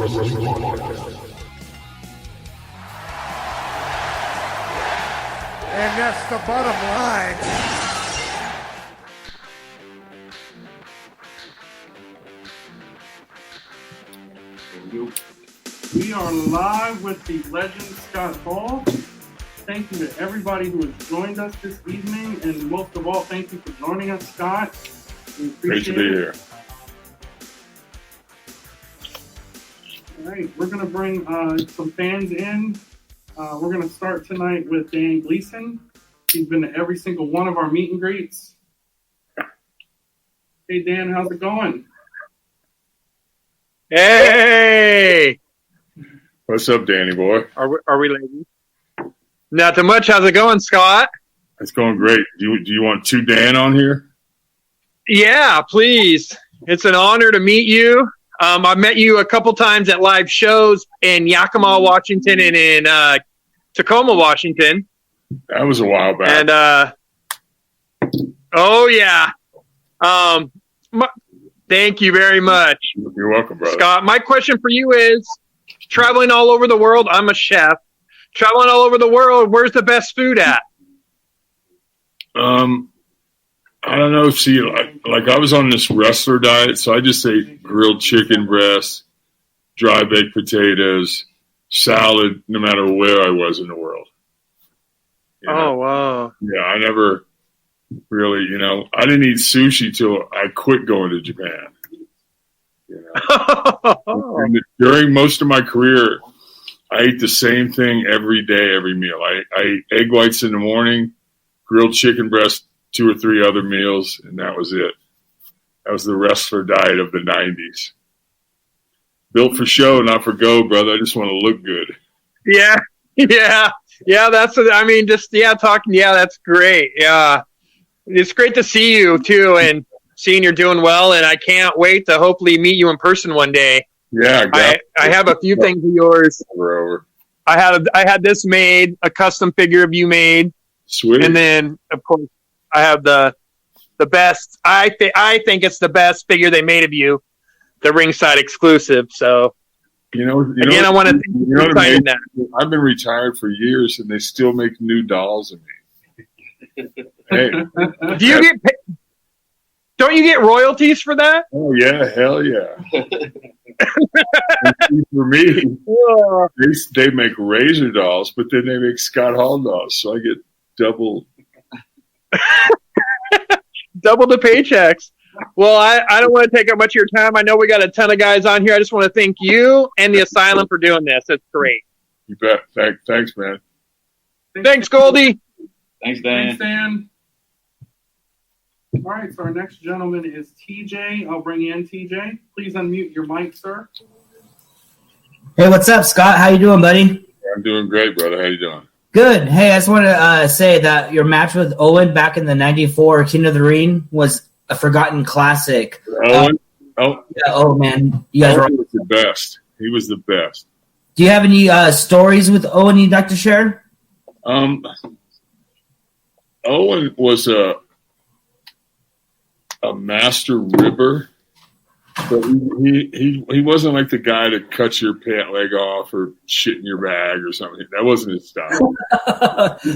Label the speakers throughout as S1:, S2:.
S1: And that's the bottom line.
S2: We are live with the legend Scott Hall. Thank you to everybody who has joined us this evening, and most of all, thank you for joining us, Scott. We appreciate
S3: Great to be here.
S2: All right, we're going to bring some fans in. We're going to start tonight with Dan Gleason. He's been to every single one of our meet and greets. Hey, Dan, how's it going?
S4: Hey!
S3: What's up, Danny boy?
S4: Are we ladies? Not too much. How's it going, Scott?
S3: It's going great. Do you want two Dan on here?
S4: Yeah, please. It's an honor to meet you. I've met you a couple times at live shows in Yakima, Washington, and in Tacoma, Washington.
S3: That was a while back.
S4: And oh yeah. Thank you very much.
S3: You're welcome, brother.
S4: Scott, my question for you is, traveling all over the world, I'm a chef. Traveling all over the world, where's the best food at?
S3: I don't know. See, like I was on this wrestler diet, so I just ate grilled chicken breast, dry baked potatoes, salad, no matter where I was in the world. You know?
S4: Oh, wow.
S3: Yeah, I never really, I didn't eat sushi till I quit going to Japan. And during most of my career, I ate the same thing every day, every meal. I ate egg whites in the morning, grilled chicken breast, 2 or 3 other meals, and that was it. That was the wrestler diet of the 90s. Built for show, not for go, brother. I just want to look good.
S4: Yeah. That's that's great. Yeah. It's great to see you too, and seeing you're doing well, and I can't wait to hopefully meet you in person one day.
S3: Yeah,
S4: I have a few things of yours.
S3: Over.
S4: I had this made, a custom figure of you made.
S3: Sweet.
S4: And then of course I have the best. I think it's the best figure they made of you, the ringside exclusive. So
S3: I
S4: want to thank you for signing that.
S3: I've been retired for years, and they still make new dolls of me. Hey,
S4: do you get? Don't you get royalties for that?
S3: Oh yeah, hell yeah. For me, they make Razor dolls, but then they make Scott Hall dolls, so I get double
S4: the paychecks. Well, I don't want to take up much of your time. I know we got a ton of guys on here. I just want to thank you and the Asylum for doing this. It's great.
S3: You bet. Thanks, man.
S4: Thanks, Goldie.
S5: Thanks, Dan.
S2: All right, so our next gentleman is TJ. I'll bring you in, TJ. Please unmute your mic, sir.
S6: Hey, what's up, Scott? How you doing, buddy?
S3: I'm doing great, brother. How you doing?
S6: Good. Hey, I just want to say that your match with Owen back in the 94 King of the Ring was a forgotten classic.
S3: Owen?
S6: Man. You guys
S3: Owen was the best. He was the best.
S6: Do you have any stories with Owen you'd like to share?
S3: Owen was a master ribber, but he wasn't like the guy to cut your pant leg off or shit in your bag or something. That wasn't his style. he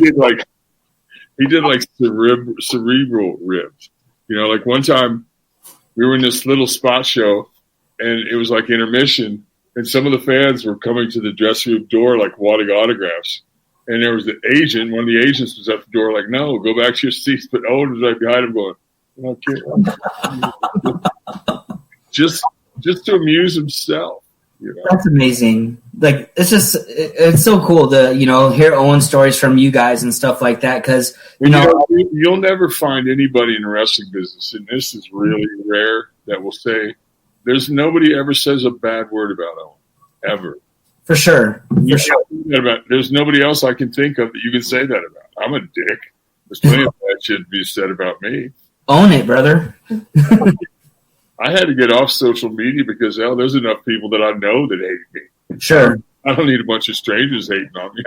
S3: did like cerebral ribs. Like one time we were in this little spot show, and it was like intermission, and some of the fans were coming to the dressing room door like wanting autographs. And there was the agent. One of the agents was at the door like, "No, go back to your seats." But Owen was right behind him going, "Okay." just to amuse himself.
S6: That's amazing. Like, it's so cool to, hear Owen stories from you guys and stuff like that. Cause
S3: you'll never find anybody in the wrestling business, and this is really rare, that will say there's nobody ever says a bad word about Owen ever.
S6: For sure.
S3: There's nobody else I can think of that you can say that about. I'm a dick. There's plenty of that shit to be said about me.
S6: Own it, brother.
S3: I had to get off social media because there's enough people that I know that hate me.
S6: Sure.
S3: I don't need a bunch of strangers hating on me.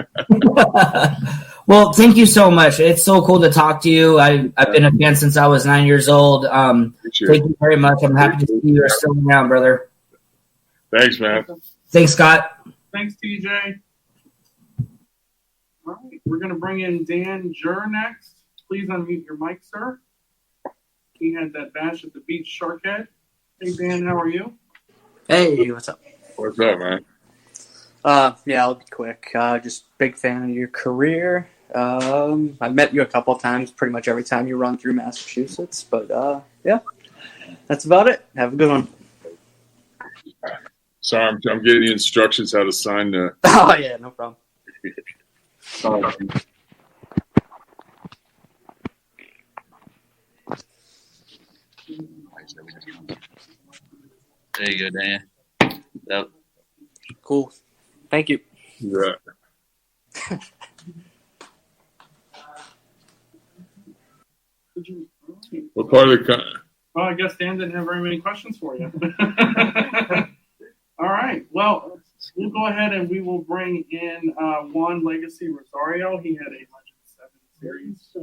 S6: Well, thank you so much. It's so cool to talk to you. I've been a fan since I was 9 years old. Thank you very much. I'm happy to see you are still around, brother.
S3: Thanks, man.
S6: Thanks, Scott.
S2: Thanks, TJ. All right, we're going to bring in Dan Jur next. Please unmute your mic, sir. He had that bash at the beach, Sharkhead. Hey, Dan, how are you?
S7: Hey, what's up?
S3: What's up, man?
S7: Yeah, I'll be quick. Just big fan of your career. I've met you a couple of times, pretty much every time you run through Massachusetts. But yeah, that's about it. Have a good one.
S3: Sorry, I'm getting the instructions how to sign the.
S7: Oh yeah, no problem.
S5: There you go, Dan. Yep.
S7: Cool. Thank you.
S3: Yeah. What part of the
S2: Well, I guess Dan didn't have very many questions for you. All right. Well, we'll go ahead and we will bring in Juan Legacy Rosario. He had a Legend 7 series.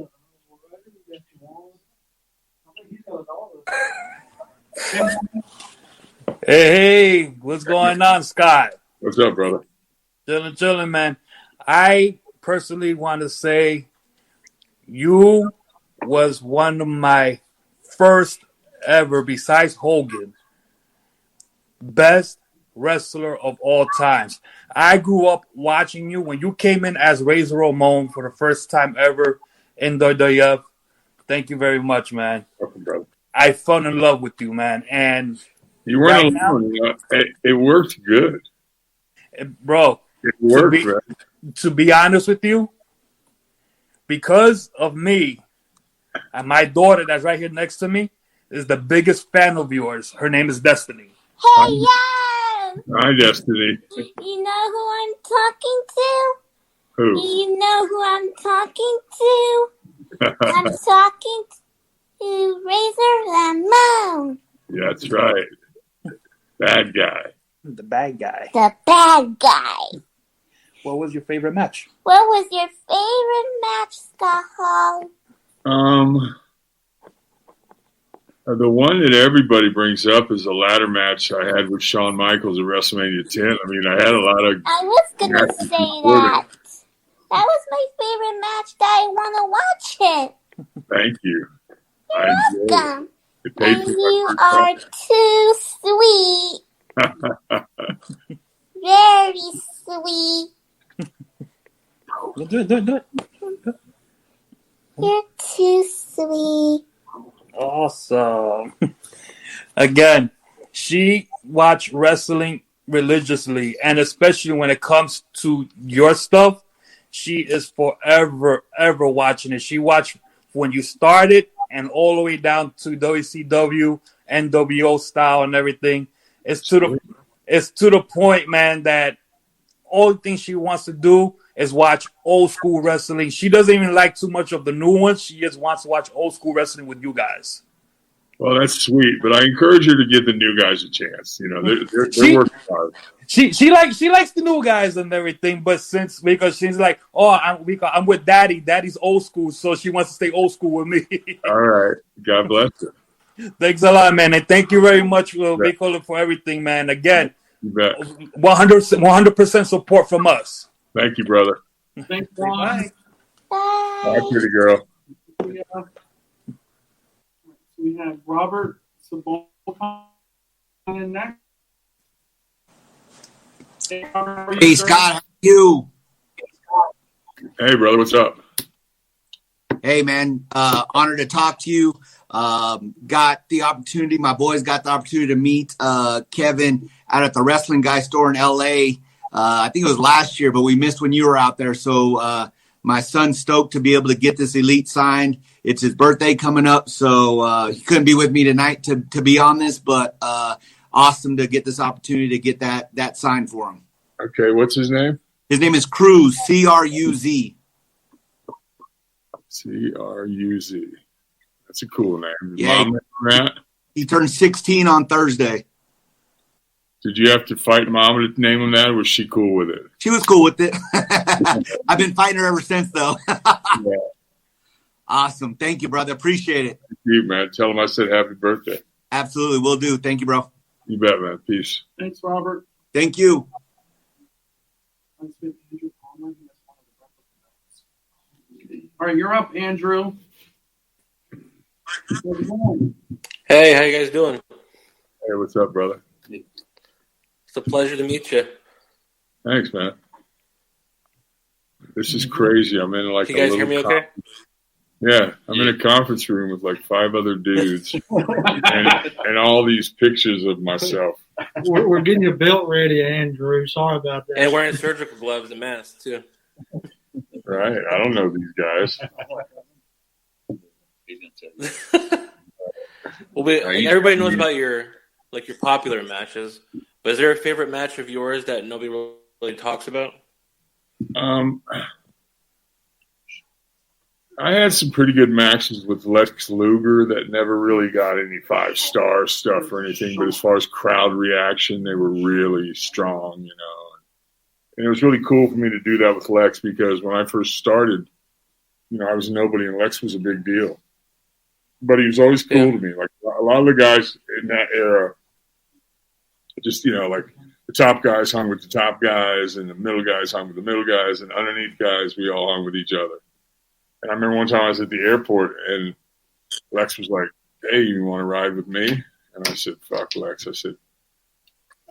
S8: Hey, what's going on, Scott?
S3: What's up, brother?
S8: Chilling, man. I personally want to say you was one of my first ever, besides Hogan, best wrestler of all times. I grew up watching you when you came in as Razor Ramon for the first time ever in WWF. Thank you very much, man.
S3: Welcome, brother.
S8: I fell in love with you, man. And
S3: You weren't
S8: right
S3: alone. It worked good.
S8: bro,
S3: It worked, man.
S8: to be honest with you, because of me, and my daughter that's right here next to me is the biggest fan of yours. Her name is Destiny.
S9: Hey, yo!
S3: Hi, Destiny.
S9: You know who I'm talking to?
S3: Who?
S9: You know who I'm talking to? I'm talking to Razor Ramon.
S3: Yeah, that's right. Bad guy.
S8: The bad guy.
S9: The bad guy.
S8: What was your favorite match?
S9: What was your favorite match, Scott Hall?
S3: The one that everybody brings up is the ladder match I had with Shawn Michaels at WrestleMania 10. I mean, I had a lot of.
S9: I was going to say that. That was my favorite match that I want to watch it.
S3: Thank you.
S9: You're welcome.
S3: It paid
S9: And
S3: for
S9: you
S3: my
S9: are too sweet. Very sweet.
S8: Do it.
S9: You're too sweet.
S8: Awesome. Again, she watched wrestling religiously, and especially when it comes to your stuff, she is forever, ever watching it. She watched when you started and all the way down to WCW, NWO style and everything. It's to the point, man, that all the thing she wants to do is watch old school wrestling. She doesn't even like too much of the new ones. She just wants to watch old school wrestling with you guys.
S3: Well, that's sweet, but I encourage her to give the new guys a chance. You know, they're working hard.
S8: She likes the new guys and everything, but because she's like, oh, I'm with Daddy. Daddy's old school, so she wants to stay old school with me.
S3: All right, God bless her.
S8: Thanks a lot, man, and thank you very much, Big Holder, for everything, man. Again,
S3: You bet.
S8: 100% support from us.
S3: Thank you, brother.
S2: Thanks, Juan.
S3: Bye, pretty girl.
S2: We have Robert Sabolcon next. Hey, Robert, how are you,
S10: Hey,
S2: sir?
S10: Scott, how are you?
S3: Hey, brother, what's up?
S10: Hey, man, honored to talk to you. Got the opportunity, my boys got the opportunity to meet Kevin out at the Wrestling Guy store in L.A. I think it was last year, but we missed when you were out there. So my son's stoked to be able to get this Elite signed. It's his birthday coming up, so he couldn't be with me tonight to be on this, but awesome to get this opportunity to get that signed for him.
S3: Okay, what's his name?
S10: His name is Cruz, C-R-U-Z.
S3: C-R-U-Z. That's a cool name.
S10: Yeah.
S3: Mom, Matt?
S10: He turned 16 on Thursday.
S3: Did you have to fight Mom to name him that, or was she cool with it?
S10: She was cool with it. I've been fighting her ever since, though.
S3: Yeah.
S10: Awesome. Thank you, brother. Appreciate it.
S3: Thank you, man. Tell him I said happy birthday.
S10: Absolutely. Will do. Thank you, bro.
S3: You bet, man. Peace.
S2: Thanks, Robert.
S10: Thank you.
S2: All right, you're up, Andrew.
S11: Hey, how you guys doing?
S3: Hey, what's up, brother?
S11: It's a pleasure to meet you.
S3: Thanks, man. This is crazy. I'm in like
S11: Can you guys hear me okay?
S3: Yeah, I'm in a conference room with like 5 other dudes and all these pictures of myself.
S12: We're getting your belt ready, Andrew. Sorry about that.
S11: And wearing surgical gloves and masks too.
S3: Right? I don't know these guys.
S11: Well, everybody knows about your popular matches, but is there a favorite match of yours that nobody really talks about?
S3: I had some pretty good matches with Lex Luger that never really got any 5-star stuff or anything, but as far as crowd reaction, they were really strong, you know. And it was really cool for me to do that with Lex because when I first started, you know, I was nobody and Lex was a big deal. But he was always cool to me. Like a lot of the guys in that era, just, you know, like the top guys hung with the top guys and the middle guys hung with the middle guys and underneath guys, we all hung with each other. And I remember one time I was at the airport and Lex was like, hey, you want to ride with me? And I said, fuck, Lex. I said,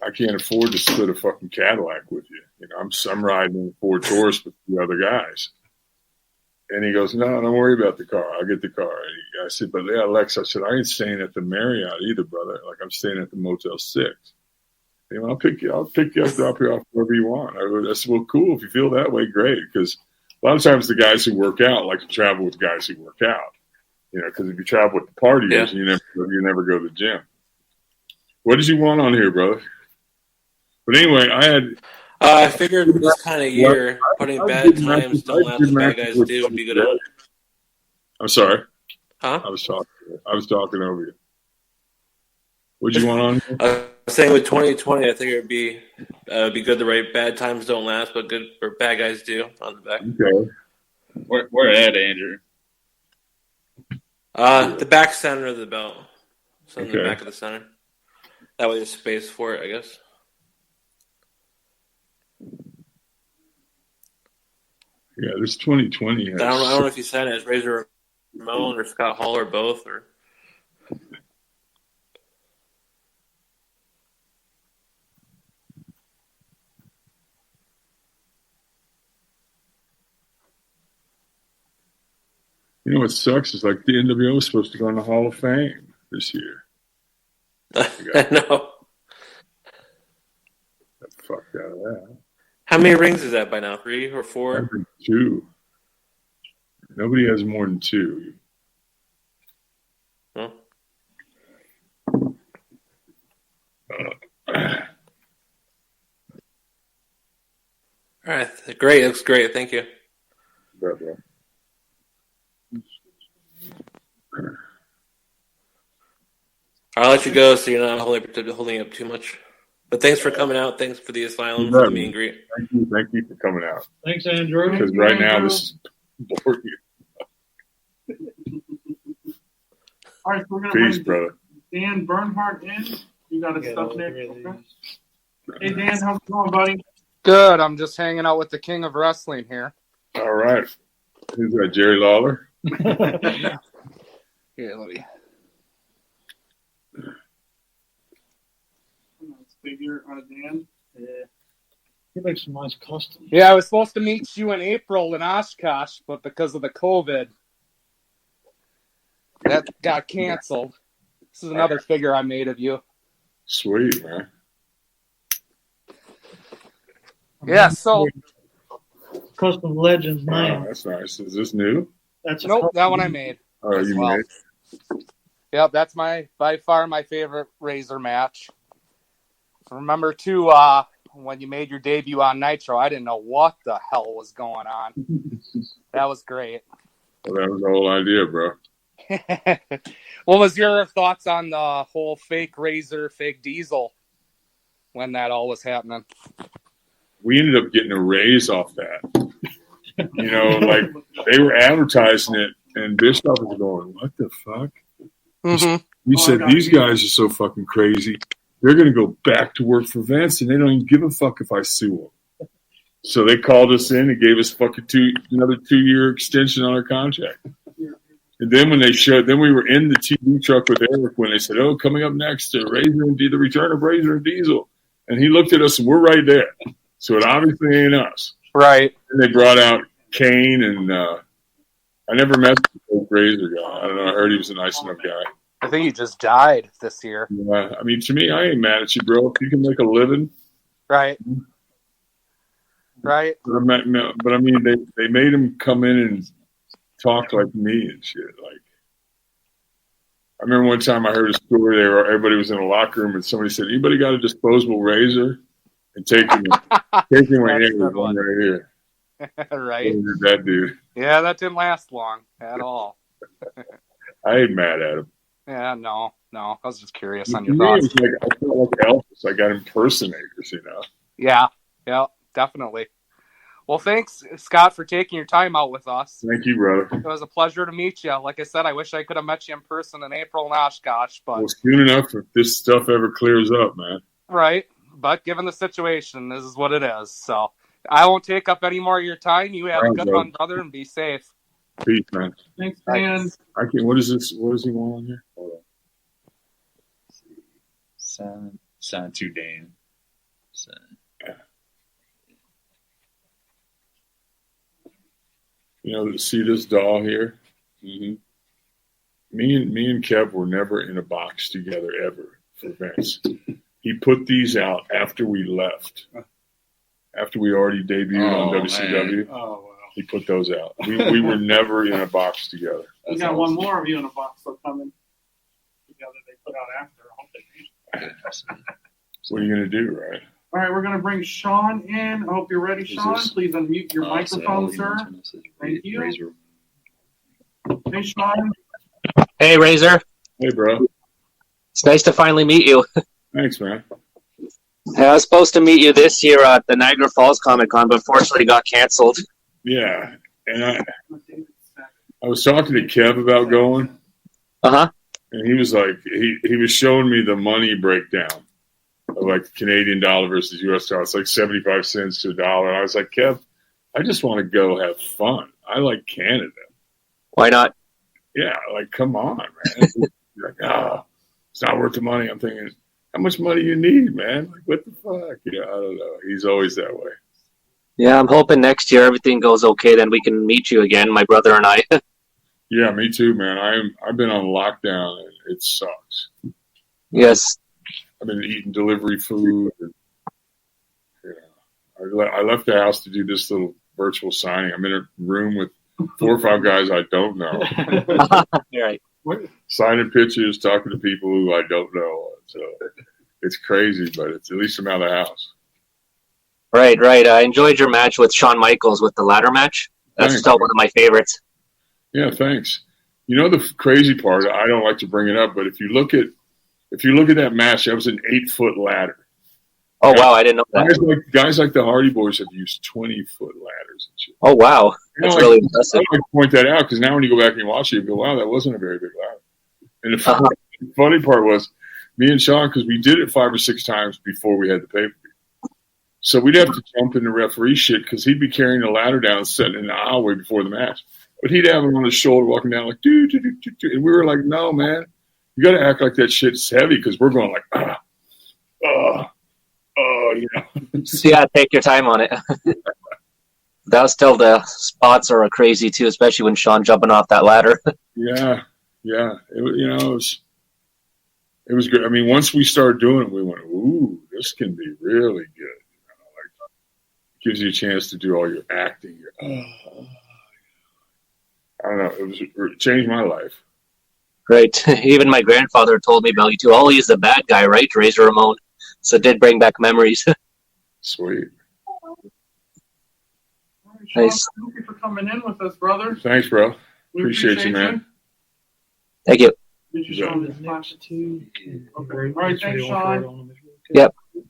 S3: I can't afford to split a fucking Cadillac with you. You know, I'm riding in a Ford Taurus with the other guys. And he goes, no, don't worry about the car. I'll get the car. And I said, but yeah, Lex, I said, I ain't staying at the Marriott either, brother. Like I'm staying at the Motel 6. You know, I'll pick you up, drop you off wherever you want. I said, well, cool. If you feel that way, great. Because a lot of times the guys who work out like to travel with guys who work out, you know, because if you travel with the partiers, you never go to the gym. What did you want on here, brother? But anyway,
S11: I figured this kind of year, putting bad times don't last what bad guys do would be good.
S3: I'm sorry.
S11: Huh?
S3: I was talking over you. What'd you want on here?
S11: I was saying with 2020, I think it would be good to write bad times don't last, but good for bad guys do on the back.
S3: Okay.
S5: Where at, Andrew?
S11: The back center of the belt. So in the back of the center. That way there's space for it, I guess.
S3: Yeah, there's 2020.
S11: I don't know if you signed it as Razor Ramon or Scott Hall or both. Or
S3: you know what sucks is like the NWO is supposed to go in the Hall of Fame this year.
S11: I know.
S3: Fuck out of that.
S11: How many rings is that by now? 3 or 4?
S3: 2. Nobody has more than 2.
S11: Huh? All right, great. Looks great. Thank you. I'll let you go so you're not holding up too much. But thanks for coming out. Thanks for the Asylum, for the meet and greet.
S3: Thank you for coming out.
S12: Thanks, Andrew.
S3: Because right now this is boring.
S2: All right, so we're going
S3: Peace,
S2: to
S3: brother.
S2: Dan Bernhardt in. You got his stuff there. Okay. Hey, Dan, how's it going, buddy?
S13: Good. I'm just hanging out with the king of wrestling here.
S3: All right. Who's that, Jerry Lawler?
S13: Here, let me.
S2: Figure on Dan.
S12: Yeah. He makes some nice customs.
S13: Yeah, I was supposed to meet you in April in Oshkosh, but because of the COVID, that got canceled. This is another figure I made of you.
S3: Sweet, man.
S13: Yeah, so
S12: Custom Legends name.
S3: Oh, that's nice. Is this new?
S12: That's
S13: that one I made.
S3: Oh, you made?
S13: Yep, that's by far my favorite Razor match. Remember too, when you made your debut on Nitro, I didn't know what the hell was going on. That was great.
S3: Well, that was the whole idea, bro.
S13: What was your thoughts on the whole fake Razor, fake Diesel when that all was happening?
S3: We ended up getting a raise off that. You know, like they were advertising it, and Bischoff was going, "What the fuck?"
S13: Mm-hmm.
S3: You said these guys are so fucking crazy. They're going to go back to work for Vince, and they don't even give a fuck if I sue them. So they called us in and gave us fucking another 2-year extension on our contract. And then when then we were in the TV truck with Eric when they said, "Oh, coming up next, Razor and the return of Razor and Diesel," and he looked at us and we're right there. So it obviously ain't us,
S13: right?
S3: And they brought out Kane, and I never met the Razor guy. I don't know. I heard he was a nice enough guy.
S13: I think he just died this year.
S3: Yeah, I mean, to me, I ain't mad at you, bro. If you can make a living,
S13: right? Right.
S3: But I mean, they made him come in and talk like me and shit. Like, I remember one time I heard a story there where everybody was in a locker room and somebody said, "Anybody got a disposable razor?" And taking my hand one right here.
S13: Right.
S3: That dude.
S13: Yeah, that didn't last long at all.
S3: I ain't mad at him.
S13: Yeah, no. I was just curious on
S3: To
S13: your
S3: me,
S13: thoughts.
S3: it was like, I felt like Elvis. I got impersonators, you know.
S13: Yeah, definitely. Well, thanks, Scott, for taking your time out with us.
S3: Thank you, brother.
S13: It was a pleasure to meet you. Like I said, I wish I could have met you in person in April and Oshkosh, but
S3: Well, soon enough, if this stuff ever clears up, man.
S13: right. But given the situation, this is what it is. So I won't take up any more of your time. You have a good one, brother, and be safe.
S3: Peace, man.
S2: Thanks, man.
S3: I can't. What is this? What does he want on here? Hold on.
S5: Sound too Dane.
S3: You know, see this doll here? Mm-hmm. Me and Kev were never in a box together ever for events. He put these out after we left. After we already debuted on WCW.
S5: Man. Oh, wow.
S3: He put those out. We were never in a box together.
S2: We got one more of you in a box that's coming together. They put out after. I hope they do.
S3: What are you going to do, right?
S2: All right, we're going to bring Sean in. I hope you're ready, Sean. Please unmute your microphone, sir. Thank you. Hey, Sean.
S14: Hey, Razor.
S3: Hey, bro.
S14: It's nice to finally meet you.
S3: Thanks, man.
S14: I was supposed to meet you this year at the Niagara Falls Comic Con, but fortunately got canceled.
S3: Yeah, and I was talking to Kev about going.
S14: Uh-huh.
S3: And he was like, he was showing me the money breakdown of like Canadian dollar versus U.S. dollar. It's like 75 cents to a dollar. I was like, Kev, I just want to go have fun. I like Canada.
S14: Why not?
S3: Yeah, like, come on, man. You're like, it's not worth the money. I'm thinking, how much money you need, man? Like, what the fuck? Yeah, I don't know. He's always that way.
S14: Yeah, I'm hoping next year everything goes okay, then we can meet you again, my brother and I.
S3: Yeah, me too, man. I've been on lockdown, and it sucks.
S14: Yes.
S3: I've been eating delivery food. And, I left the house to do this little virtual signing. I'm in a room with 4 or 5 guys I don't know.
S14: Right.
S3: Signing pictures, talking to people who I don't know. So it's crazy, but at least I'm out of the house.
S14: Right. I enjoyed your match with Shawn Michaels with the ladder match. That's still one of my favorites.
S3: Yeah, thanks. You know the crazy part, I don't like to bring it up, but if you look at that match, that was an 8-foot ladder.
S14: Oh, wow, I didn't know that.
S3: Guys like the Hardy Boys have used 20-foot ladders and shit.
S14: Oh, wow. That's really impressive.
S3: I like to point that out because now when you go back and watch it, you go, wow, that wasn't a very big ladder. And the funny part was, me and Sean, because we did it 5 or 6 times before we had the pay-per-view. So we'd have to jump in the referee shit because he'd be carrying the ladder down and sitting in the aisleway before the match. But he'd have him on his shoulder walking down like, doo, doo, doo, doo, doo. And we were like, no, man, you got to act like that shit's heavy because we're going like, you know.
S14: So you got to take your time on it. That was still the spots are crazy too, especially when Sean jumping off that ladder.
S3: Yeah. It was good. I mean, once we started doing it, we went, ooh, this can be really good. You know, like, it gives you a chance to do all your acting. I don't know. It changed my life.
S14: Right. Even my grandfather told me about you too. Oh, he's the bad guy, right? Razor Ramon. So it did bring back memories.
S3: Sweet.
S2: Sean,
S14: Nice.
S2: thank you for coming in with us, brother.
S3: Thanks, bro.
S2: We
S3: Appreciate you, man.
S14: Thank you.
S2: Did you show this flash? Okay. All right, thanks, Sean.
S14: Yep.
S2: All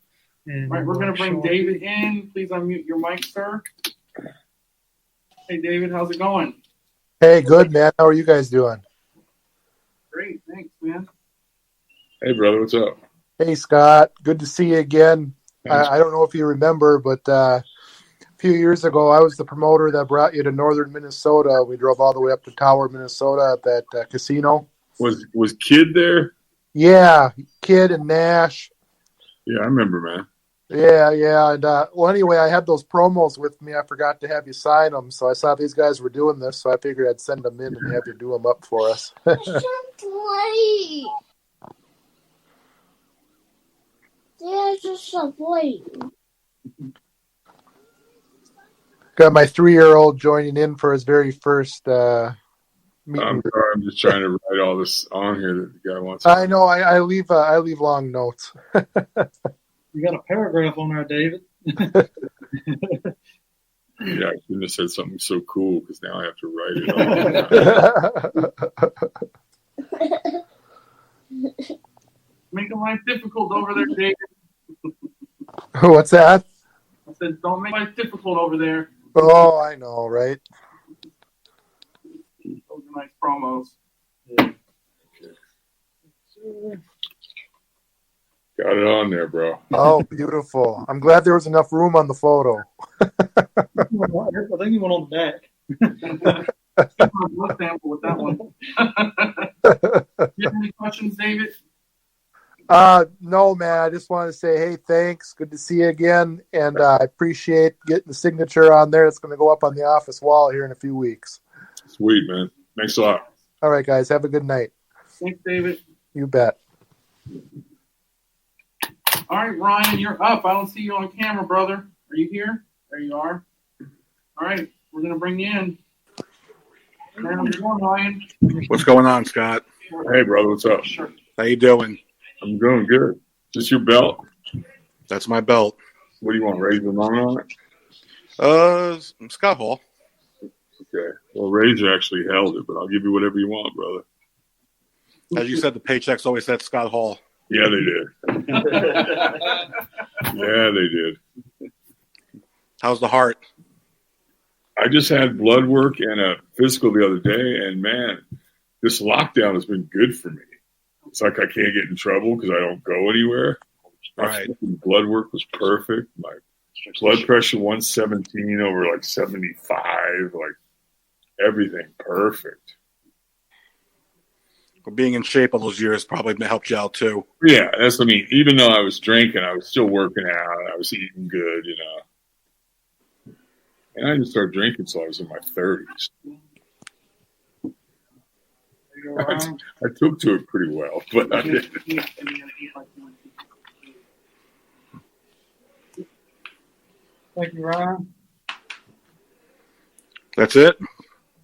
S2: right, we're going to bring David in. Please unmute your mic, sir. Hey, David, how's it going?
S15: Hey, good, man. How are you guys doing?
S2: Great, thanks, man.
S3: Hey, brother, what's up?
S15: Hey, Scott. Good to see you again.
S3: Thanks.
S15: I don't know if you remember, but a few years ago, I was the promoter that brought you to northern Minnesota. We drove all the way up to Tower, Minnesota at that casino.
S3: Was Kid there?
S15: Yeah, Kid and Nash.
S3: Yeah, I remember, man.
S15: Yeah. And well, anyway, I had those promos with me. I forgot to have you sign them, so I saw these guys were doing this, so I figured I'd send them in and have you do them up for us.
S9: Wait. There's just a boy.
S15: Got my 3-year-old joining in for his very first meeting.
S3: I'm sorry, I'm just trying to write all this on here that the guy wants.
S15: I know. I leave long notes.
S12: You got a paragraph on there, David.
S3: Yeah, I shouldn't have said something so cool because now I have to write it all.
S2: Making life difficult over there, David.
S15: What's that?
S2: I said, don't make life difficult over there.
S15: Oh, I know, right?
S2: Those are nice promos.
S3: Got it on there, bro.
S15: Oh, beautiful. I'm glad there was enough room on the photo.
S12: I think he went on the back.
S2: Blood sample with that one. You have any questions, David?
S15: No, man. I just want to say, hey, thanks. Good to see you again. And I appreciate getting the signature on there. It's going to go up on the office wall here in a few weeks.
S3: Sweet, man. Thanks a lot.
S15: All right, guys. Have a good night.
S2: Thanks, David.
S15: You bet.
S2: All right, Ryan, you're up. I don't see you on camera, brother. Are you here? There you are. All right, we're going to bring you in. How's it going, Ryan?
S16: What's going on, Scott?
S3: Hey, brother. What's up?
S16: How you doing?
S3: I'm doing good. Is this your belt?
S16: That's my belt.
S3: What do you want, Razor on it?
S16: Scott Hall.
S3: Okay. Well, Razor actually held it, but I'll give you whatever you want, brother.
S16: As you said, the paychecks always said Scott Hall.
S3: Yeah, they did. Yeah, they did.
S16: How's the heart?
S3: I just had blood work and a physical the other day, and man, this lockdown has been good for me. It's like I can't get in trouble because I don't go anywhere.
S16: Right.
S3: My blood work was perfect. My blood pressure 117 over like 75, like everything perfect.
S16: Well, being in shape all those years probably helped you out too.
S3: Yeah, that's what I mean. Even though I was drinking, I was still working out. I was eating good, you know. And I didn't start drinking until I was in my 30s. I took to it pretty well, but I didn't.
S12: Thank you, Ryan.
S16: That's it?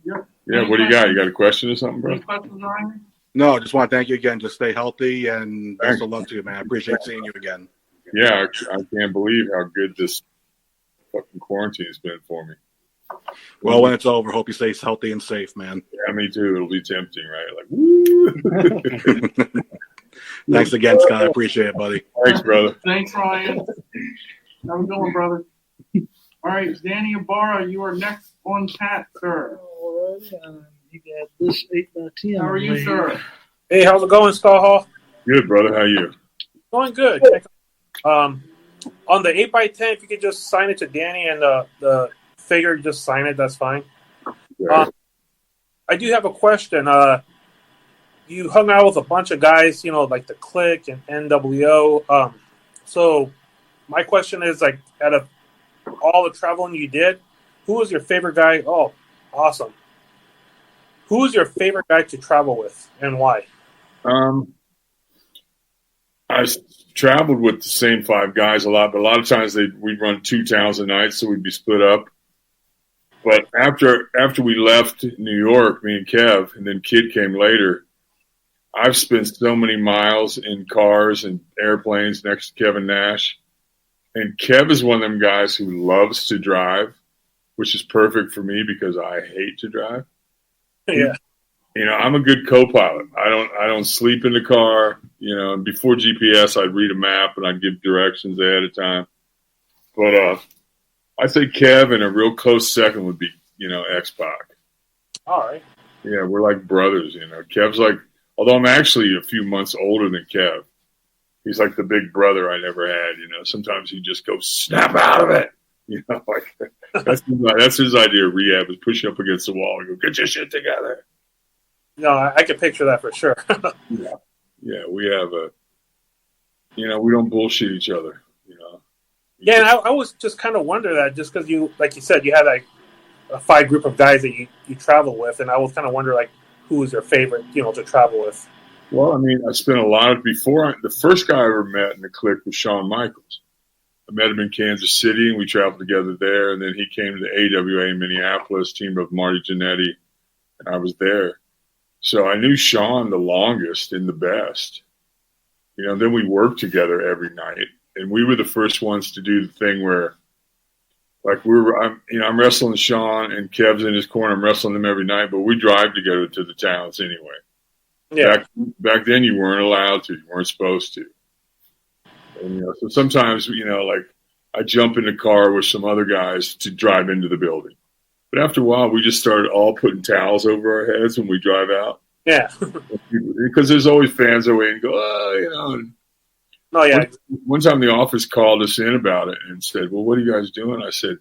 S3: Yeah, what do you got? You got a question or something, bro?
S2: Any questions, Ryan?
S16: No, I just want to thank you again. Just stay healthy and best of luck to you, man. I appreciate seeing you again.
S3: Yeah, I can't believe how good this fucking quarantine has been for me.
S16: Well, when it's over, hope you stay healthy and safe, man.
S3: Yeah, me too. It'll be tempting, right? Like, woo!
S16: Thanks again, Scott. I appreciate it, buddy.
S3: Thanks, brother.
S2: Thanks, Ryan. How we going, brother? All right, Danny Ibarra, you are next on chat, sir.
S12: All right, you got this 8x10.
S2: How are you, sir?
S17: Hey, how's it going, Scott Hall?
S3: Good, brother. How you?
S17: Going good. On the 8x10, if you could just sign it to Danny and the figure, just sign it, that's fine. I do have a question. You hung out with a bunch of guys, you know, like the Click and NWO. So my question is, like, out of all the traveling you did, who was your favorite guy? Oh, awesome. Who was your favorite guy to travel with and why?
S3: I traveled with the same 5 guys a lot, but a lot of times we'd run 2 towns a night, so we'd be split up. But after we left New York, me and Kev, and then Kid came later, I've spent so many miles in cars and airplanes next to Kevin Nash. And Kev is one of them guys who loves to drive, which is perfect for me because I hate to drive.
S17: Yeah.
S3: You know, I'm a good co-pilot. I don't sleep in the car. You know, and before GPS, I'd read a map and I'd give directions ahead of time. But I'd say Kev, and a real close second would be, you know, X-Pac.
S17: All right.
S3: Yeah, we're like brothers, you know. Kev's like, although I'm actually a few months older than Kev, he's like the big brother I never had, you know. Sometimes he just goes, snap out of it. You know, like that's his idea of rehab, is push up against the wall and go, get your shit together.
S17: No, I can picture that for sure.
S3: Yeah, we have we don't bullshit each other.
S17: Yeah, and I was just kind of wonder that just because you, like you said, you had like a 5 group of guys that you travel with, and I was kind of wonder like who was your favorite, to travel with.
S3: Well, I mean, I spent a lot of the first guy I ever met in the clique was Shawn Michaels. I met him in Kansas City, and we traveled together there. And then he came to the AWA in Minneapolis, teamed up with Marty Jannetty, and I was there. So I knew Shawn the longest and the best. Then we worked together every night, and we were the first ones to do the thing where, like, I'm wrestling Shawn, and Kev's in his corner. I'm wrestling him every night, but we drive together to the towns anyway.
S17: Yeah.
S3: Back then, you weren't allowed to. You weren't supposed to. And, so sometimes, like, I jump in the car with some other guys to drive into the building. But after a while, we just started all putting towels over our heads when we drive out.
S17: Yeah.
S3: Because there's always fans that wait and go, And
S17: Oh, yeah.
S3: One time the office called us in about it and said, well, what are you guys doing? I said,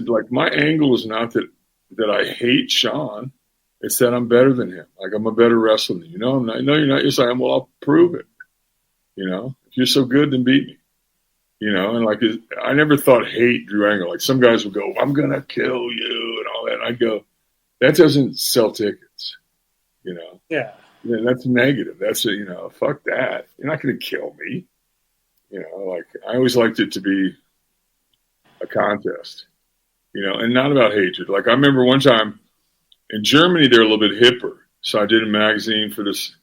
S3: like, my angle is not that I hate Shawn. It's that I'm better than him. Like, I'm a better wrestler than you. No, I'm not. No, you're not. Yes, I am. Well, I'll prove it. If you're so good, then beat me. And like, I never thought hate drew anger. Like, some guys would go, I'm going to kill you and all that. And I'd go, that doesn't sell tickets.
S17: Yeah.
S3: Yeah, that's negative. That's fuck that. You're not going to kill me. Like, I always liked it to be a contest, and not about hatred. Like, I remember one time in Germany, they're a little bit hipper. So I did a magazine for this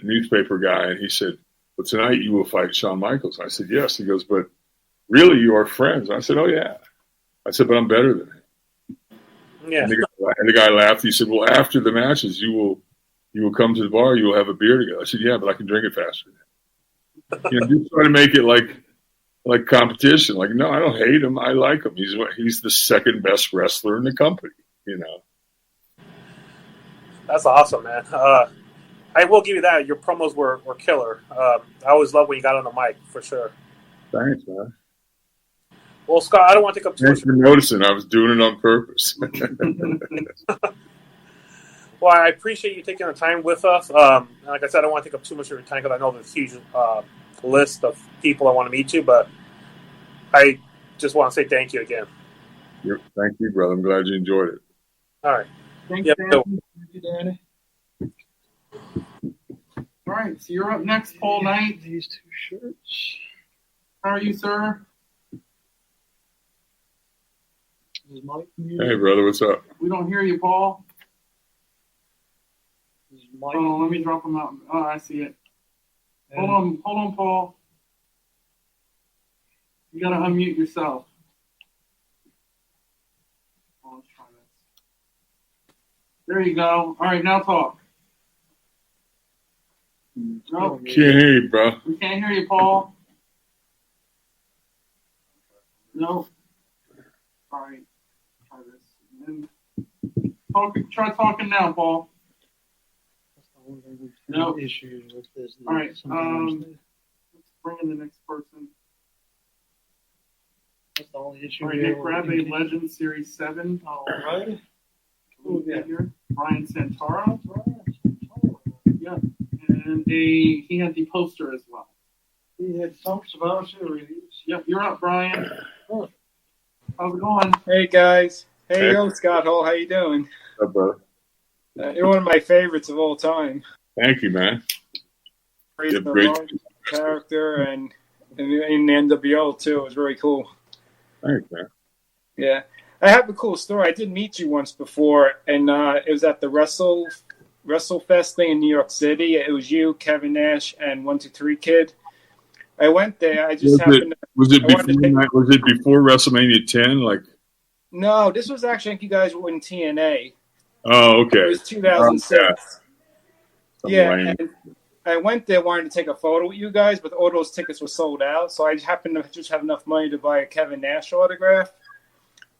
S3: newspaper guy, and he said, well, tonight you will fight Shawn Michaels. I said, yes. He goes, but really, you are friends. I said, oh, yeah. I said, but I'm better than him.
S17: Yeah.
S3: And the guy laughed. He said, well, after the matches, you will come to the bar, you will have a beer together. I said, yeah, but I can drink it faster. Just try to make it like competition. Like, no, I don't hate him. I like him. He's the second best wrestler in the company,
S17: That's awesome, man. I will give you that. Your promos were killer. I always love when you got on the mic, for sure.
S3: Thanks, man.
S17: Well, Scott, I don't want to take up too much.
S3: Thanks for noticing. I was doing it on purpose.
S17: Well, I appreciate you taking the time with us. Like I said, I don't want to take up too much of your time because I know there's a huge list of people I want to meet you, but I just want to say thank you again.
S3: Thank you, brother. I'm glad you enjoyed it.
S17: All right.
S2: Thanks,
S17: Yep,
S2: Danny.
S17: so-
S2: Thank you, Danny. All right, so you're up next, Paul Knight.
S12: These 2 shirts.
S2: How are you, sir?
S12: Is Mike
S3: Hey, brother, what's up?
S2: We don't hear you, Paul.
S12: Is Mike
S2: Hold on, let me drop him out. Oh, I see it. Hold on, Paul. You gotta unmute yourself. Oh, let's try this. There you go. All right, now talk. Nope.
S3: Can't hear you, bro.
S2: We can't hear you, Paul. No. All right. Try this. Try talking now, Paul. No
S12: issues with this.
S2: All right. Let's bring in the next person.
S12: That's the only issue.
S2: All right, Nick, grab a Legend Series 7.
S12: All right.
S2: Who we got here? Brian Santoro. Yeah. And he had the poster as well.
S12: He had talks about series.
S2: Yep, you're up, Brian. How's it going?
S18: Hey guys. Hey,
S3: Hey.
S18: yo, Scott Hall. How you doing?
S3: What's up, brother?
S18: You're one of my favorites of all time.
S3: Thank you, man.
S18: Great
S3: Yeah, great.
S18: character and in the NWO too. It was very cool.
S3: Thanks, man.
S18: Yeah. I have a cool story. I did meet you once before, and it was at the WrestleFest thing in New York City. It was you, Kevin Nash, and 123 Kid. I went there. I just happened to.
S3: Was it
S18: I wanted to take-
S3: before WrestleMania 10? Like,
S18: No, this was actually, I think you guys were in TNA.
S3: oh, okay.
S18: It was 2006.
S3: Some
S18: Yeah,
S3: lame.
S18: and I went there wanting to take a photo with you guys, but all those tickets were sold out. So I happened to just have enough money to buy a Kevin Nash autograph.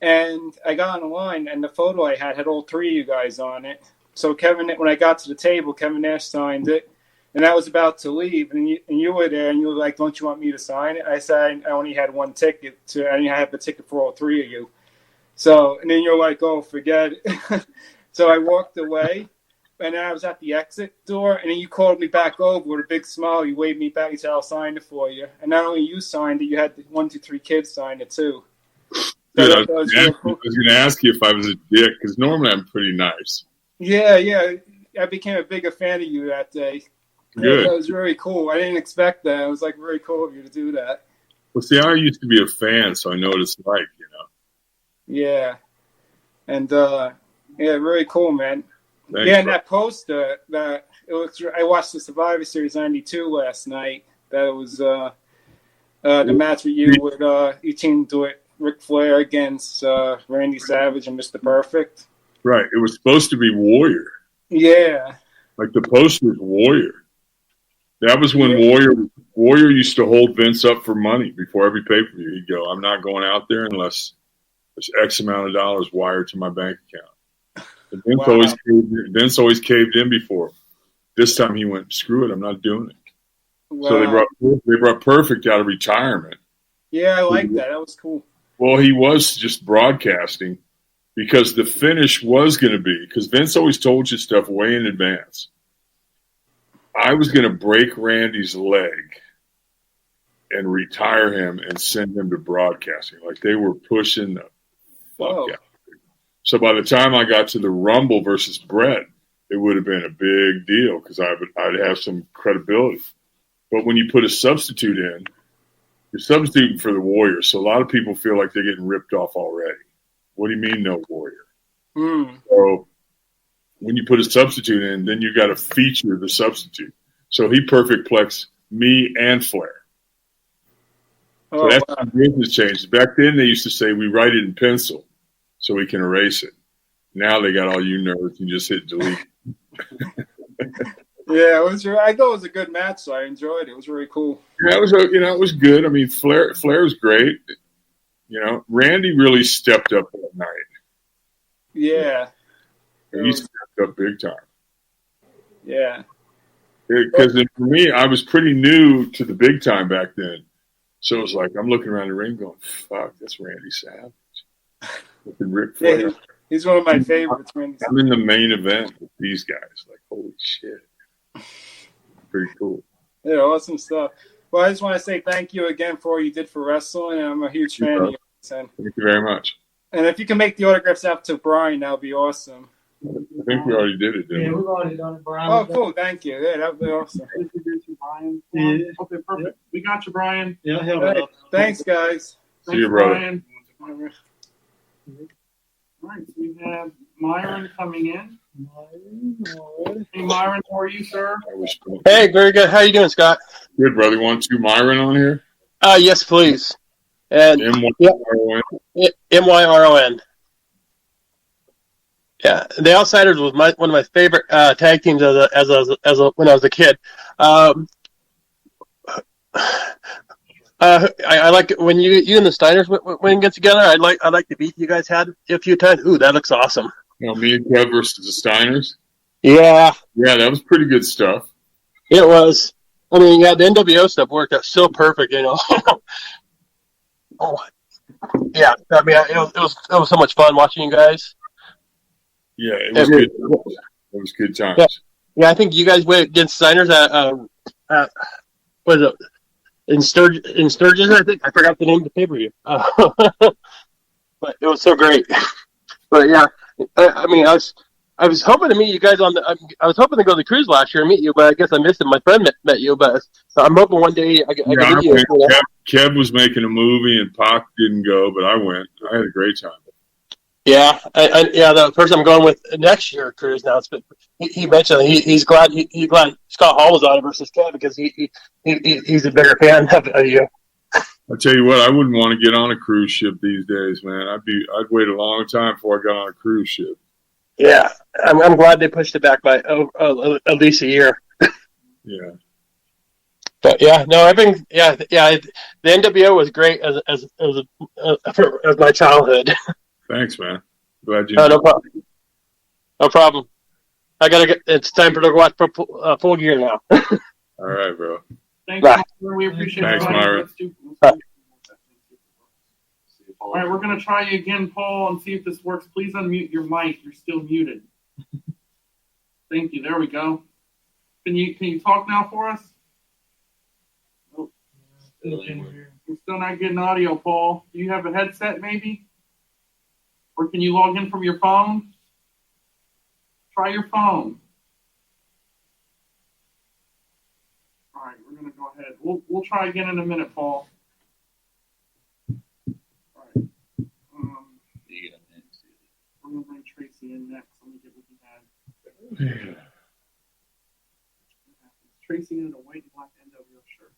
S18: And I got on the line, and the photo I had all 3 of you guys on it. So when I got to the table, Kevin Nash signed it. And I was about to leave, and you were there, and you were like, "Don't you want me to sign it?" I said, "I only had one ticket. I didn't have a ticket for all three of you." So, and then you're like, "Oh, forget it." So I walked away, and then I was at the exit door, and then you called me back over with a big smile. You waved me back. You said, "I'll sign it for you." And not only you signed it, you had 1, 2, 3 kids sign it too.
S3: Good. I was going to ask you if I was a dick, because normally I'm pretty nice.
S18: Yeah. I became a bigger fan of you that day.
S3: Good.
S18: That was very cool. I didn't expect that. It was like very cool of you to do that.
S3: Well, see, I used to be a fan, so I know what it's like, you know.
S18: Yeah. And, yeah, very cool, man.
S3: Thanks,
S18: yeah, and
S3: bro.
S18: that poster, I watched the Survivor Series 92 last night. That was the match with you with you teamed with Ric Flair against Randy Savage and Mr. Perfect.
S3: Right. It was supposed to be Warrior.
S18: Yeah.
S3: Like the poster was Warrior. That was when Warrior used to hold Vince up for money before every pay-per-view. He'd go, "I'm not going out there unless there's X amount of dollars wired to my bank account." And Vince always caved in before. This time he went, "Screw it, I'm not doing it."
S18: Wow.
S3: So they brought Perfect out of retirement.
S18: Yeah, I like that. That was cool.
S3: Well, he was just broadcasting because the finish was going to be, because Vince always told you stuff way in advance. I was going to break Randy's leg and retire him and send him to broadcasting. Like they were pushing the fuck out. So by the time I got to the Rumble versus Brett, it would have been a big deal because I'd have some credibility. But when you put a substitute in, you're substituting for the Warrior. So a lot of people feel like they're getting ripped off already. What do you mean no Warrior? So when you put a substitute in, then you got to feature the substitute. So he perfect plex me and Flair. So that's how business changed. Back then they used to say we write it in pencil so we can erase it. Now they got all you nerds and just hit delete.
S18: Yeah, I thought it was a good match, so I enjoyed it. It was really cool.
S3: Yeah, it was good. I mean, Flair was great. You know, Randy really stepped up that night.
S18: Yeah.
S3: He stepped up big time.
S18: Yeah.
S3: Because for me, I was pretty new to the big time back then. So it was like, I'm looking around the ring going, fuck, that's Randy Savage. Looking Ric Flair.
S18: Yeah, he's one of my favorites.
S3: I'm in the main event with these guys. Like, holy shit. Pretty cool.
S18: Yeah, awesome stuff. Well, I just want to say thank you again for all you did for wrestling. I'm a huge fan of yours.
S3: Thank you very much.
S18: And if you can make the autographs out to Brian, that would be awesome.
S3: I think we already did it, didn't we?
S12: We've already done it, Brian.
S18: Oh, cool. Thank you. Yeah, that would be awesome.
S2: Introduce you, Brian.
S12: Yeah.
S2: Okay, perfect. We got you, Brian.
S12: Yeah, hell
S18: All right. Thanks, guys.
S3: See you, brother.
S2: Brian. All right, so we have Myron coming in. Hey, Myron, how are you, sir?
S19: Hey, very good. How you doing, Scott?
S3: Good, brother. You want 2 Myron on here?
S19: Yes, please. And
S3: M-Y-R-O-N.
S19: M-Y-R-O-N. Yeah, the Outsiders was one of my favorite tag teams when I was a kid. I like it when you and the Steiners when you get together. I like the beat you guys had a few times. Ooh, that looks awesome.
S3: You know, me and Kev versus the Steiners.
S19: Yeah,
S3: that was pretty good stuff.
S19: It was. I mean, yeah, the NWO stuff worked out so perfect. You know. Oh, yeah. I mean, it was so much fun watching you guys.
S3: Yeah, it was good. It was good times.
S19: Yeah, I think you guys went against Steiners at what is it? In Sturgis, I think. I forgot the name of the pay-per-view. But it was so great. But yeah, I mean, I was hoping to meet you guys I was hoping to go to the cruise last year and meet you, but I guess I missed it. My friend met you, but so I'm hoping one day I can meet you.
S3: Kev was making a movie and Pac didn't go, but I went. I had a great time.
S19: Yeah, the person I'm going with next year cruise now. He mentioned he's glad Scott Hall was on it versus Kev because he's a bigger fan of you.
S3: I tell you what, I wouldn't want to get on a cruise ship these days, man. I'd wait a long time before I got on a cruise ship.
S19: Yeah, I'm glad they pushed it back by at least a year.
S3: Yeah.
S19: But yeah, no, everything. Yeah. The NWO was great as my childhood.
S3: Thanks, man. Glad you.
S19: No problem. No problem. It's time for to watch Full Gear now.
S3: All right, bro.
S2: Thanks,
S19: Bye.
S2: Myra. We appreciate
S3: Thanks,
S2: it.
S3: Myra.
S2: All right, we're going to try you again, Paul, and see if this works. Please unmute your mic. You're still muted. Thank you. There we go. Can you talk now for us? Nope. We're still not getting audio, Paul. Do you have a headset, maybe? Or can you log in from your phone? Try your phone. All right, we're going to go ahead. We'll try again in a minute, Paul. All right. We're going to bring Tracy in next. Let me get what he had. Tracy in a white and black NWO shirt.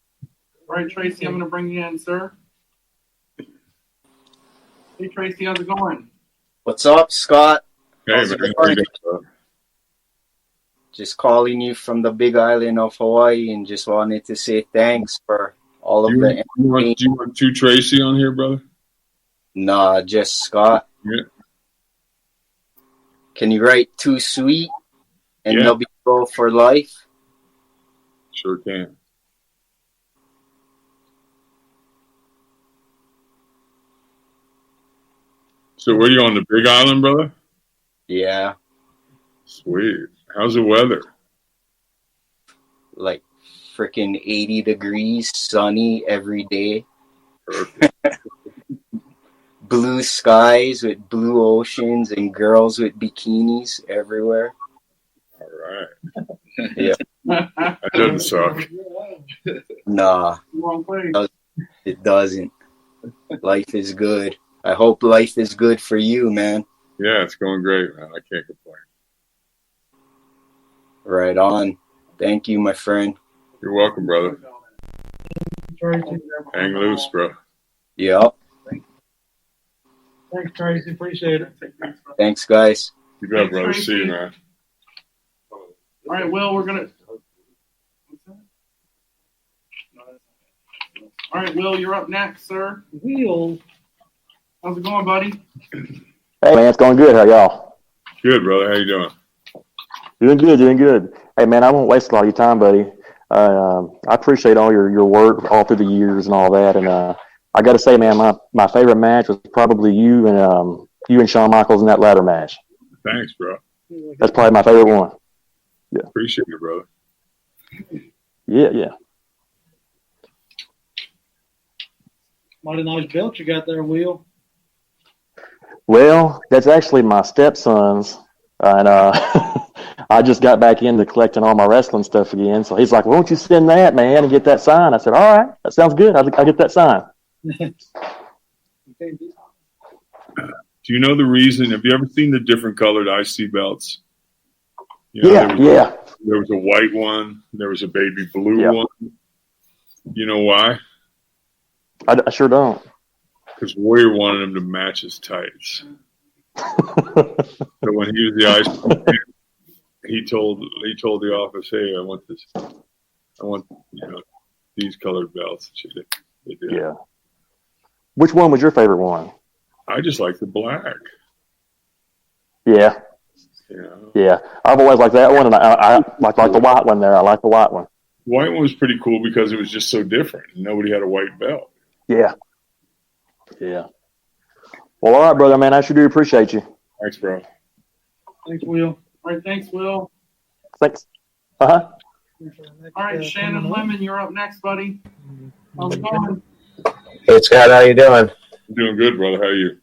S2: All right, Tracy, I'm going to bring you in, sir. Hey, Tracy, how's it going?
S20: What's up, Scott?
S3: Hey,
S20: How's
S3: man.
S20: it going? Just calling you from the big island of Hawaii and just wanted to say thanks for all of the...
S3: Do you want two Tracy on here, brother?
S20: Nah, just Scott.
S3: Yeah.
S20: Can you write too sweet and
S3: Yeah.
S20: they'll be go for life?
S3: Sure can. So were you on the Big Island, brother?
S20: Yeah,
S3: Sweet. How's the weather?
S20: like freaking 80 degrees, sunny every day.
S3: Perfect.
S20: Blue skies with blue oceans and girls with bikinis everywhere.
S3: All right.
S20: Yeah.
S3: That doesn't suck.
S20: Nah,
S2: Wrong place.
S20: it doesn't. Life is good. I hope life is good for you, man.
S3: Yeah, it's going great, man. I can't complain.
S20: Right on. Thank you, my friend.
S3: You're welcome, brother.
S12: Tracy.
S3: Hang loose, bro.
S20: Yep.
S12: Thanks, Tracy. Appreciate it.
S20: Thanks, guys.
S3: You bet, brother. See you, man.
S2: All right, Will, we're going to... All right, Will, you're up next, sir.
S12: Will.
S2: How's it going, buddy?
S21: Hey, man, it's going good. How y'all?
S3: Good, brother. How you doing?
S21: Doing good, doing good. Hey, man, I won't waste a lot of your time, buddy. I appreciate all your work all through the years and all that. And I got to say, man, my favorite match was probably you and Shawn Michaels in that ladder match.
S3: Thanks, bro.
S21: That's probably my favorite one. Yeah.
S3: Appreciate it, brother.
S21: Yeah.
S12: Mighty nice belt you got there, Will.
S21: Well, that's actually my stepson's. And I just got back into collecting all my wrestling stuff again. So he's like, "Why don't you send that, man, and get that sign?" I said, "All right, that sounds good. I'll get that sign."
S3: Do you know the reason? Have you ever seen the different colored IC belts? You know, there was a white one. There was a baby blue one. You know why?
S21: I sure don't.
S3: Because Warrior wanted him to match his tights. So when he was the IC, he told the office, "Hey, I want these colored belts." They did.
S21: Yeah. Which one was your favorite one?
S3: I just like the black.
S21: Yeah. Yeah. I've always liked that one, and I like the white one there. I like the white one.
S3: White one was pretty cool because it was just so different. Nobody had a white belt.
S21: Yeah. Yeah. Well, all right, brother, man. I sure do appreciate you.
S3: Thanks, bro.
S12: Thanks, Will.
S2: All right, thanks, Will.
S21: Thanks. Uh-huh.
S2: All right, Shannon Lemon, you're up next, buddy. How's it going?
S22: Hey, Scott, how you doing?
S3: I'm doing good, brother. How are you?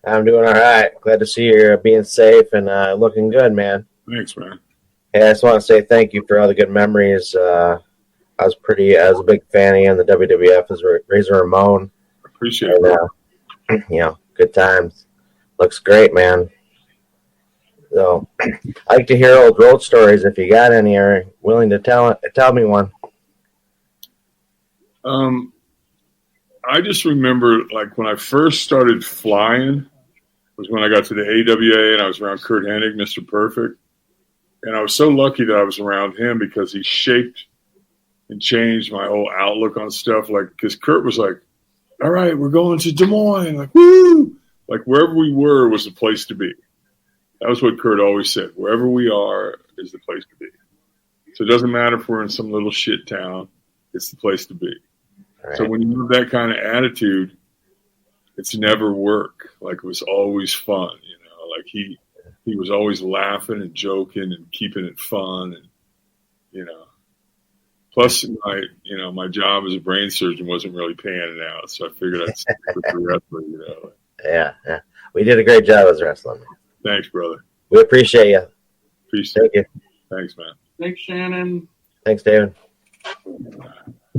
S22: I'm doing all right. Glad to see you're being safe and looking good, man.
S3: Thanks, man.
S22: Hey, I just want to say thank you for all the good memories. I was a big fan of you in the WWF as Razor Ramon.
S3: Appreciate it.
S22: Good times. Looks great, man. So, I like to hear old road stories if you got any or willing to tell me one.
S3: I just remember, like, when I first started flying was when I got to the AWA and I was around Kurt Hennig, Mr. Perfect. And I was so lucky that I was around him because he shaped and changed my whole outlook on stuff. Like, because Kurt was like, "All right, we're going to Des Moines." Like, woo! Like, wherever we were was the place to be. That was what Kurt always said. Wherever we are, is the place to be. So it doesn't matter if we're in some little shit town. It's the place to be.
S22: Right.
S3: So when you have that kind of attitude, it's never work. Like, it was always fun, like he was always laughing and joking and keeping it fun. And, plus my job as a brain surgeon wasn't really panning out. So I figured I'd stick with the wrestling,
S22: Yeah. We did a great job as wrestling.
S3: Thanks, brother.
S22: We appreciate you.
S3: Appreciate
S22: it.
S3: Thanks, man.
S2: Thanks, Shannon.
S22: Thanks, David.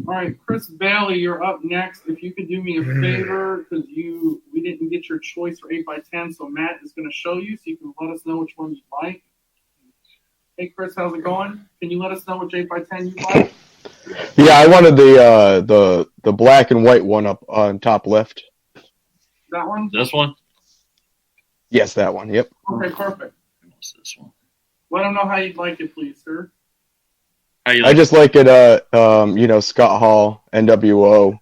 S2: All right, Chris Bailey, you're up next. If you could do me a favor, because we didn't get your choice for 8x10, so Matt is going to show you, so you can let us know which one you like. Hey, Chris, how's it going? Can you let us know which 8x10 you like?
S1: Yeah, I wanted the black and white one up on top left.
S2: That one?
S5: This one?
S1: Yes, that one. Yep.
S2: Okay, perfect.
S5: What's this one?
S2: Let them know how you'd like it, please, sir.
S5: How you
S1: I just like it. Scott Hall, NWO.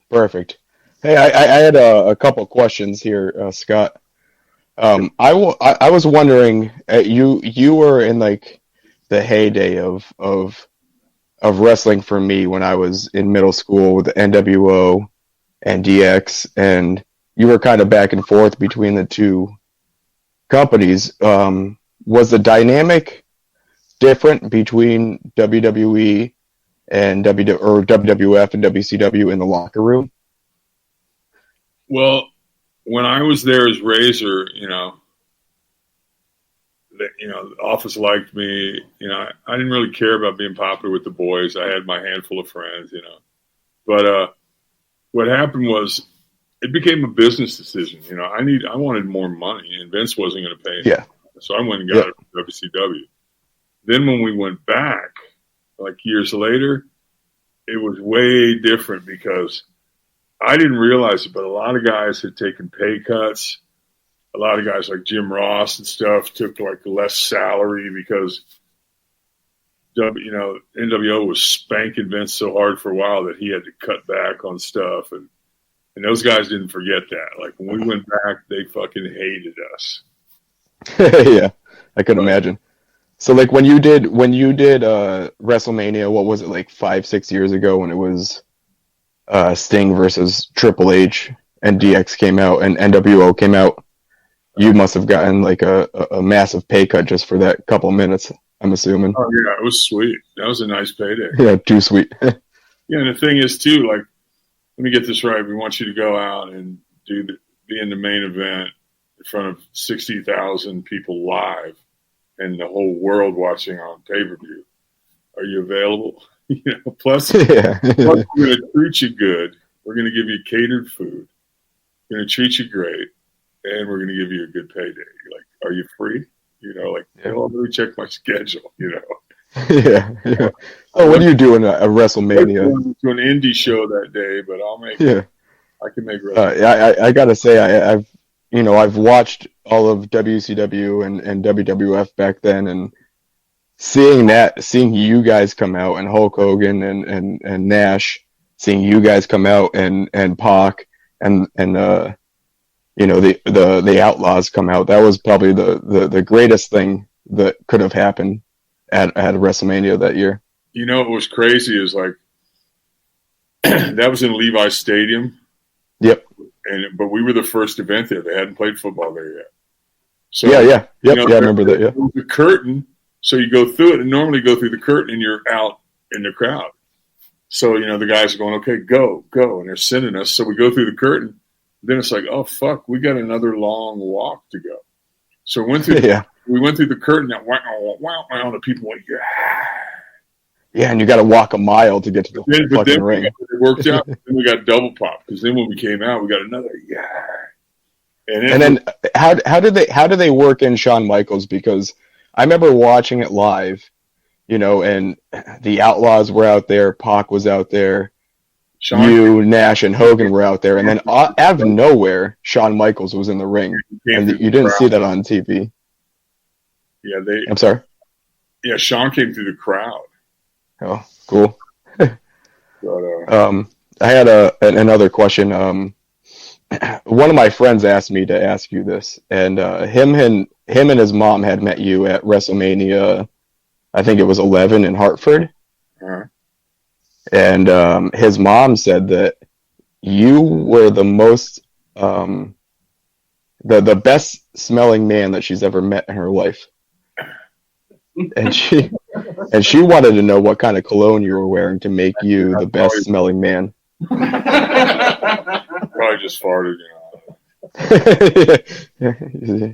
S1: Perfect. Hey, I had a couple questions here, Scott. I was wondering, you were in like the heyday of wrestling for me when I was in middle school with the NWO and DX, and you were kind of back and forth between the two companies. Was the dynamic different between WWE and WWF and WCW in the locker room?
S3: Well, when I was there as Razor, the office liked me. I didn't really care about being popular with the boys. I had my handful of friends, But what happened was it became a business decision. I wanted more money, and Vince wasn't going to pay me.
S1: Yeah.
S3: So I went and got it from WCW. Then when we went back, like years later, it was way different because I didn't realize it, but a lot of guys had taken pay cuts. A lot of guys like Jim Ross and stuff took like less salary because, NWO was spanking Vince so hard for a while that he had to cut back on stuff. And those guys didn't forget that. Like when we went back, they fucking hated us.
S1: Yeah, I could imagine. So like when you did WrestleMania, what was it, like 5-6 years ago, when it was Sting versus Triple H and DX came out and NWO came out, you must have gotten like a massive pay cut just for that couple minutes, I'm assuming.
S3: Oh yeah, it was sweet. That was a nice payday.
S1: Yeah, too sweet.
S3: Yeah, and the thing is too, like, let me get this right. We want you to go out and be in the main event in front of 60,000 people live and the whole world watching on pay-per-view. Are you available? Plus, plus we're going to treat you good. We're going to give you catered food. We're going to treat you great, and we're going to give you a good payday. You're like, are you free? Let me check my schedule.
S1: Yeah. Oh, what are you doing at WrestleMania?
S3: I'm going to an indie show that day, but I'll make.
S1: Yeah.
S3: I can make.
S1: I gotta say, I've watched all of WCW and WWF back then, and seeing you guys come out, and Hulk Hogan and Nash, seeing you guys come out, and Pac and the Outlaws come out, that was probably the greatest thing that could have happened at WrestleMania that year.
S3: What was crazy is like that was in Levi's Stadium.
S1: Yep.
S3: But we were the first event there. They hadn't played football there yet. So
S1: yeah. I remember that. Yeah.
S3: The curtain. So you go through it, and normally go through the curtain, and you're out in the crowd. So the guys are going, okay, go, and they're sending us. So we go through the curtain. Then it's like, oh fuck, we got another long walk to go. So we went through. We went through the curtain. That wow, the people went, yeah.
S1: Yeah, and you got to walk a mile to get to the fucking ring.
S3: It worked out. Then we got double pop, because then when we came out, we got another
S1: And then how did they work in Shawn Michaels? Because I remember watching it live, and the Outlaws were out there, Pac was out there, Nash, and Hogan were out there, and then out of nowhere, Shawn Michaels was in the ring, and you didn't see that on TV.
S3: Yeah,
S1: I'm sorry.
S3: Yeah, Shawn came through the crowd.
S1: Oh, cool.
S3: But,
S1: I had another question. One of my friends asked me to ask you this, and him and his mom had met you at WrestleMania. I think it was 11 in Hartford, and his mom said that you were the most the best smelling man that she's ever met in her life, and she wanted to know what kind of cologne you were wearing to make you the best smelling man.
S3: Probably just farted.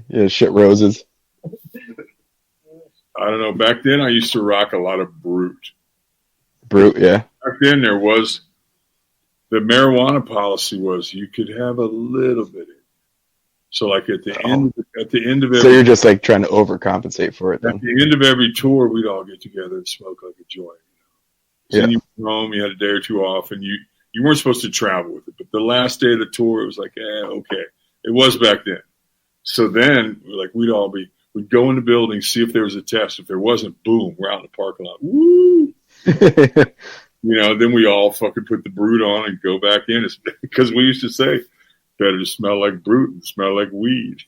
S1: Yeah, shit roses.
S3: I don't know. Back then, I used to rock a lot of Brute.
S1: Brute, yeah.
S3: Back then, there was the marijuana policy was you could have a little bit. So, like at the end of every,
S1: So you're just like trying to overcompensate for it,
S3: at
S1: then.
S3: the end of every tour, we'd all get together and smoke like a joint. So then you went home, you had a day or two off, and you weren't supposed to travel with it. But the last day of the tour, it was like, okay. It was back then. So then, like, we'd go in the building, see if there was a test. If there wasn't, boom, we're out in the parking lot. Woo! Then we all fucking put the Brute on and go back in. Because we used to say, better to smell like Brute than smell like weed.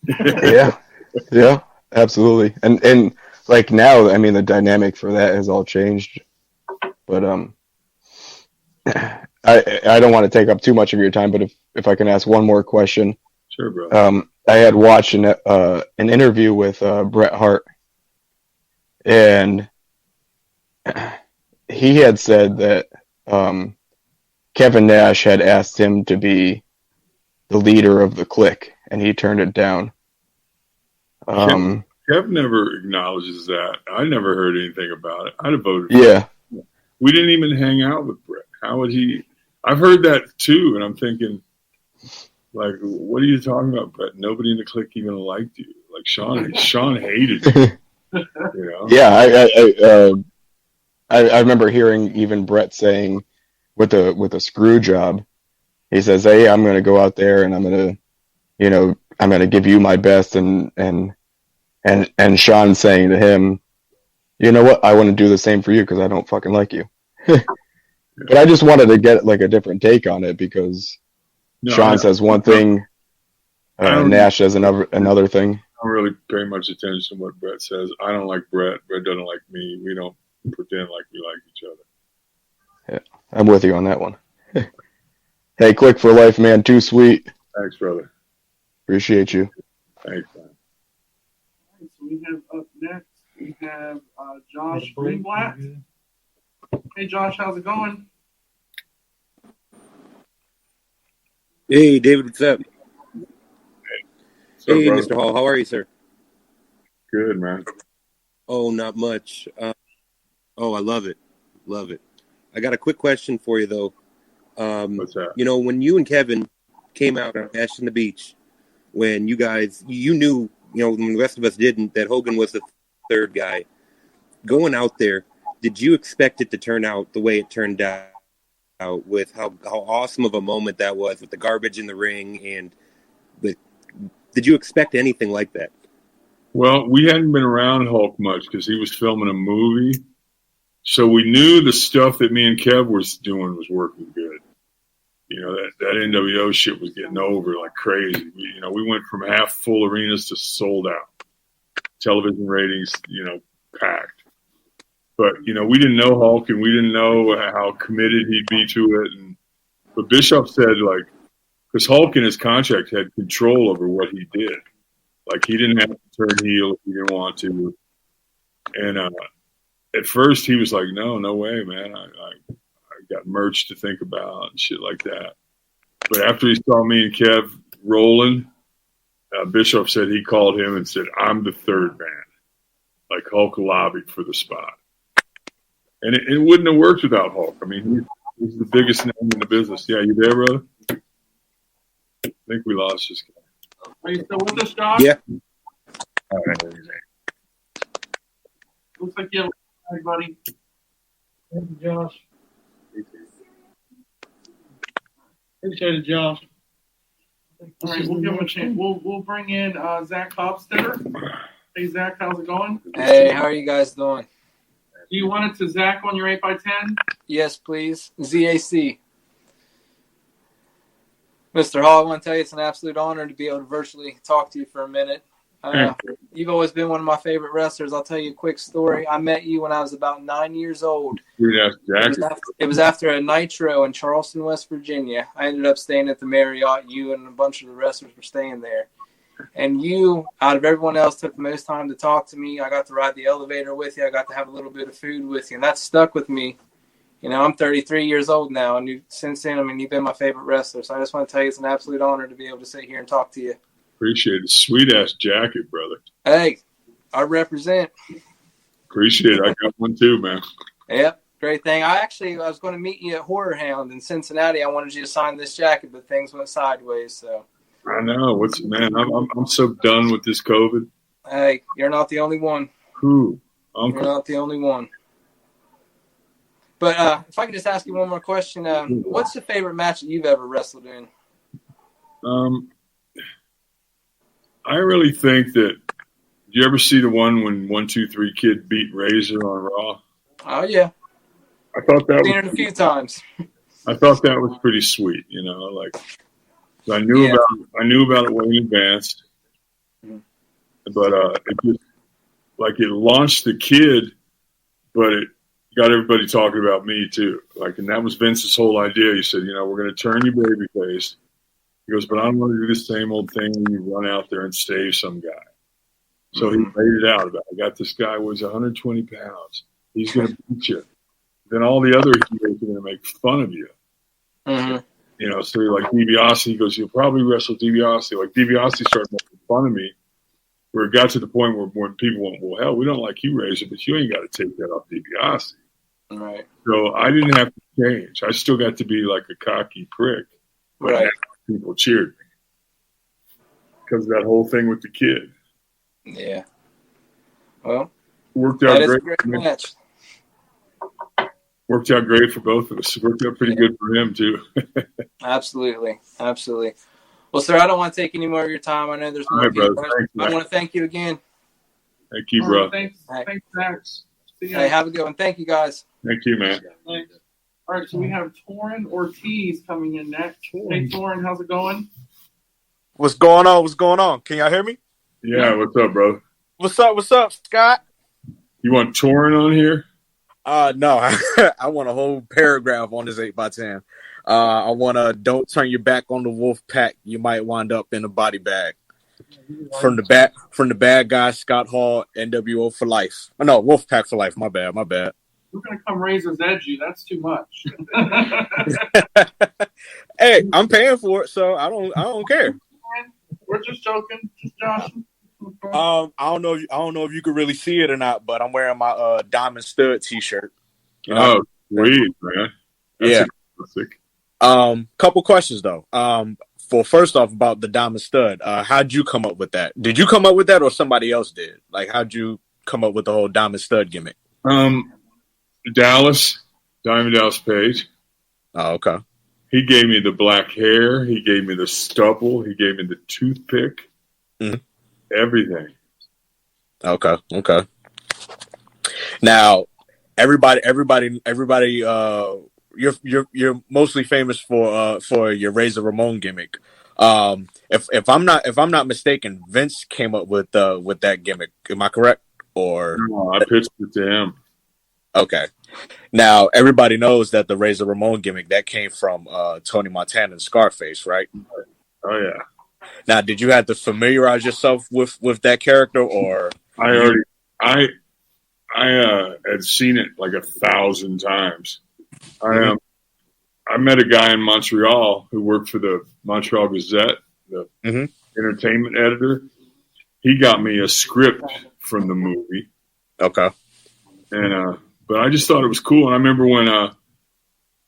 S1: Yeah, absolutely. And like now, I mean, the dynamic for that has all changed. But I don't want to take up too much of your time, but if I can ask one more question.
S3: Sure, bro.
S1: I had watched an interview with Bret Hart, and he had said that Kevin Nash had asked him to be the leader of the Clique, and he turned it down.
S3: Kev never acknowledges that. I never heard anything about it. I'd have voted for
S1: Yeah.
S3: him. We didn't even hang out with Bret. How would he? I've heard that too, and I'm thinking, like, what are you talking about, Bret? Nobody in the Clique even liked you. Like Sean hated you.
S1: Yeah, I remember hearing even Bret saying with a screw job, he says, "Hey, I'm going to go out there and I'm going to give you my best," and Sean saying to him, "You know what? I want to do the same for you because I don't fucking like you." But I just wanted to get like a different take on it because Sean says one thing, Nash says another thing.
S3: I don't really pay much attention to what Bret says. I don't like Bret. Bret doesn't like me. We don't pretend like we like each other.
S1: Yeah, I'm with you on that one. Hey, Click for Life, man. Too sweet.
S3: Thanks, brother.
S1: Appreciate you.
S3: Thanks, man.
S2: So we have up next, we have Josh Greenblatt. Hey, Josh, how's it going?
S4: Hey, David, what's up?
S3: Hey,
S4: Hey,
S3: brother.
S4: Mr. Hall, how are you, sir?
S3: Good, man.
S4: Oh, not much. I love it. Love it. I got a quick question for you, though.
S3: What's that?
S4: When you and Kevin came out on Ash on the Beach, when you guys, you knew, when the rest of us didn't, that Hogan was the third guy. Going out there, did you expect it to turn out the way it turned out with how awesome of a moment that was with the garbage in the ring? And did you expect anything like that?
S3: Well, we hadn't been around Hulk much because he was filming a movie. So we knew the stuff that me and Kev was doing was working good. That NWO shit was getting over like crazy. We went from half full arenas to sold out. Television ratings, packed. But, we didn't know Hulk and we didn't know how committed he'd be to it. But Bischoff said, like, because Hulk in his contract had control over what he did. Like, he didn't have to turn heel if he didn't want to. And at first he was like, no way, man. I got merch to think about and shit like that. But after he saw me and Kev rolling, Bischoff said he called him and said, I'm the third man. Like, Hulk lobbied for the spot. And it wouldn't have worked without Hulk. I mean, he's the biggest name in the business. Yeah, you there, brother? I think we lost this guy.
S2: Are you still with us, Josh?
S4: Yeah.
S3: All right.
S2: Looks like you have everybody.
S12: Thank you, Josh. Appreciate it, Josh.
S2: All right, we'll give him a chance. We'll bring in Zach Hofstetter. Hey, Zach, how's it going?
S6: Hey, how are you guys doing?
S2: Do you want it to Zach on your 8x10?
S6: Yes, please. ZAC. Mr. Hall, I want to tell you it's an absolute honor to be able to virtually talk to you for a minute. You've always been one of my favorite wrestlers. I'll tell you a quick story. I met you when I was about 9 years old. It was after a Nitro in Charleston, West Virginia. I ended up staying at the Marriott. You and a bunch of the wrestlers were staying there. And you, out of everyone else, took the most time to talk to me. I got to ride the elevator with you. I got to have a little bit of food with you. And that stuck with me. You know, I'm 33 years old now. And since then, I mean, you've been my favorite wrestler. So I just want to tell you it's an absolute honor to be able to sit here and talk to you.
S3: Appreciate it. Sweet-ass jacket, brother.
S6: Hey, I represent.
S3: Appreciate it. I got one too, man.
S6: Yep, great thing. I was going to meet you at Horror Hound in Cincinnati. I wanted you to sign this jacket, but things went sideways. So
S3: I know. I'm so done with this COVID.
S6: Hey, you're not the only one.
S3: Who?
S6: You're not the only one. But if I could just ask you one more question, what's your favorite match that you've ever wrestled in?
S3: I really think that. Did you ever see the one when 1-2-3 Kid beat Razor on Raw?
S6: Oh yeah.
S3: I thought that
S6: Seen it a few times.
S3: I thought that was pretty sweet. You know, like I knew about it way in advance, but it just it launched the Kid, but it got everybody talking about me too. And that was Vince's whole idea. He said, we're going to turn you babyface. He goes, but I don't want to do the same old thing when you run out there and save some guy. So he laid it out about, I got this guy weighs 120 pounds. He's going to beat you. Then all the other heroes are going to make fun of you.
S6: Mm-hmm.
S3: So you're like DiBiase. He goes, you'll probably wrestle DiBiase. Like DiBiase started making fun of me, where it got to the point where when people went, well, hell, we don't like you, Razor, but you ain't got to take that off DiBiase.
S6: Right.
S3: So I didn't have to change. I still got to be like a cocky prick. But
S6: right.
S3: People cheered me because of that whole thing with the Kid.
S6: Yeah. Well,
S3: worked out great.
S6: A great match.
S3: Worked out great for both of us. Worked out pretty good for him too.
S6: Absolutely. Well, sir, I don't want to take any more of your time. I know there's more people. I want to thank you again.
S3: Thank you, bro.
S2: Thanks, Max.
S6: Hey, have a good one. Thank you, guys.
S3: Thank you, man.
S2: Thanks. All right, so we have Torrin Ortiz coming in next. Hey, Torrin, how's it going?
S7: What's going on? Can y'all hear me?
S3: Yeah, what's up, bro?
S7: What's up, Scott?
S3: You want Torrin on here?
S7: No, I want a whole paragraph on this 8x10. I want to don't turn your back on the wolf pack. You might wind up in a body bag. From the bad guy, Scott Hall, NWO for life. Oh, no, wolf pack for life. My bad.
S2: We're gonna come Razor's Edge you. That's too much.
S7: Hey, I'm paying for it, so I don't care.
S2: We're just joking, just joshing.
S7: I don't know if you can really see it or not, but I'm wearing my Diamond Stud T-shirt.
S3: Oh, sweet, man. That's
S7: Couple questions though. First off about the Diamond Stud, how'd you come up with that? Did you come up with that, or somebody else did? Like, how'd you come up with the whole Diamond Stud gimmick?
S3: Diamond Dallas Page.
S7: Oh, okay.
S3: He gave me the black hair. He gave me the stubble. He gave me the toothpick.
S7: Mm-hmm.
S3: Everything.
S7: Okay. Now, everybody. You're mostly famous for your Razor Ramon gimmick. If I'm not mistaken, Vince came up with that gimmick. Am I correct? Or
S3: no, I pitched it to him.
S7: Okay. Now everybody knows that the Razor Ramon gimmick that came from Tony Montana and Scarface, right?
S3: Oh yeah.
S7: Now, did you have to familiarize yourself with that character, or
S3: I had seen it like 1,000 times. I met a guy in Montreal who worked for the Montreal Gazette, the entertainment editor. He got me a script from the movie.
S7: Okay.
S3: And but I just thought it was cool. And I remember when I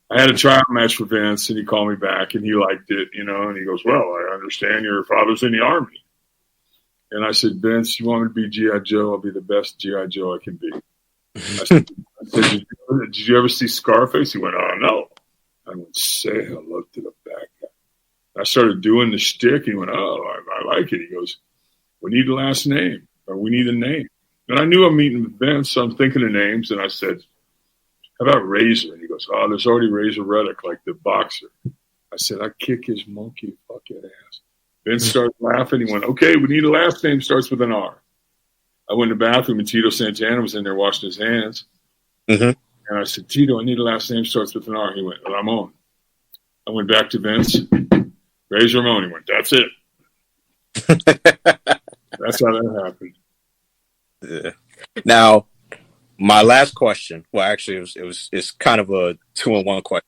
S3: had a tryout match for Vince, and he called me back, and he liked it, and he goes, "Well, I understand your father's in the Army." And I said, "Vince, you want me to be G.I. Joe? I'll be the best G.I. Joe I can be." I said, did you ever see Scarface? He went, "Oh, no." I went, "Say hello to the bad guy." I started doing the shtick. He went, "Oh, I like it." He goes, "We need a last name, or we need a name." And I knew I'm meeting with Vince, so I'm thinking of names, and I said, how about Razor? And he goes, oh, there's already Razor Reddick, like the boxer. I said, I kick his monkey fucking ass. Vince started laughing. He went, okay, we need a last name starts with an R. I went to the bathroom, and Tito Santana was in there washing his hands.
S7: Mm-hmm.
S3: And I said, Tito, I need a last name starts with an R. He went, Ramon. I went back to Vince. Razor Ramon. He went, that's it. That's how that happened.
S7: Yeah. Now, my last question. Well, actually, it's kind of a 2-in-1 question.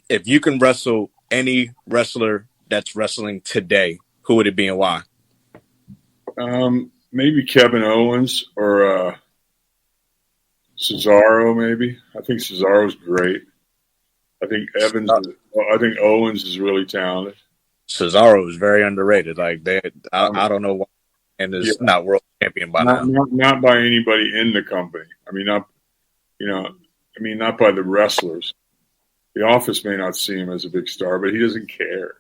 S7: If you can wrestle any wrestler that's wrestling today, who would it be and why?
S3: Maybe Kevin Owens or Cesaro. Maybe I think Cesaro's great. I think I think Owens is really talented.
S7: Cesaro is very underrated. Like I don't know why, and is not world champion by now.
S3: Not by anybody in the company. I mean, not by the wrestlers. The Office may not see him as a big star, but he doesn't care.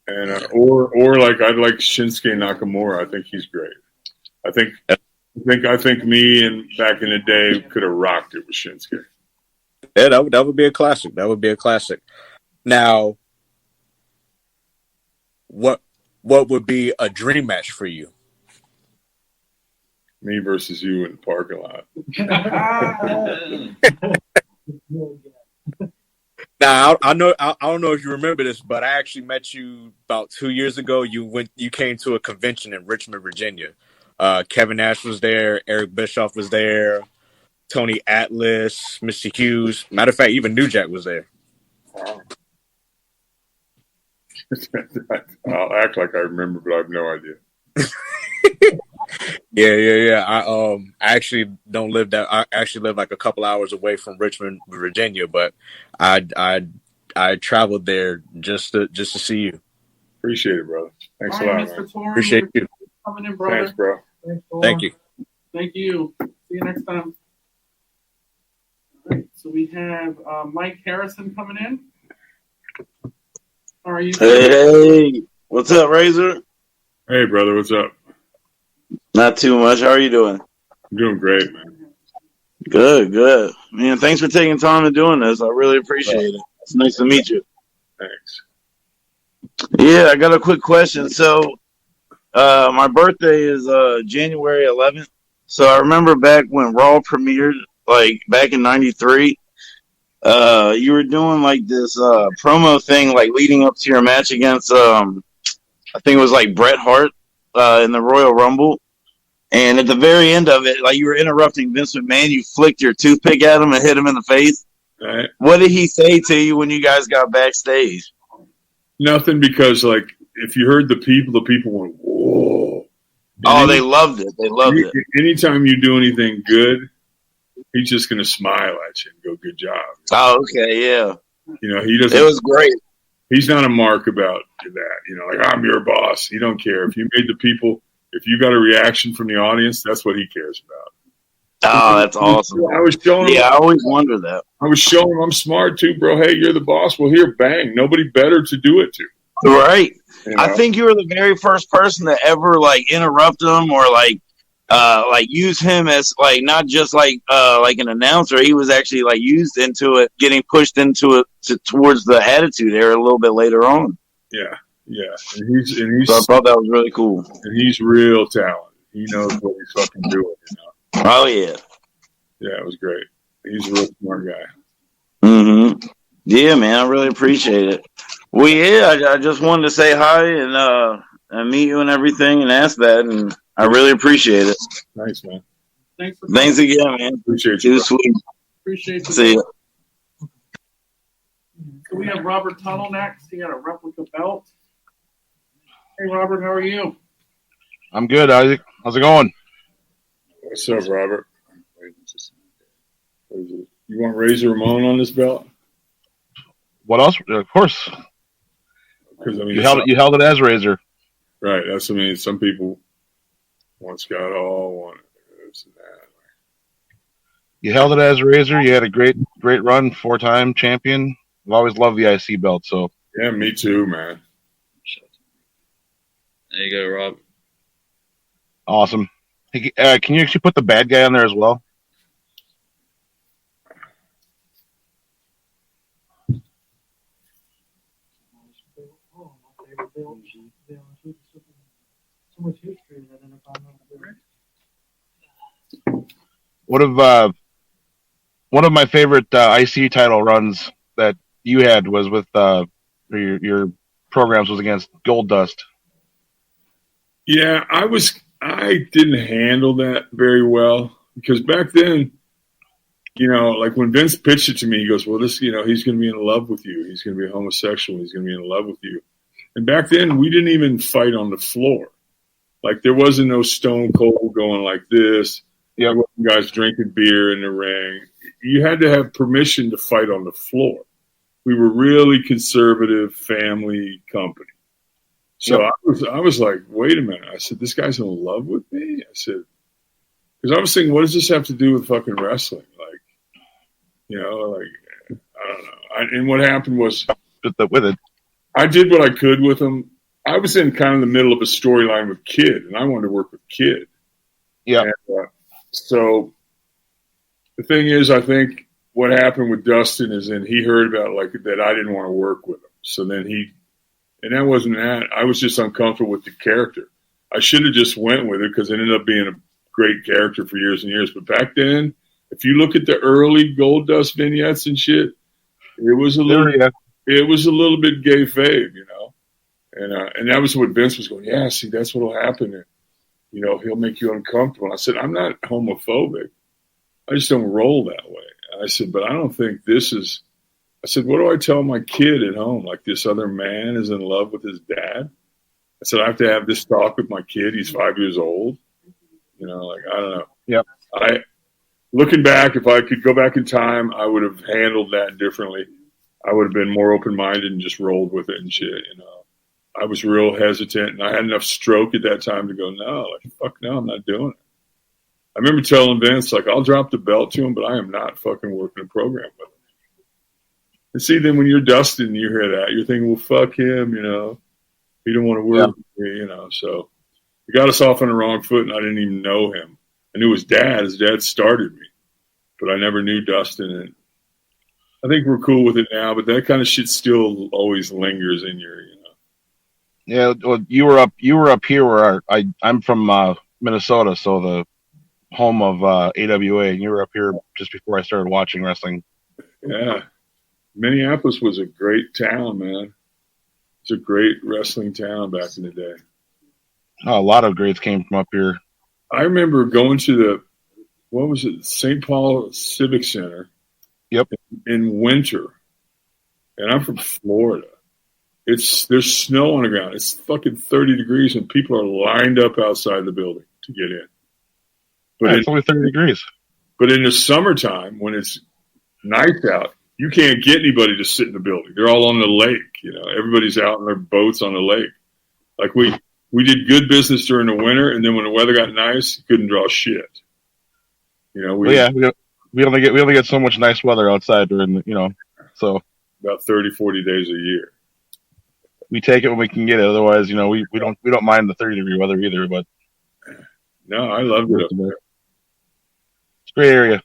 S3: And or like I'd like Shinsuke Nakamura. I think he's great. I think me and back in the day could have rocked it with Shinsuke.
S7: Yeah, that would be a classic. That would be a classic. Now, what would be a dream match for you?
S3: Me versus you in the parking lot.
S7: Now, I don't know if you remember this, but I actually met you about 2 years ago. You came to a convention in Richmond, Virginia. Kevin Nash was there. Eric Bischoff was there. Tony Atlas, Mr. Hughes. Matter of fact, even New Jack was there.
S3: I'll act like I remember, but I have no idea.
S7: Yeah. I actually don't live that. I actually live like a couple hours away from Richmond, Virginia, but I traveled there just to see you.
S3: Appreciate it, brother. Thanks
S2: All
S3: a
S2: right,
S3: lot,
S2: Mr.
S3: man.
S2: Torn,
S7: Appreciate you.
S2: Coming in, brother.
S3: Thanks, bro.
S7: Thank you.
S2: Thank you. See you next time. All right, so we have Mike Harrison coming in. How are you?
S8: Hey, what's up, Razor?
S3: Hey, brother, what's up?
S8: Not too much. How are you doing?
S3: I'm doing great, man.
S8: Good. Man, thanks for taking time and doing this. I really appreciate it. It's nice to meet you.
S3: Thanks.
S8: Yeah, I got a quick question. So, my birthday is January 11th. So I remember back when Raw premiered, like back in '93. You were doing like this promo thing, like leading up to your match against, I think it was like Bret Hart in the Royal Rumble. And at the very end of it, like you were interrupting Vince McMahon, you flicked your toothpick at him and hit him in the face.
S3: Right.
S8: What did he say to you when you guys got backstage?
S3: Nothing, because like if you heard the people went, whoa.
S8: Oh, they loved it. They loved it.
S3: Anytime you do anything good, he's just going to smile at you and go, good job.
S8: Oh, okay, yeah.
S3: You know, he doesn't.
S8: It was great.
S3: He's not a mark about that. You know, like, I'm your boss. He don't care. If you made the people, if you got a reaction from the audience, that's what he cares about.
S8: Oh, that's awesome.
S3: I was showing him.
S8: Yeah, I always wonder that.
S3: I was showing him I'm smart too, bro. Hey, you're the boss. Well, here, bang. Nobody better to do it to.
S8: Right.
S3: You know?
S8: I think you were the very first person to ever like interrupt him or like use him as like not just like an announcer. He was actually like used into it, getting pushed into it towards the Attitude Era a little bit later on.
S3: Yeah. And he's
S8: So I thought that was really cool.
S3: And he's real talented. He knows what he's fucking doing. You know?
S8: Oh yeah.
S3: Yeah, it was great. He's a real smart guy.
S8: Mm-hmm. Yeah, man, I really appreciate it. Well, yeah, I just wanted to say hi and meet you and everything and ask that, and I really appreciate it.
S3: Nice, man.
S8: Thanks again, man.
S3: Appreciate
S8: you.
S3: You.
S8: Sweet.
S2: Appreciate you.
S8: See you.
S2: So we have Robert Tuttle next. He got a replica belt. Hey, Robert, how are you?
S10: I'm good, Isaac. How's it going?
S3: What's up, Robert? What is it? You want Razor Ramon on this belt?
S10: What else? Of course.
S3: Because I mean,
S10: You held it as Razor.
S3: Right. That's, I mean, some people want Scott Hall, want this and that.
S10: You held it as Razor. You had a great run, 4-time champion. I've always loved the IC belt. So
S3: yeah, me too, man.
S5: There you go, Rob.
S10: Awesome. Hey, can you actually put the bad guy on there as well? One of my favorite IC title runs that you had was with your programs was against Gold Dust.
S3: Yeah, I didn't handle that very well because back then, like when Vince pitched it to me, he goes, "Well, this, he's going to be in love with you. He's going to be homosexual. He's going to be in love with you." And back then, we didn't even fight on the floor. Like there wasn't no stone cold going like this. There wasn't guys drinking beer in the ring. You had to have permission to fight on the floor. We were really conservative family company. So I was like, wait a minute. I said, this guy's in love with me? I said, because I was thinking, what does this have to do with fucking wrestling? I don't know. And what happened was,
S10: with it,
S3: I did what I could with him. I was in kind of the middle of a storyline with Kid, and I wanted to work with Kid.
S10: Yeah.
S3: And, so the thing is, I think what happened with Dustin is then he heard about that I didn't want to work with him. So then and that wasn't that. I was just uncomfortable with the character. I should have just went with it because it ended up being a great character for years and years. But back then, if you look at the early Gold Dust vignettes and shit, it was a little bit gayfabe, And that was what Vince was going, yeah, see, that's what will happen. He'll make you uncomfortable. And I said, I'm not homophobic. I just don't roll that way. I said, but I don't think this is. I said, what do I tell my kid at home? Like this other man is in love with his dad? I said, I have to have this talk with my kid. He's 5 years old. I don't know.
S10: Yep.
S3: Looking back, if I could go back in time, I would have handled that differently. I would have been more open-minded and just rolled with it and shit, I was real hesitant, and I had enough stroke at that time to go, no, fuck no, I'm not doing it. I remember telling Vince, I'll drop the belt to him, but I am not fucking working a program with him. And see, then when you're Dustin and you hear that, you're thinking, well, fuck him, he don't want to work with me, So he got us off on the wrong foot, and I didn't even know him. I knew his dad. His dad started me, but I never knew Dustin. And I think we're cool with it now, but that kind of shit still always lingers in your,
S10: Yeah, well, you were up here where I'm from Minnesota, so the home of AWA, and you were up here just before I started watching wrestling.
S3: Yeah, Minneapolis was a great town, man. It's a great wrestling town back in the day.
S10: Oh, a lot of greats came from up here.
S3: I remember going to St. Paul Civic Center.
S10: Yep.
S3: In winter, and I'm from Florida. There's snow on the ground. It's fucking 30 degrees, and people are lined up outside the building to get in. But
S10: it's only 30 degrees.
S3: But in the summertime, when it's nice out, you can't get anybody to sit in the building. They're all on the lake. Everybody's out in their boats on the lake. We did good business during the winter, and then when the weather got nice, you couldn't draw shit. We only get
S10: so much nice weather outside during so
S3: about 30, 40 days a year.
S10: We take it when we can get it. Otherwise, we don't mind the 30-degree weather either. But
S3: no, I loved it up there.
S10: It's a great area.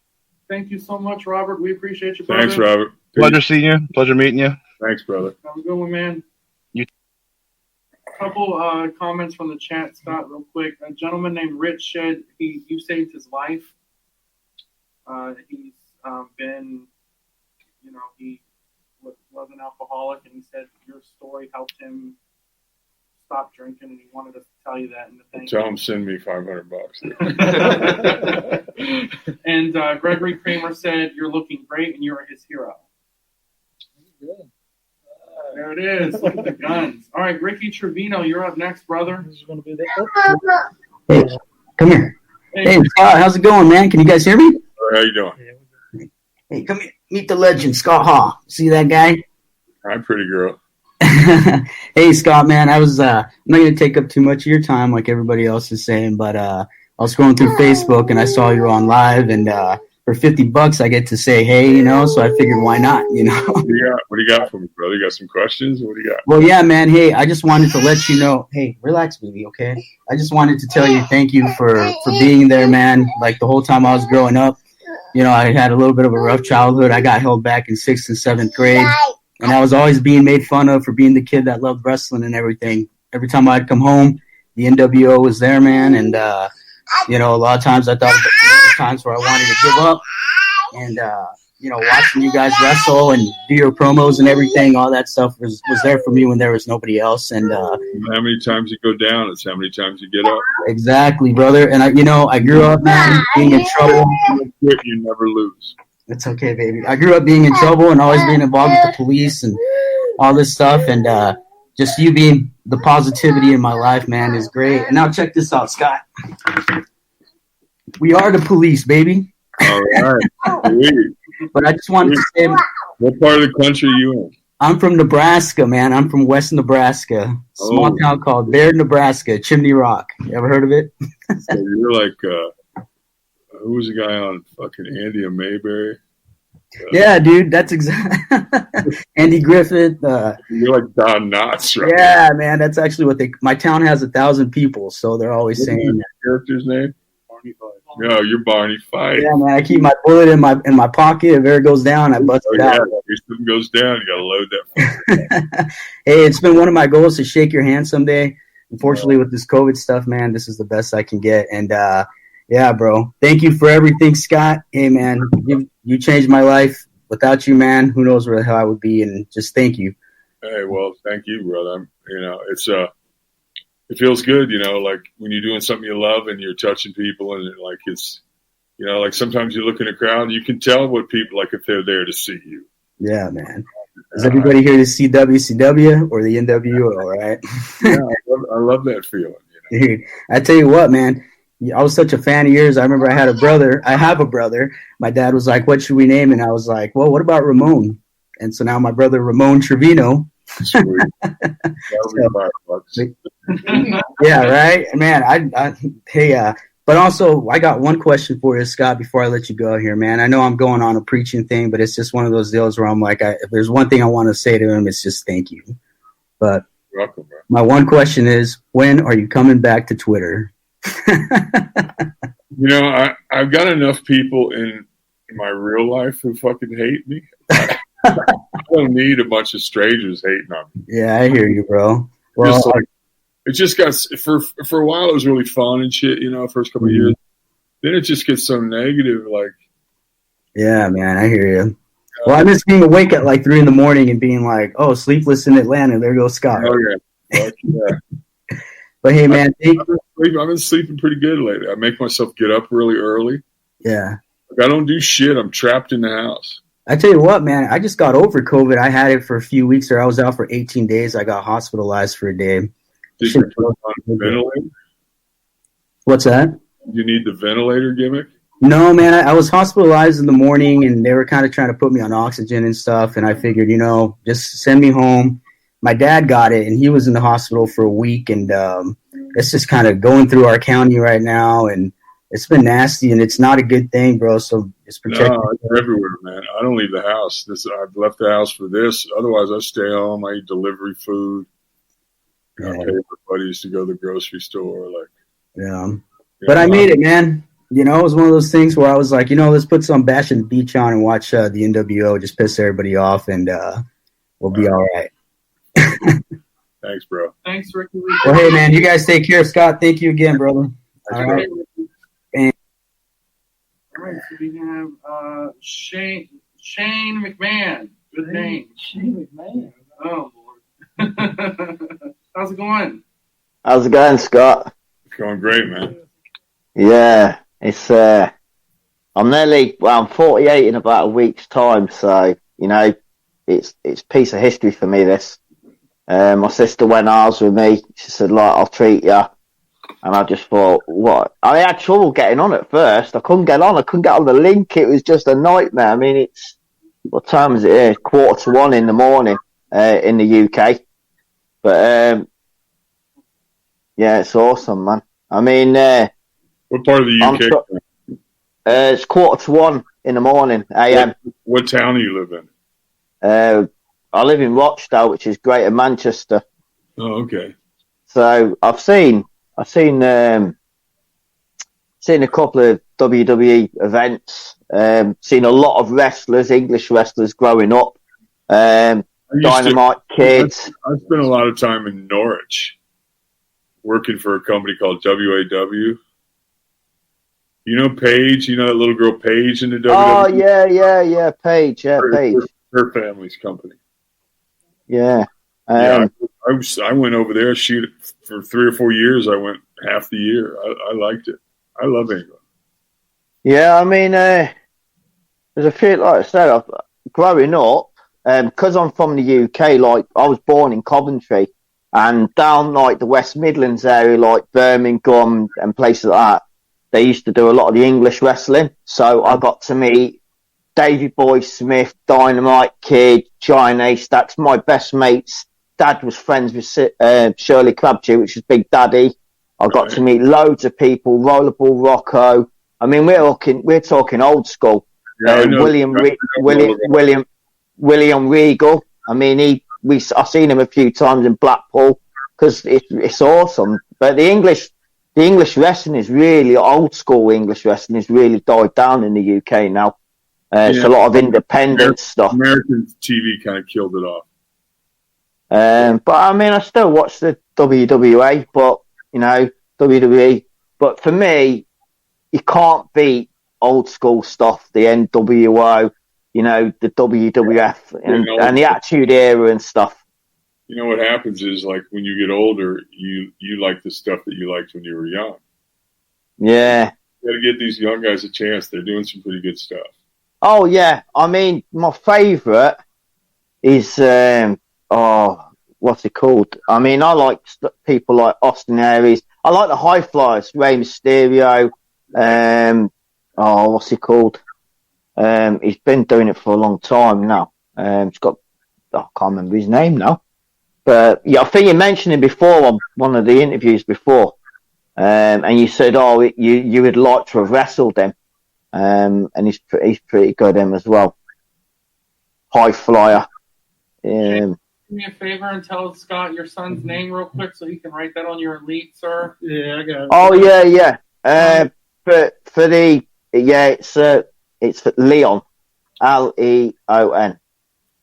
S2: Thank you so much, Robert. We appreciate you, brother.
S3: Thanks, Robert.
S10: Pleasure seeing you. Pleasure meeting you.
S3: Thanks, brother.
S2: Have a good one, man. A couple comments from the chat, Scott, real quick. A gentleman named Rich said you saved his life. He's been, he was an alcoholic, and he said your story helped him stop drinking, and he wanted us to tell you that. And
S3: tell him send me $500.
S2: And Gregory Kramer said you're looking great, and you're his hero.
S12: Good.
S2: There it is. Look at the guns. All right, Ricky Trevino, you're up next, brother. This is going to be
S11: Hey, come here. Hey, Scott, how's it going, man? Can you guys hear me?
S3: How you doing?
S11: Hey, come here. Meet the legend, Scott Hall. See that guy?
S3: Hi, pretty girl.
S11: Hey, Scott, man. I'm not going to take up too much of your time like everybody else is saying, but I was going through Facebook and I saw you were on live, and for $50, I get to say, hey, you know, so I figured why not, you know?
S3: What do you got for me, brother? You got some questions? What do you got?
S11: Well, yeah, man. Hey, I just wanted to let you know. Hey, relax, baby, okay? I just wanted to tell you thank you for being there, man. Like the whole time I was growing up, you know, I had a little bit of a rough childhood. I got held back in 6th and 7th grade, and I was always being made fun of for being the kid that loved wrestling and everything. Every time I'd come home, the NWO was there, man, and you know, a lot of times I thought there were times where I wanted to give up, and you know, watching you guys wrestle and do your promos and everything, all that stuff was there for me when there was nobody else. And
S3: how many times you go down, it's how many times you get up.
S11: Exactly, brother. And I grew up, man, being in trouble.
S3: You never lose.
S11: It's okay, baby. I grew up being in trouble and always being involved with the police and all this stuff. And just you being the positivity in my life, man, is great. And now check this out, Scott. We are the police, baby.
S3: All right.
S11: But I just wanted to say,
S3: what part of the country are you in?
S11: I'm from Nebraska, man. I'm from West Nebraska, small town called Baird, Nebraska, Chimney Rock. You ever heard of it?
S3: So you're like, who was the guy on fucking Andy and Mayberry?
S11: Yeah, dude, that's exactly Andy Griffith.
S3: You're like Don Knotts, right?
S11: Yeah, man, that's actually what my town has 1,000 people, so they're always
S3: What's
S11: saying
S3: your
S11: that.
S3: character's name? No, you're Barney Fife.
S11: Yeah, man, I keep my bullet in my pocket. If ever goes down, I bust it out.
S3: If something goes down, you gotta load that.
S11: Hey, it's been one of my goals to shake your hand someday. Unfortunately, with this COVID stuff, man, this is the best I can get. And yeah, bro, thank you for everything, Scott. Hey, man, you changed my life. Without you, man, who knows where the hell I would be? And just thank you.
S3: Hey, well, thank you, brother. You know, it's it feels good, you know, like when you're doing something you love and you're touching people, and like it's, you know, like sometimes you look in a crowd, you can tell what people like if they're there to see you.
S11: Yeah, man. Is everybody here to see WCW or the NWO, right?
S3: Yeah, I love that feeling.
S11: You know? Dude, I tell you what, man. I was such a fan of yours. I remember I have a brother. My dad was like, what should we name? And I was like, well, what about Ramon? And so now my brother, Ramon Trevino.
S3: Sweet.
S11: Yeah, right, man. But also, I got one question for you, Scott, before I let you go here, man. I know I'm going on a preaching thing, but it's just one of those deals where I'm like, if there's one thing I want to say to him, it's just thank you. But
S3: welcome, bro.
S11: My one question is, when are you coming back to Twitter?
S3: You know, I've got enough people in my real life who fucking hate me. I don't need a bunch of strangers hating on me.
S11: Yeah, I hear you, bro. Well,
S3: it just got for a while. It was really fun and shit, you know, first couple of years. Then it just gets so negative. Like,
S11: yeah, man, I hear you. Well, I miss being awake at like 3 a.m. and being like, "Oh, sleepless in Atlanta. There goes Scott."
S3: Oh yeah, yeah.
S11: But hey, man,
S3: I've been sleeping pretty good lately. I make myself get up really early.
S11: Yeah.
S3: Like, I don't do shit. I'm trapped in the house.
S11: I tell you what, man, I just got over COVID. I had it for a few weeks, or I was out for 18 days. I got hospitalized for a day.
S3: Did you put on the ventilator?
S11: What's that?
S3: You need the ventilator gimmick?
S11: No, man, I was hospitalized in the morning, and they were kind of trying to put me on oxygen and stuff, and I figured, you know, just send me home. My dad got it, and he was in the hospital for a week, and it's just kind of going through our county right now, and it's been nasty, and it's not a good thing, bro, so just protect
S3: No, it's everywhere, man. I don't leave the house. I've left the house for this. Otherwise, I stay home. I eat delivery food. I pay for buddies to go to the grocery store. Like,
S11: yeah. But I made it, man. You know, it was one of those things where I was like, you know, let's put some Bash and Beach on and watch the NWO, just piss everybody off, and we'll be all right.
S3: Thanks, bro.
S2: Thanks, Ricky.
S11: Well, hey, man, you guys take care. Scott, thank you again, brother. All right. And
S2: All right, so we have Shane McMahon. Good name.
S13: Shane McMahon.
S2: Oh, Lord. How's it going?
S13: How's it going, Scott?
S3: It's going great, man.
S13: Yeah, it's I'm 48 in about a week's time, so you know, it's a piece of history for me. This, my sister went ours with me. She said, "Like, I'll treat you," and I just thought, what? I had trouble getting on at first. I couldn't get on. I couldn't get on the link. It was just a nightmare. I mean, it's what time is it here? 1:45 in the morning in the UK, but yeah, it's awesome, man. I mean,
S3: what part of the UK?
S13: It's 1:45 in the morning, a.m.
S3: What town do you live in?
S13: I live in Rochdale, which is Greater Manchester.
S3: Oh, okay.
S13: So I've seen a couple of WWE events. Seen a lot of wrestlers, English wrestlers, growing up. Dynamite Kids.
S3: I spent a lot of time in Norwich, working for a company called WAW. You know Paige? You know that little girl Paige in the WWE?
S13: Oh yeah, Paige, Paige.
S3: Her family's company.
S13: Yeah.
S3: I went over there. Shoot, for 3 or 4 years. I went half the year. I liked it. I love England.
S13: Yeah, I mean, there's a few, like I said, growing up, because I'm from the UK, like, I was born in Coventry, and down, like, the West Midlands area, like Birmingham and places like that, they used to do a lot of the English wrestling, so I got to meet Davey Boy Smith, Dynamite Kid, Giant A-Stacks. My best mate's dad was friends with Shirley Crabtree, which is Big Daddy. I got to meet loads of people, Rollerball Rocco. I mean, we're talking old school.
S3: Yeah,
S13: William Regal. I mean, I've seen him a few times in Blackpool because it's awesome. But the English wrestling is really old school. English wrestling has really died down in the UK now. It's a lot of independent stuff.
S3: American TV kind of killed it off.
S13: But I mean, I still watch the WWA, but WWE. But for me, you can't beat old school stuff, the NWO, the WWF, and the Attitude Era and stuff.
S3: You know what happens is, like, when you get older, you like the stuff that you liked when you were young.
S13: Yeah.
S3: You got to give these young guys a chance. They're doing some pretty good stuff.
S13: Oh yeah, I mean, my favourite is what's it called? I mean, I like people like Austin Aries. I like the high flyers, Rey Mysterio. What's he called? He's been doing it for a long time now. I can't remember his name now. But yeah, I think you mentioned him before on one of the interviews before. And you said, you would like to have wrestled him. And he's pretty good him as well. High flyer.
S2: Do me a favor and tell Scott your son's name real quick so he can write that on your elite, sir.
S12: Yeah, I got it.
S13: Oh yeah. It's Leon, Leon.
S2: Okay.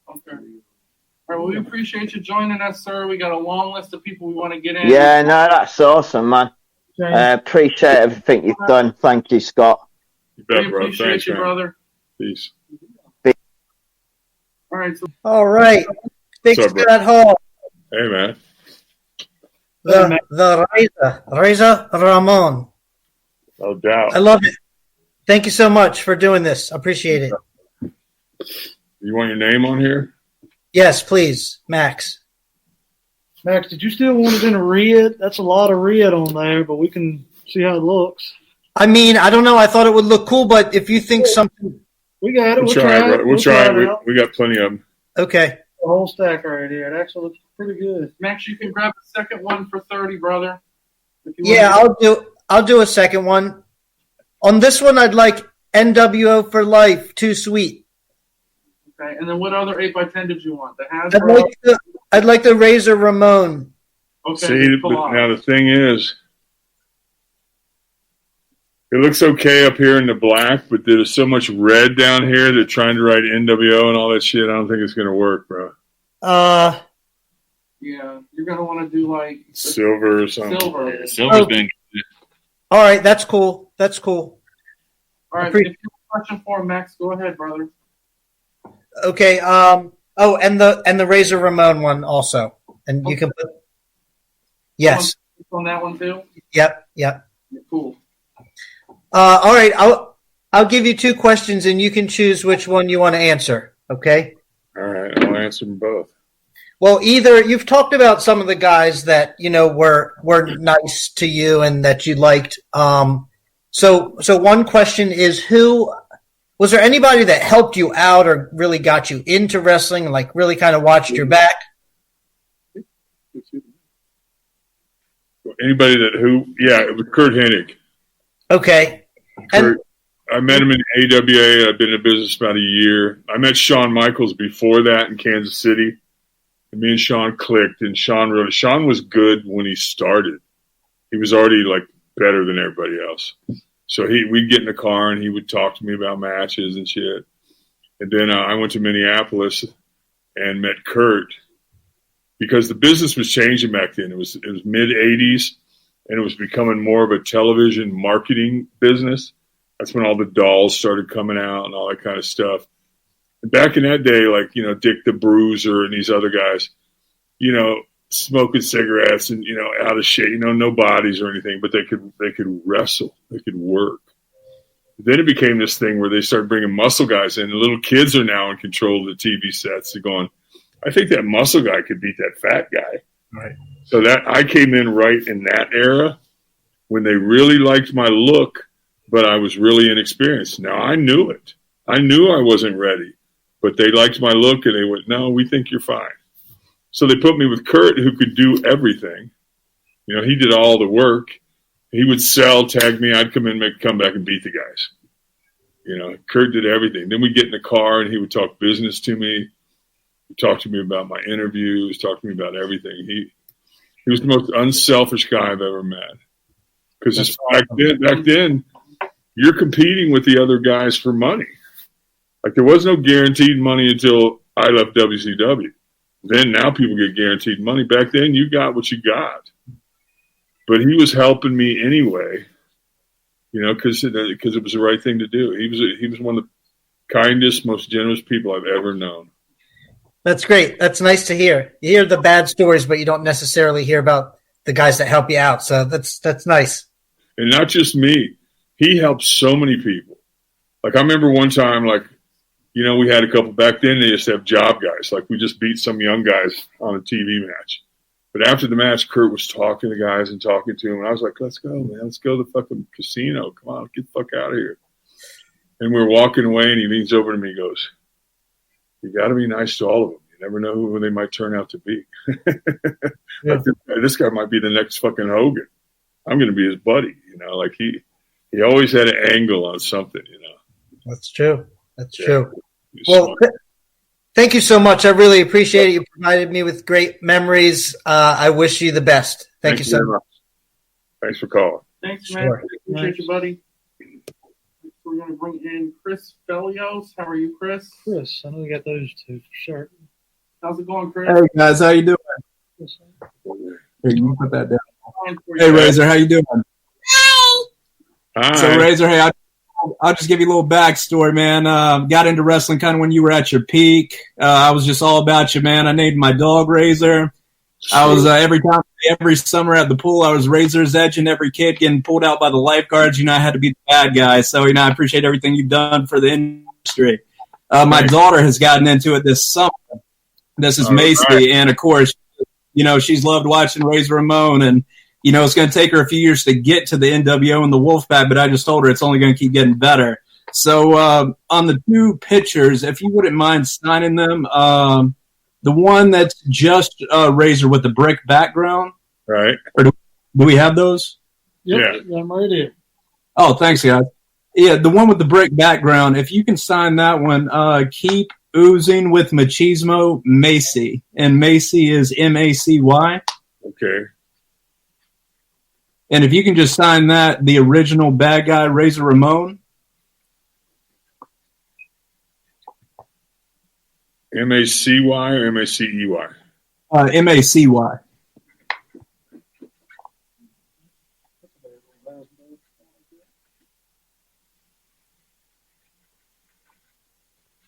S2: All right, well, we appreciate you joining us, sir. We got a long list of people we want to get in.
S13: Yeah, no, that's awesome, man. Appreciate everything you've done. Thank you, Scott.
S3: You bet,
S2: We
S3: bro.
S2: appreciate
S3: Thanks,
S2: you,
S3: man.
S2: brother.
S3: Peace.
S2: All right. So
S9: All right. Big
S3: What's up, bro?
S9: Scott Hall.
S3: Hey, man.
S9: The Reza Ramon.
S3: No doubt.
S9: I love it. Thank you so much for doing this. I appreciate it.
S3: You want your name on here?
S9: Yes, please, Max.
S12: Max, did you still want it in a red? That's a lot of red on there, but we can see how it looks.
S9: I mean, I don't know. I thought it would look cool, but if you think something,
S12: We got it.
S3: We'll try it. We'll try it.
S12: it out.
S3: We got plenty of them.
S9: okay.
S12: The whole stack right here. It actually looks pretty good.
S2: Max, you can grab the second one for 30, brother. If you
S9: Yeah,
S2: want
S9: I'll do a second one. On this one, I'd like NWO for life. Too sweet.
S2: Okay, and then what other 8x10 did you want? The Hasbro?
S9: I'd like the Razor Ramon.
S2: Okay.
S3: See, but now the thing is, it looks okay up here in the black, but there's so much red down here. They're trying to write NWO and all that shit. I don't think it's going to work, bro.
S2: Yeah, you're going to want to do like
S3: Silver or something.
S2: silver.
S5: Yeah, silver's been good.
S9: All right, that's cool. That's cool.
S2: All right, if you have a question for him, Max, go ahead, brother.
S9: Okay. And the Razor Ramon one also, and you can put. Yes.
S2: On that one too?
S9: Yep.
S2: Cool.
S9: All right. I'll give you two questions, and you can choose which one you want to answer. Okay.
S3: All right, I'll answer them both.
S9: Well, either you've talked about some of the guys that were nice to you and that you liked. So one question is, was there anybody that helped you out or really got you into wrestling, like really kind of watched your back?
S3: Anybody it was Kurt Hennig.
S9: Okay.
S3: Kurt, I met him in AWA. I've been in business about a year. I met Shawn Michaels before that in Kansas City. And me and Shawn clicked, and Shawn was good when he started. He was already like better than everybody else. So we'd get in the car and he would talk to me about matches and shit. And then I went to Minneapolis and met Kurt because the business was changing back then. It was mid '80s and it was becoming more of a television marketing business. That's when all the dolls started coming out and all that kind of stuff. And back in that day, like, you know, Dick the Bruiser and these other guys, you know, smoking cigarettes and, you know, out of shape, you know, no bodies or anything, but they could wrestle, they could work. Then it became this thing where they started bringing muscle guys in. The little kids are now in control of the TV sets. They're going, I think that muscle guy could beat that fat guy.
S12: Right.
S3: So that I came in right in that era when they really liked my look, but I was really inexperienced. Now I knew it. I knew I wasn't ready, but they liked my look and they went, no, we think you're fine. So they put me with Kurt, who could do everything. You know, he did all the work. He would sell, tag me. I'd come in, make a comeback, and beat the guys. You know, Kurt did everything. Then we'd get in the car, and he would talk business to me. He'd talk to me about my interviews, talk to me about everything. He was the most unselfish guy I've ever met. Because back then, you're competing with the other guys for money. Like, there was no guaranteed money until I left WCW. Then now people get guaranteed money. Back then, you got what you got. But he was helping me anyway, you know, because it was the right thing to do. He was one of the kindest, most generous people I've ever known.
S9: That's great. That's nice to hear. You hear the bad stories, but you don't necessarily hear about the guys that help you out. So that's nice.
S3: And not just me. He helped so many people. Like, I remember one time, like, you know, we had a couple back then. They used to have job guys. Like, we just beat some young guys on a TV match. But after the match, Kurt was talking to guys and talking to him. And I was like, let's go, man. Let's go to the fucking casino. Come on, get the fuck out of here. And we were walking away, and he leans over to me and goes, you got to be nice to all of them. You never know who they might turn out to be.
S12: Yeah.
S3: Like, this guy might be the next fucking Hogan. I'm going to be his buddy. You know, like he always had an angle on something, you know.
S9: That's true. That's true. Well, thank you so much. I really appreciate it. You provided me with great memories. I wish you the best. Thank you so much.
S3: Thanks for calling.
S2: Thanks, man.
S9: Sure.
S2: Appreciate you, buddy. We're going to bring in Chris Felios. How are you, Chris?
S12: Chris, I know we got those two for sure.
S2: How's it going, Chris?
S14: Hey guys, how you doing? Here, you can put that down. Hey Razor, how you doing?
S3: Hi.
S14: So Razor, hey, I'll just give you a little backstory, man. Got into wrestling kind of when you were at your peak. I was just all about you, man. I named my dog Razor. I was every summer at the pool, I was Razor's edging every kid getting pulled out by the lifeguards. You know, I had to be the bad guy. So, you know, I appreciate everything you've done for the industry. My daughter has gotten into it this summer. This is Macy, right. And of course, you know, she's loved watching Razor Ramon, and you know, it's going to take her a few years to get to the NWO and the Wolfpack, but I just told her it's only going to keep getting better. So on the two pictures, if you wouldn't mind signing them, the one that's just Razor with the brick background.
S3: Right.
S14: Or do we have those?
S12: Yep, yeah. I'm right here.
S14: Oh, thanks, guys. Yeah, the one with the brick background, if you can sign that one, keep oozing with machismo, Macy. And Macy is Macy.
S3: Okay.
S14: And if you can just sign that, the original bad guy, Razor Ramon.
S3: Macy or Macey?
S14: Macy.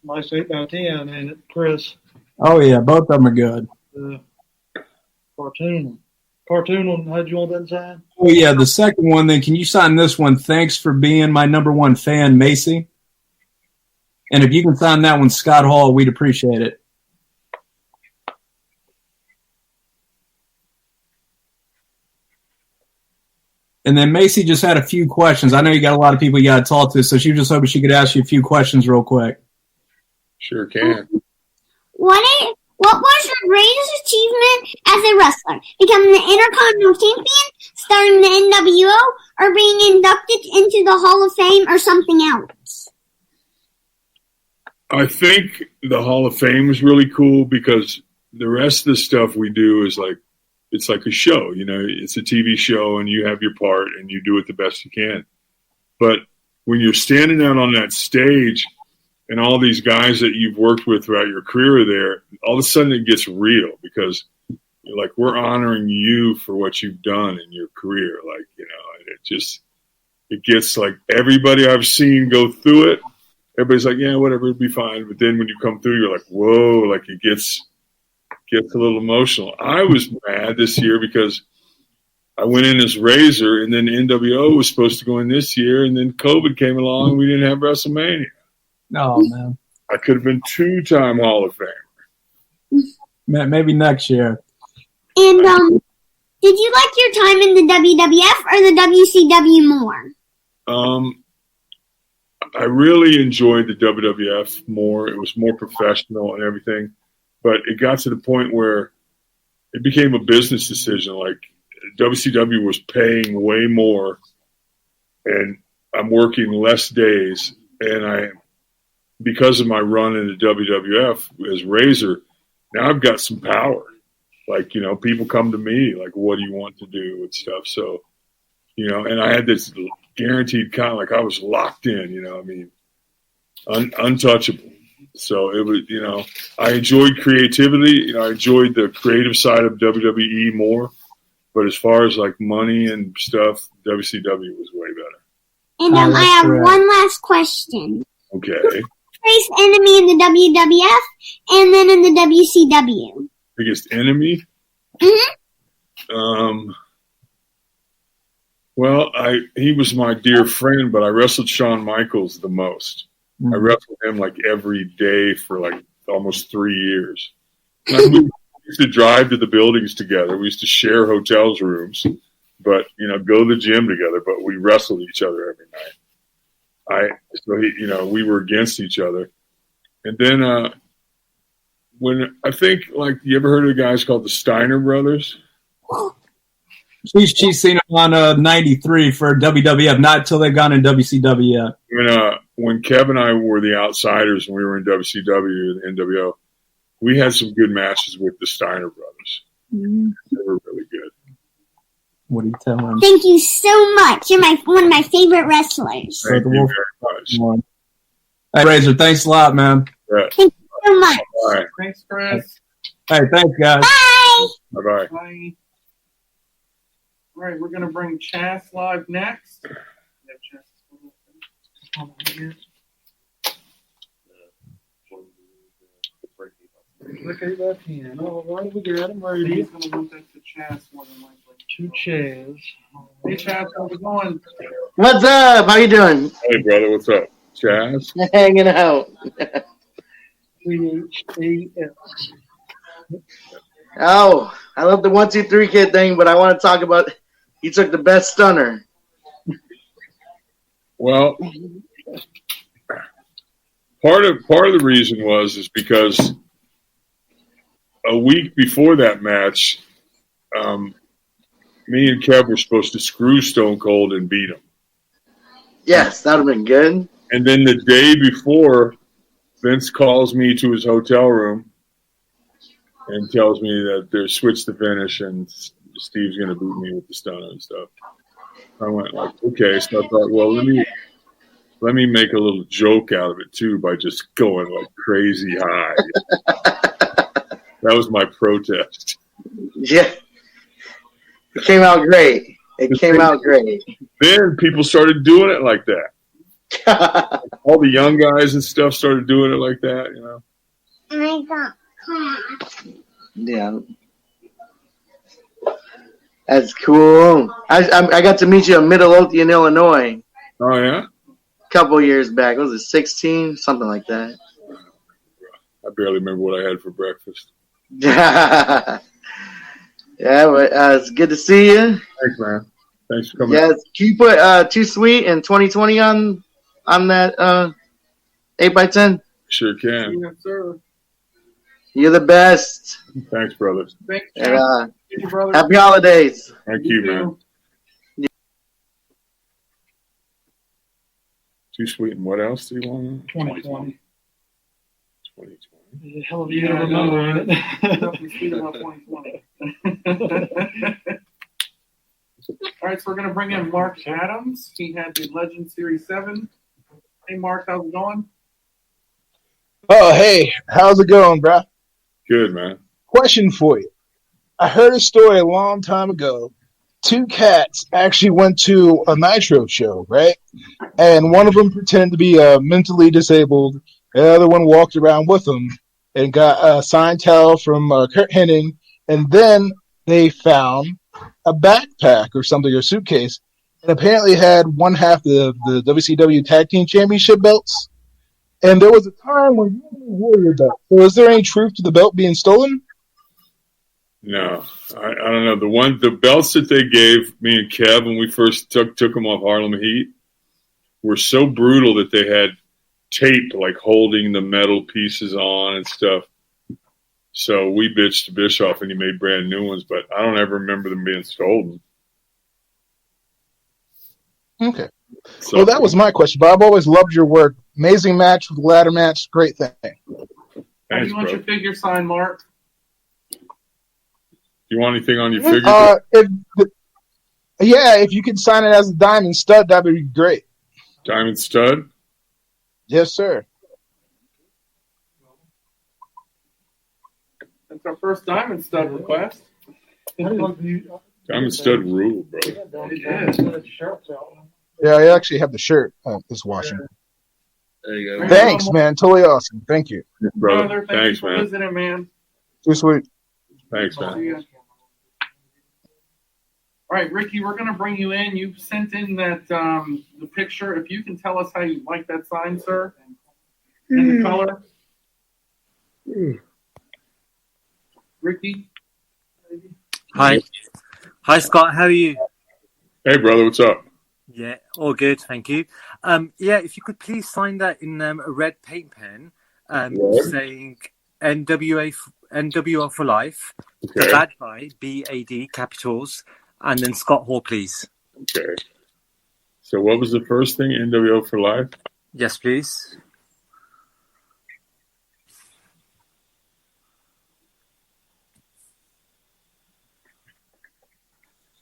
S12: Nice 8x10, ain't it, Chris?
S14: Oh, yeah, both of them are good.
S12: Cartoon on, how'd you want that sign?
S14: Oh, yeah, the second one, then can you sign this one? Thanks for being my number one fan, Macy. And if you can sign that one, Scott Hall, we'd appreciate it. And then Macy just had a few questions. I know you got a lot of people you got to talk to, so she was just hoping she could ask you a few questions real quick.
S3: Sure can.
S15: What was your greatest achievement as a wrestler? Becoming the Intercontinental Champion, starting the NWO or being inducted into the Hall of Fame or something else?
S3: I think the Hall of Fame is really cool because the rest of the stuff we do is like, it's like a show, you know, it's a TV show and you have your part and you do it the best you can. But when you're standing out on that stage and all these guys that you've worked with throughout your career are there, all of a sudden it gets real because you're like, we're honoring you for what you've done in your career. Like, you know, and it gets like everybody I've seen go through it. Everybody's like, yeah, whatever, it'll be fine. But then when you come through, you're like, whoa, like it gets a little emotional. I was mad this year because I went in as Razor, and then NWO was supposed to go in this year, and then COVID came along, and we didn't have WrestleMania.
S14: No, man.
S3: I could have been 2-time Hall of Fame.
S14: Maybe next year.
S15: And did you like your time in the WWF or the WCW more?
S3: I really enjoyed the WWF more. It was more professional and everything. But it got to the point where it became a business decision. Like WCW was paying way more and I'm working less days. And because of my run in the WWF as Razor, now I've got some power. Like, you know, people come to me like, what do you want to do and stuff? So, you know, and I had this guaranteed kind of like I was locked in, you know, I mean, untouchable. So it was, you know, I enjoyed creativity. You know, I enjoyed the creative side of WWE more. But as far as like money and stuff, WCW was way better.
S15: And I have one last question.
S3: Okay.
S15: Biggest enemy in the WWF and then in the WCW?
S3: Biggest enemy?
S15: Mm-hmm.
S3: Well, he was my dear friend, but I wrestled Shawn Michaels the most. I wrestled him like every day for like almost 3 years. Like, we used to drive to the buildings together. We used to share hotels rooms, but you know, go to the gym together. But we wrestled each other every night. We were against each other. And then when I think like you ever heard of guys called the Steiner brothers?
S14: She's seen him on 93 for WWF, not until they've gone in WCW yet.
S3: When Kev and I were the outsiders and we were in WCW and NWO, we had some good matches with the Steiner brothers.
S15: Mm-hmm.
S3: They were really good.
S14: What do you tell him?
S15: Thank you so much. You're one of my favorite wrestlers.
S3: Thank you very much.
S14: Hey, Razor, thanks a lot, man.
S3: Yeah.
S15: Thank you so much.
S3: Bye.
S2: Thanks, Chris.
S14: Hey, thanks, guys.
S15: Bye.
S3: Bye-bye.
S2: Bye. All right, we're going to bring Chas live next.
S12: Okay, left hand. All right, we got him ready.
S2: He's going to move that to Chas more than likely.
S12: Two chairs.
S2: Hey, Chas, how's it going?
S16: What's up? How you doing?
S3: Hey, brother, what's up? Chas?
S16: Hanging out.
S12: 3HAF.
S16: Oh, I love the 1, 2, 3 kid thing, but I want to talk about he took the best stunner.
S3: Well, part of the reason is because a week before that match, me and Kev were supposed to screw Stone Cold and beat him.
S16: Yes, that would have been good.
S3: And then the day before, Vince calls me to his hotel room and tells me that they're switched the finish and Steve's going to beat me with the stunner and stuff. I went like, okay. So I thought, well, let me make a little joke out of it too by just going like crazy high. That was my protest.
S16: Yeah. It came out great. It came out great.
S3: Then people started doing it like that. All the young guys and stuff started doing it like that, you know.
S15: I got class.
S16: Yeah. That's cool. I got to meet you in Midlothian, Illinois.
S3: Oh, yeah?
S16: A couple years back. Was it 16? Something like that.
S3: I barely remember what I had for breakfast.
S16: Yeah, but it's good to see you.
S3: Thanks, man. Thanks for coming.
S16: Yes, can you put Too Sweet in 2020 on that 8x10?
S3: Sure can.
S2: Yes, sir.
S16: You're the best.
S3: Thanks, brother.
S2: Thanks,
S16: And,
S2: Thank you, brother.
S16: happy holidays.
S3: Thank you, man. Too Sweet and what else do you want?
S12: 2020.
S3: 2020.
S12: It's a hell of a year to remember it.
S2: Nothing sweet about 2020. All right, so we're going to bring in Mark Adams. He had the Legend Series 7. Hey, Mark, how's it going?
S17: Oh, hey, how's it going, bro?
S3: Good, man.
S17: Question for you. I heard a story a long time ago. Two cats actually went to a Nitro show, right? And one of them pretended to be mentally disabled. The other one walked around with them and got a signed towel from Kurt Hennig. And then they found a backpack or something, or suitcase, and apparently had one half the WCW Tag Team Championship belts. And there was a time when you wore your belt. So is there any truth to the belt being stolen?
S3: No, I don't know. The belts that they gave me and Kev when we first took them off Harlem Heat were so brutal that they had tape like holding the metal pieces on and stuff. So we bitched to Bischoff and he made brand new ones, but I don't ever remember them being stolen.
S17: Okay. So, well, that was my question, but I've always loved your work. Amazing match with the ladder match. Great thing.
S2: Thanks, how do you want your figure signed, Mark?
S3: You want anything on your figure?
S17: If you could sign it as a diamond stud, that would be great.
S3: Diamond stud?
S17: Yes, sir.
S2: That's our first diamond stud request.
S3: Diamond stud rule, bro.
S17: Yeah, I actually have the shirt. It's washing.
S3: There you go.
S17: Thanks, man. Totally awesome. Thank you.
S3: Brother, thanks,
S2: for
S3: man.
S2: visiting, man.
S17: Too sweet.
S3: Thanks, man.
S2: All right, Ricky, we're going to bring you in. You sent in that the picture. If you can tell us how you like that sign, sir, and the color. Ricky?
S18: Hi, Scott. How are you?
S3: Hey, brother. What's up?
S18: Yeah, all good. Thank you. If you could please sign that in a red paint pen, saying NWO for life, the bad guy, BAD, capitals, and then Scott Hall, please.
S3: Okay. So what was the first thing? NWO for life?
S18: Yes, please.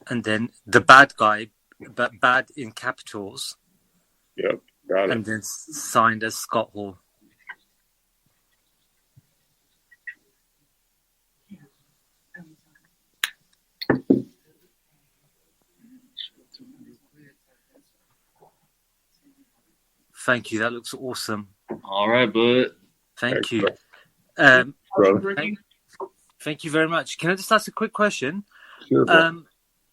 S18: And then the bad guy, but bad in capitals.
S3: Yep, got it.
S18: And then signed as Scott Hall. Thank you. That looks awesome.
S5: All right, bud.
S18: Thank you. Thank you very much. Can I just ask a quick question?
S3: Sure.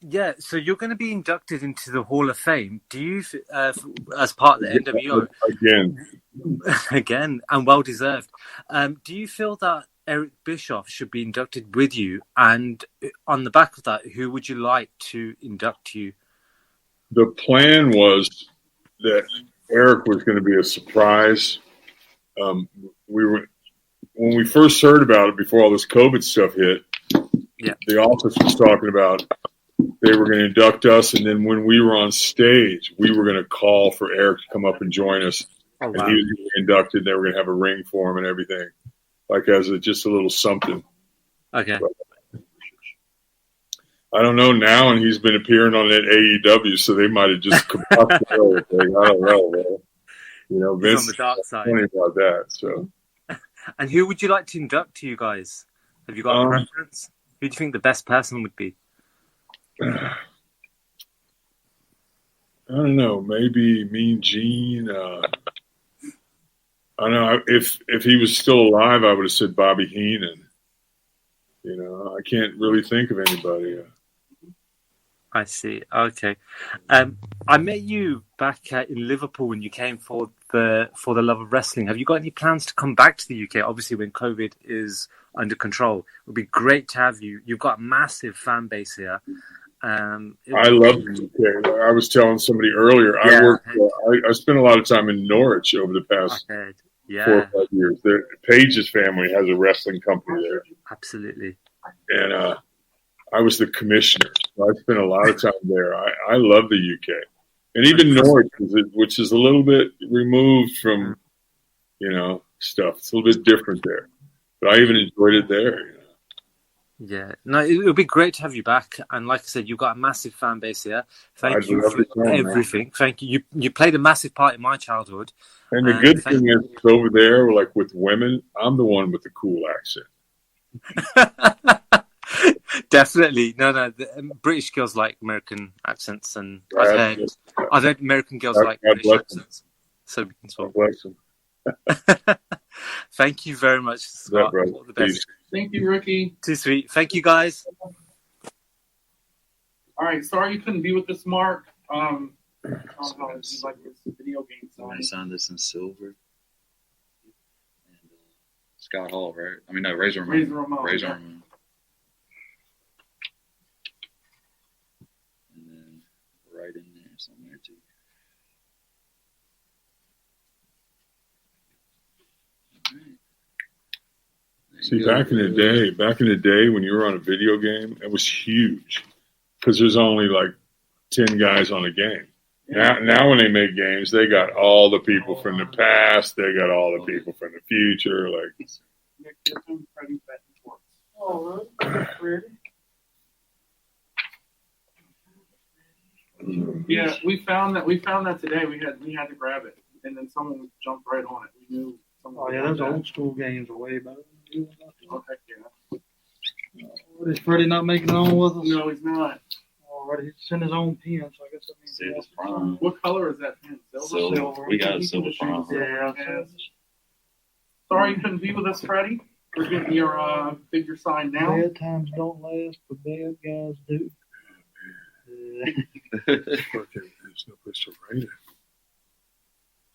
S18: Yeah, so you're going to be inducted into the Hall of Fame. Do you, as part of the NWO, again, and well deserved? Do you feel that Eric Bischoff should be inducted with you? And on the back of that, who would you like to induct you?
S3: The plan was that Eric was going to be a surprise. When we first heard about it before all this COVID stuff hit, the office was talking about they were going to induct us, and then when we were on stage, we were going to call for Eric to come up and join us.
S18: Oh, wow.
S3: And he was going to be inducted. They were going to have a ring for him and everything, like as just a little something.
S18: Okay.
S3: But I don't know now, and he's been appearing on that AEW, so they might have just compacted everything. I don't know, man. You know, Vince
S18: on the dark side.
S3: Funny about that. So.
S18: And who would you like to induct to you guys? Have you got a preference? Who do you think the best person would be?
S3: I don't know. Maybe Mean Gene. I don't know. If he was still alive, I would have said Bobby Heenan. You know, I can't really think of anybody.
S18: I see. Okay. I met you back in Liverpool when you came for the Love of Wrestling. Have you got any plans to come back to the UK? Obviously, when COVID is under control, it would be great to have you. You've got a massive fan base here.
S3: I love the UK. I was telling somebody earlier.
S18: Yeah.
S3: I spent a lot of time in Norwich over the past 4 or 5 years. Page's family has a wrestling company there.
S18: Absolutely.
S3: And I was the commissioner. So I spent a lot of time there. I love the UK. And even north, which is a little bit removed from, stuff. It's a little bit different there. But I even enjoyed it there.
S18: Yeah, no, it would be great to have you back. And like I said, you've got a massive fan base here. Thank you for everything. Man. Thank you. You played a massive part in my childhood.
S3: And the good thing is, over there, like with women, I'm the one with the cool accent.
S18: Definitely. No, the British girls like American accents, and I've heard American girls like British accents. So we can swap.
S3: Bless them.
S18: Thank you very much, Scott. All the best.
S2: Thank you, Ricky.
S18: Too sweet. Thank you, guys.
S2: All right. Sorry you couldn't be with us, Mark. Like this video game
S19: I'm going to sign this in silver. And Scott Hall, right? I mean, no, Razor Ramon. Razor Ramon. And then right in there, somewhere too.
S3: See, back in the day when you were on a video game, it was huge because there's only like 10 guys on a game. Now when they make games, they got all the people from the past, they got all the people from the future. Like,
S2: yeah, we found that today. We had to grab it, and then someone jumped right on it. We knew.
S12: Oh yeah, those old school games are way better.
S2: Oh heck yeah!
S12: Is Freddie not making it on with us?
S2: No, he's not.
S12: Already, he sent his own pen, so I guess that means.
S19: Silver's prime.
S2: What color is that pen?
S19: Silver. We got a silver prime.
S2: Yeah. Sorry you couldn't be with us, Freddie. We're getting your figure signed now.
S12: Bad times don't last, but bad guys do.
S3: there's no place to write it.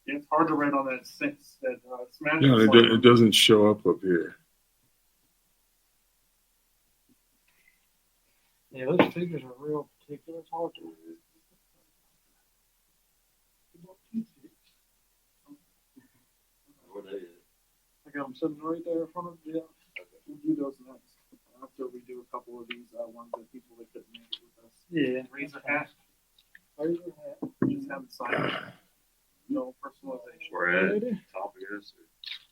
S2: Yeah, it's hard to write on that smash.
S3: No, it doesn't show up here.
S12: Yeah, those figures are real particular. It's hard to read.
S2: I got them sitting right there in front of you. We'll do those next after we do a couple of these ones that people that couldn't make it with us.
S12: Yeah.
S2: Razor hat. Just have it signed. No personalization.
S19: We're at the top of this.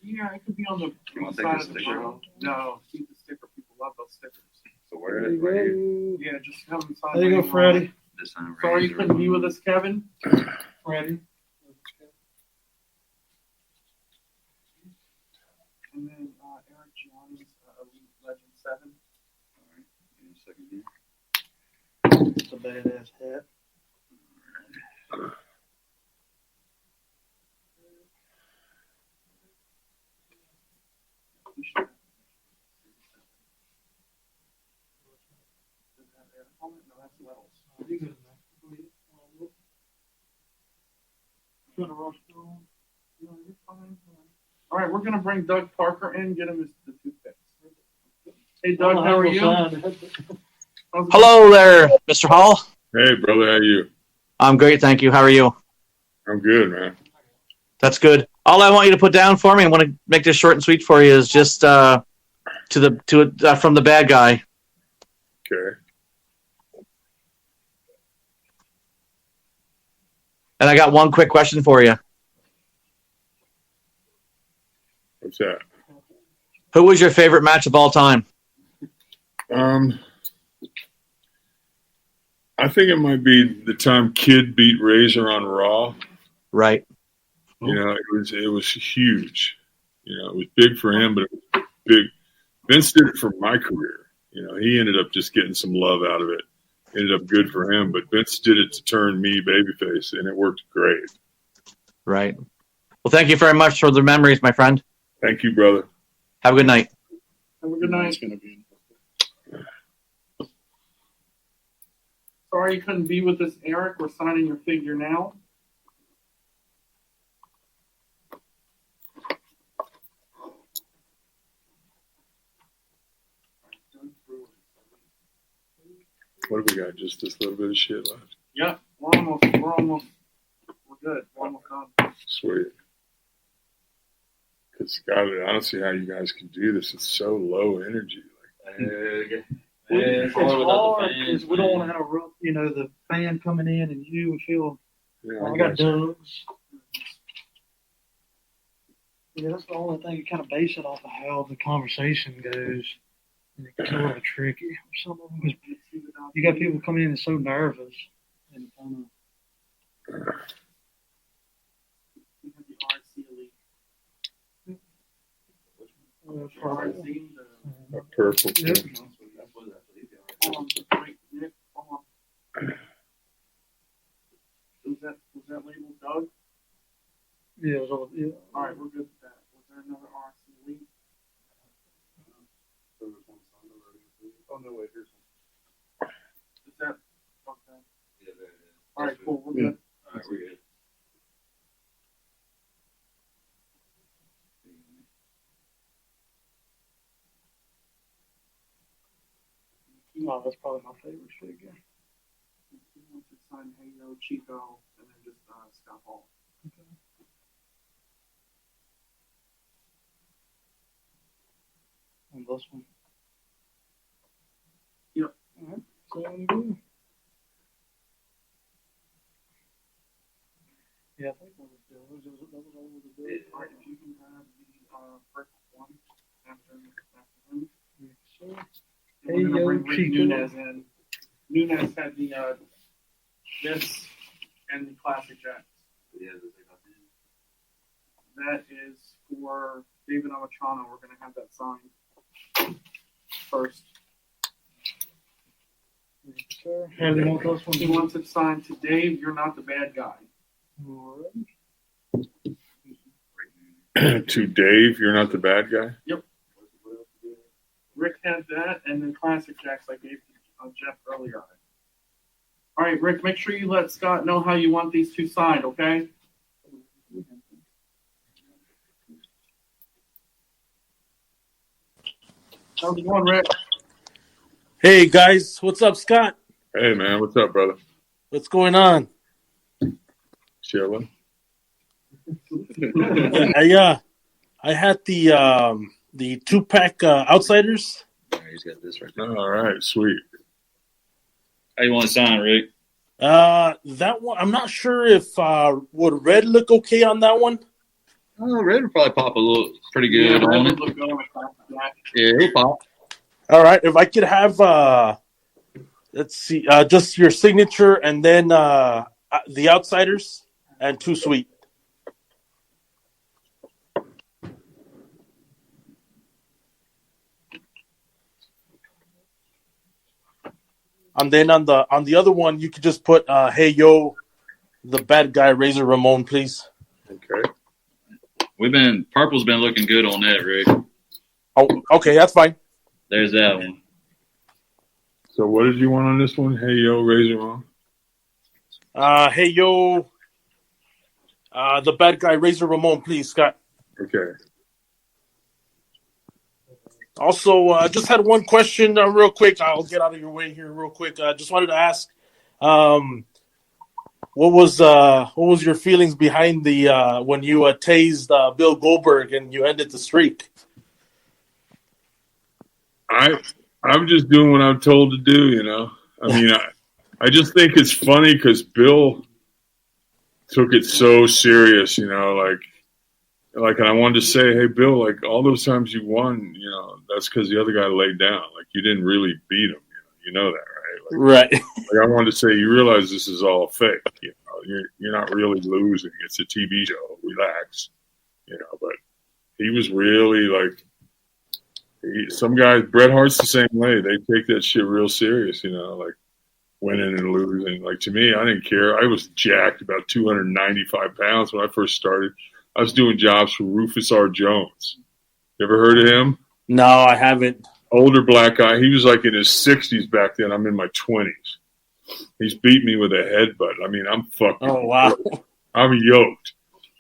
S2: Yeah, it could be on the
S19: side
S2: of the show. No, keep the sticker. People love those stickers.
S19: So we're at right here.
S2: Yeah, just have them sign.
S12: There you go, Freddie.
S2: Sorry you couldn't be with us, Kevin. Freddie. And then Eric John's Elite Legend 7.
S19: All right, give me a second here.
S12: It's a badass hat.
S2: All right, we're going to bring Doug Parker in, get him the toothpicks. Hey, Doug, how are you?
S20: Hello there, Mr. Hall.
S3: Hey, brother, how are you?
S20: I'm great, thank you. How are you?
S3: I'm good, man.
S20: That's good. All I want you to put down for me, I want to make this short and sweet for you, is just from the bad guy.
S3: Okay.
S20: And I got one quick question for you.
S3: What's that?
S20: Who was your favorite match of all time?
S3: I think it might be the time Kid beat Razor on Raw.
S20: Right.
S3: It was huge. It was big for him, but it was big. Vince did it for my career. He ended up just getting some love out of it. Ended up good for him, but Vince did it to turn me babyface, and it worked great.
S20: Right. Well, thank you very much for the memories, my friend.
S3: Thank you, brother.
S20: Have a good night.
S2: Have a good night. It's gonna be. Sorry you couldn't be with us, Eric. We're signing your figure now.
S3: What do we got? Just this little bit of shit left?
S2: Yeah, we're good. We're almost done.
S3: Sweet. Because, God, I don't see how you guys can do this. It's so low energy.
S12: It's hard because we don't want to have the fan coming in and you feel
S3: Yeah,
S12: I got Doug's. Yeah, that's the only thing you kind of base it off of how the conversation goes. And it gets a little tricky. Some of them, you got people coming in and so nervous. And kind
S3: Purple.
S12: Yep.
S2: Was that labeled Doug?
S12: Yeah, it was all, yeah.
S2: All right, we're good with that. Was there another RC lead? Oh, no, wait, here's one. Is that okay? Yeah, there it is. All right, cool, we're good.
S19: All right, we're good.
S12: No, that's probably my favorite figure.
S2: He wants to sign Halo, Chico, and then just Scott Hall.
S12: Okay. And this one.
S2: Yep.
S12: All right. So I'm good. Yeah, I think that was good. That was all the good.
S2: All right, if you can have the first one after him.
S12: Yes, sir.
S2: And we're
S12: Hey,
S2: gonna
S12: yo,
S2: bring Rick
S12: Chico.
S2: Nunez in. Nunez had the this and the classic jacks.
S19: Yeah,
S2: That is for David Amatrano. We're gonna have that signed first.
S12: Yes, sir. How do you want this one?
S2: He wants it signed to Dave. You're not the bad guy.
S12: All right.
S3: To Dave, you're not the bad guy?
S2: Yep. Rick had that, and then classic jacks I gave to Jeff earlier. All right, Rick, make sure you let Scott know how you want these two signed, okay? How's it going, Rick?
S21: Hey guys, what's up, Scott?
S3: Hey man, what's up, brother?
S21: What's going on?
S3: Chilling.
S21: I had the 2-pack Outsiders.
S19: He's got this right
S3: All right, sweet.
S5: How you want to sign, Rick?
S21: That one, I'm not sure if would red look okay on that one.
S5: Oh, red would probably pop a little pretty good
S2: Yeah,
S5: on
S2: Red
S5: it.
S2: would look good on a classic jack.
S5: Yeah, he'll pop.
S21: All right, if I could have let's see, just your signature and then the Outsiders and 2 sweet. And then on the other one, you could just put "Hey yo, the bad guy, Razor Ramon, please."
S3: Okay.
S5: Purple's been looking good on that, Rick.
S21: Oh, okay, that's fine.
S5: There's that one.
S3: So what did you want on this one? Hey yo, Razor on.
S21: Hey yo, the bad guy, Razor Ramon, please, Scott.
S3: Okay.
S21: Also, just had one question real quick. I'll get out of your way here real quick. Just wanted to ask, what was your feelings behind the when you tased Bill Goldberg and you ended the streak?
S3: I'm just doing what I'm told to do, you know. I mean, I just think it's funny because Bill took it so serious, you know, like, and I wanted to say, hey, Bill, like all those times you won, you know, that's because the other guy laid down. Like you didn't really beat him, you know that, right?
S21: Right.
S3: Like I wanted to say, you realize this is all fake. You know, you're not really losing. It's a TV show. Relax, you know. But he was really like, some guys. Bret Hart's the same way. They take that shit real serious, you know, like winning and losing. Like to me, I didn't care. I was jacked, about 295 pounds when I first started. I was doing jobs for Rufus R. Jones. You ever heard of him?
S21: No, I haven't.
S3: Older black guy. He was like in his 60s back then. I'm in my 20s. He's beat me with a headbutt. I mean, I'm fucking.
S21: Oh, wow.
S3: I'm yoked.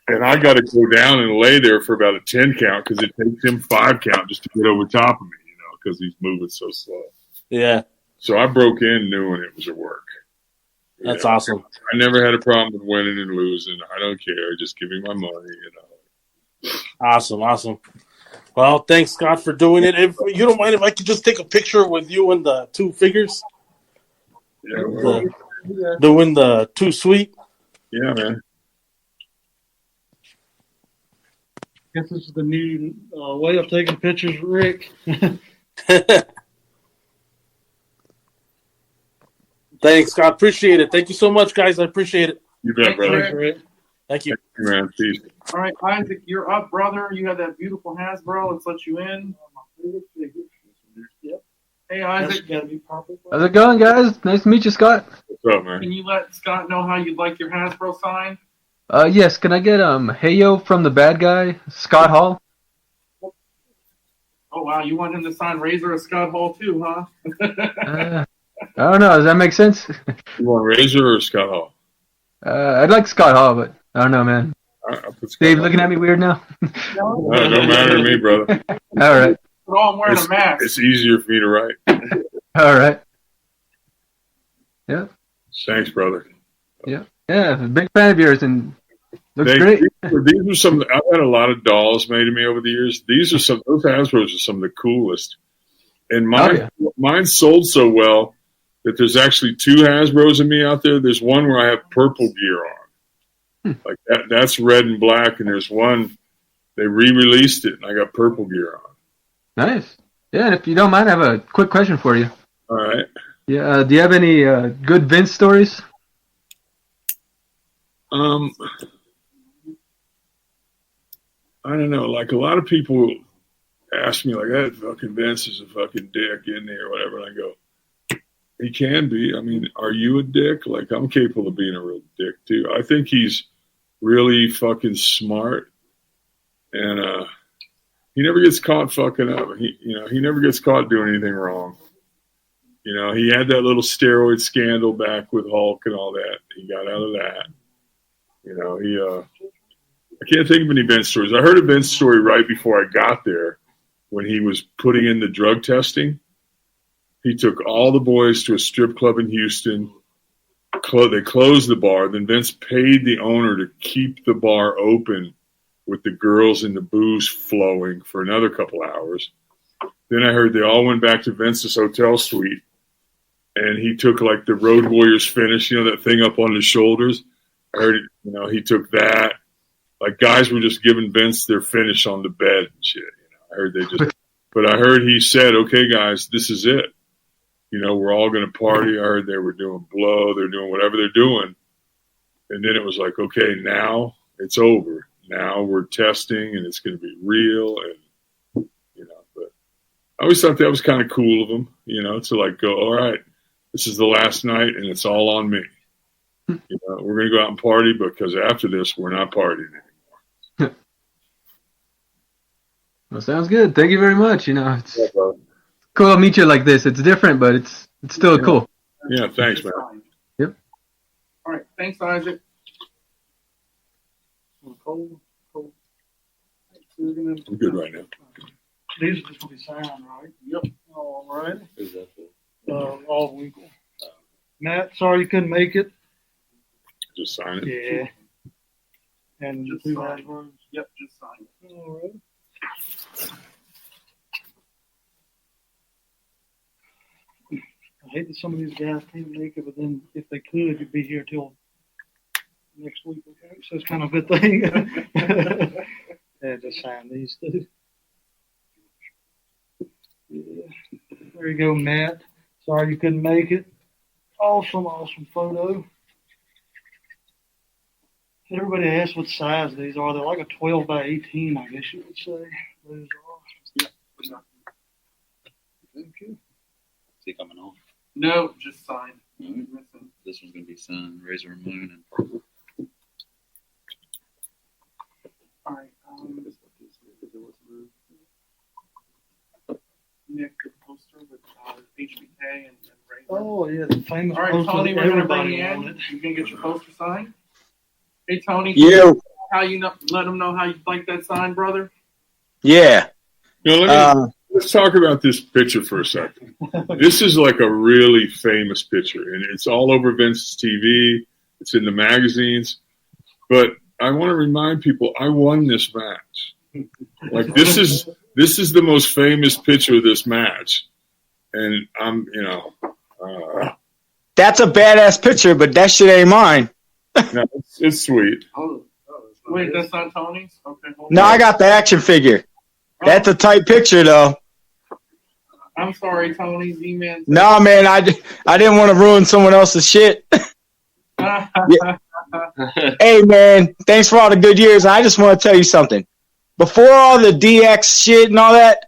S3: And I got to go down and lay there for about a 10 count because it takes him 5 count just to get over top of me, you know, because he's moving so slow.
S21: Yeah.
S3: So I broke in knowing it was a work.
S21: That's awesome.
S3: I never had a problem with winning and losing. I don't care. Just give me my money, you know.
S21: Awesome. Well, thanks, Scott, for doing it. If you don't mind, if I could just take a picture with you and the 2 figures,
S3: Yeah, well,
S21: doing the 2 sweet.
S3: Yeah, man.
S12: Guess this is the new way of taking pictures, Rick.
S21: Thanks. I appreciate it. Thank you so much, guys. I appreciate it.
S3: You bet, brother.
S2: Thanks,
S12: Rick.
S21: Thank you.
S3: Thank you, man. Peace.
S2: All right, Isaac, you're up, brother. You have that beautiful Hasbro. Let's let you in.
S12: Yep.
S2: Hey, Isaac.
S12: Gotta be purple.
S1: How's it going, guys? Nice to meet you, Scott.
S3: What's up, man?
S2: Can you let Scott know how you'd like your Hasbro signed?
S1: Yes, can I get Heyo from the bad guy, Scott Hall?
S2: Oh, wow. You want him to sign Razor or Scott Hall, too, huh?
S1: I don't know. Does that make sense?
S3: You want Razor or Scott Hall?
S1: I'd like Scott Hall, but I don't know, man. Dave looking at me weird now?
S3: No, it don't matter to me, brother.
S1: All right.
S2: Oh, I'm wearing a mask.
S3: It's easier for me to write.
S1: All right. Yeah.
S3: Thanks, brother.
S1: Yeah. Yeah. Big fan of yours and looks
S3: These
S1: great.
S3: are some. I've had a lot of dolls made of me over the years. Those Hasbros are some of the coolest. And mine sold so well that there's actually 2 Hasbros of me out there. There's one where I have purple gear on, like that's red and black, and there's one they re-released it, and I got purple gear on.
S1: Nice. Yeah, and if you don't mind, I have a quick question for you.
S3: All right.
S1: Yeah. Do you have any good Vince stories?
S3: I don't know. Like a lot of people ask me, like, that fucking Vince is a fucking dick, isn't he, or whatever. And I go, he can be. I mean, are you a dick? Like, I'm capable of being a real dick too. I think he's really fucking smart, and he never gets caught fucking up. He never gets caught doing anything wrong. You know, he had that little steroid scandal back with Hulk and all that. He got out of that. You know, I can't think of any Vince stories. I heard a Vince story right before I got there when he was putting in the drug testing. He took all the boys to a strip club in Houston. They closed the bar. Then Vince paid the owner to keep the bar open with the girls and the booze flowing for another couple hours. Then I heard they all went back to Vince's hotel suite, and he took like the Road Warriors finish, that thing up on his shoulders. I heard, he took that. Like guys were just giving Vince their finish on the bed and shit. I heard but I heard he said, "Okay, guys, this is it. We're all going to party." I heard they were doing blow. They're doing whatever they're doing. And then it was like, okay, now it's over. Now we're testing and it's going to be real. And, but I always thought that was kind of cool of him, to like go, all right, this is the last night and it's all on me. We're going to go out and party because after this, we're not partying anymore.
S1: Well, sounds good. Thank you very much. It's cool to meet you like this. It's different, but it's still cool.
S3: Yeah, thanks, man.
S1: Yep.
S2: All right, thanks, Isaac.
S12: Cold.
S3: I'm good right now.
S12: These are just going to be signed, right?
S2: Yep.
S12: All right.
S19: Is that
S12: All legal. Matt, sorry you couldn't make it.
S3: Just sign it.
S12: Yeah. And
S2: Just
S12: two
S2: sign.
S12: Hasbros.
S2: Yep, just sign it.
S12: All right. I hate that some of these guys can't make it, but then if they could, you'd be here till next week. Okay, so it's kind of a good thing. Yeah, just sign these two. Yeah. There you go, Matt. Sorry you couldn't make it. Awesome photo. Everybody asks what size these are. They're like a 12 by 18, I guess you would say. Those are. Thank you.
S19: Is he coming on?
S2: No, just sign.
S19: Right. This one's going to be Sun, Razor and Moon, and Purple.
S2: All right. Nick, the poster with HBK and Ray.
S12: Oh, yeah, the famous
S2: All right,
S12: poster
S2: Tony,
S12: that
S2: we're going to bring
S12: everybody
S2: you in.
S12: wanted.
S2: You can get your poster signed. Hey, Tony.
S10: Yeah.
S2: How let them know how you like that sign, brother?
S10: Yeah.
S3: Let's talk about this picture for a second. This is like a really famous picture, and it's all over Vince's TV. It's in the magazines. But I want to remind people, I won this match. Like this is the most famous picture of this match, and I'm
S10: That's a badass picture, but that shit ain't mine.
S3: No, it's sweet.
S2: Wait, that's not Tony's? Okay, hold
S4: No,
S2: on.
S4: I got the action figure. That's a tight picture, though.
S2: I'm sorry, Tony. Z-Man.
S4: No, man, I didn't want to ruin someone else's shit. Yeah. Hey, man, thanks for all the good years. I just want to tell you something. Before all the DX shit and all that,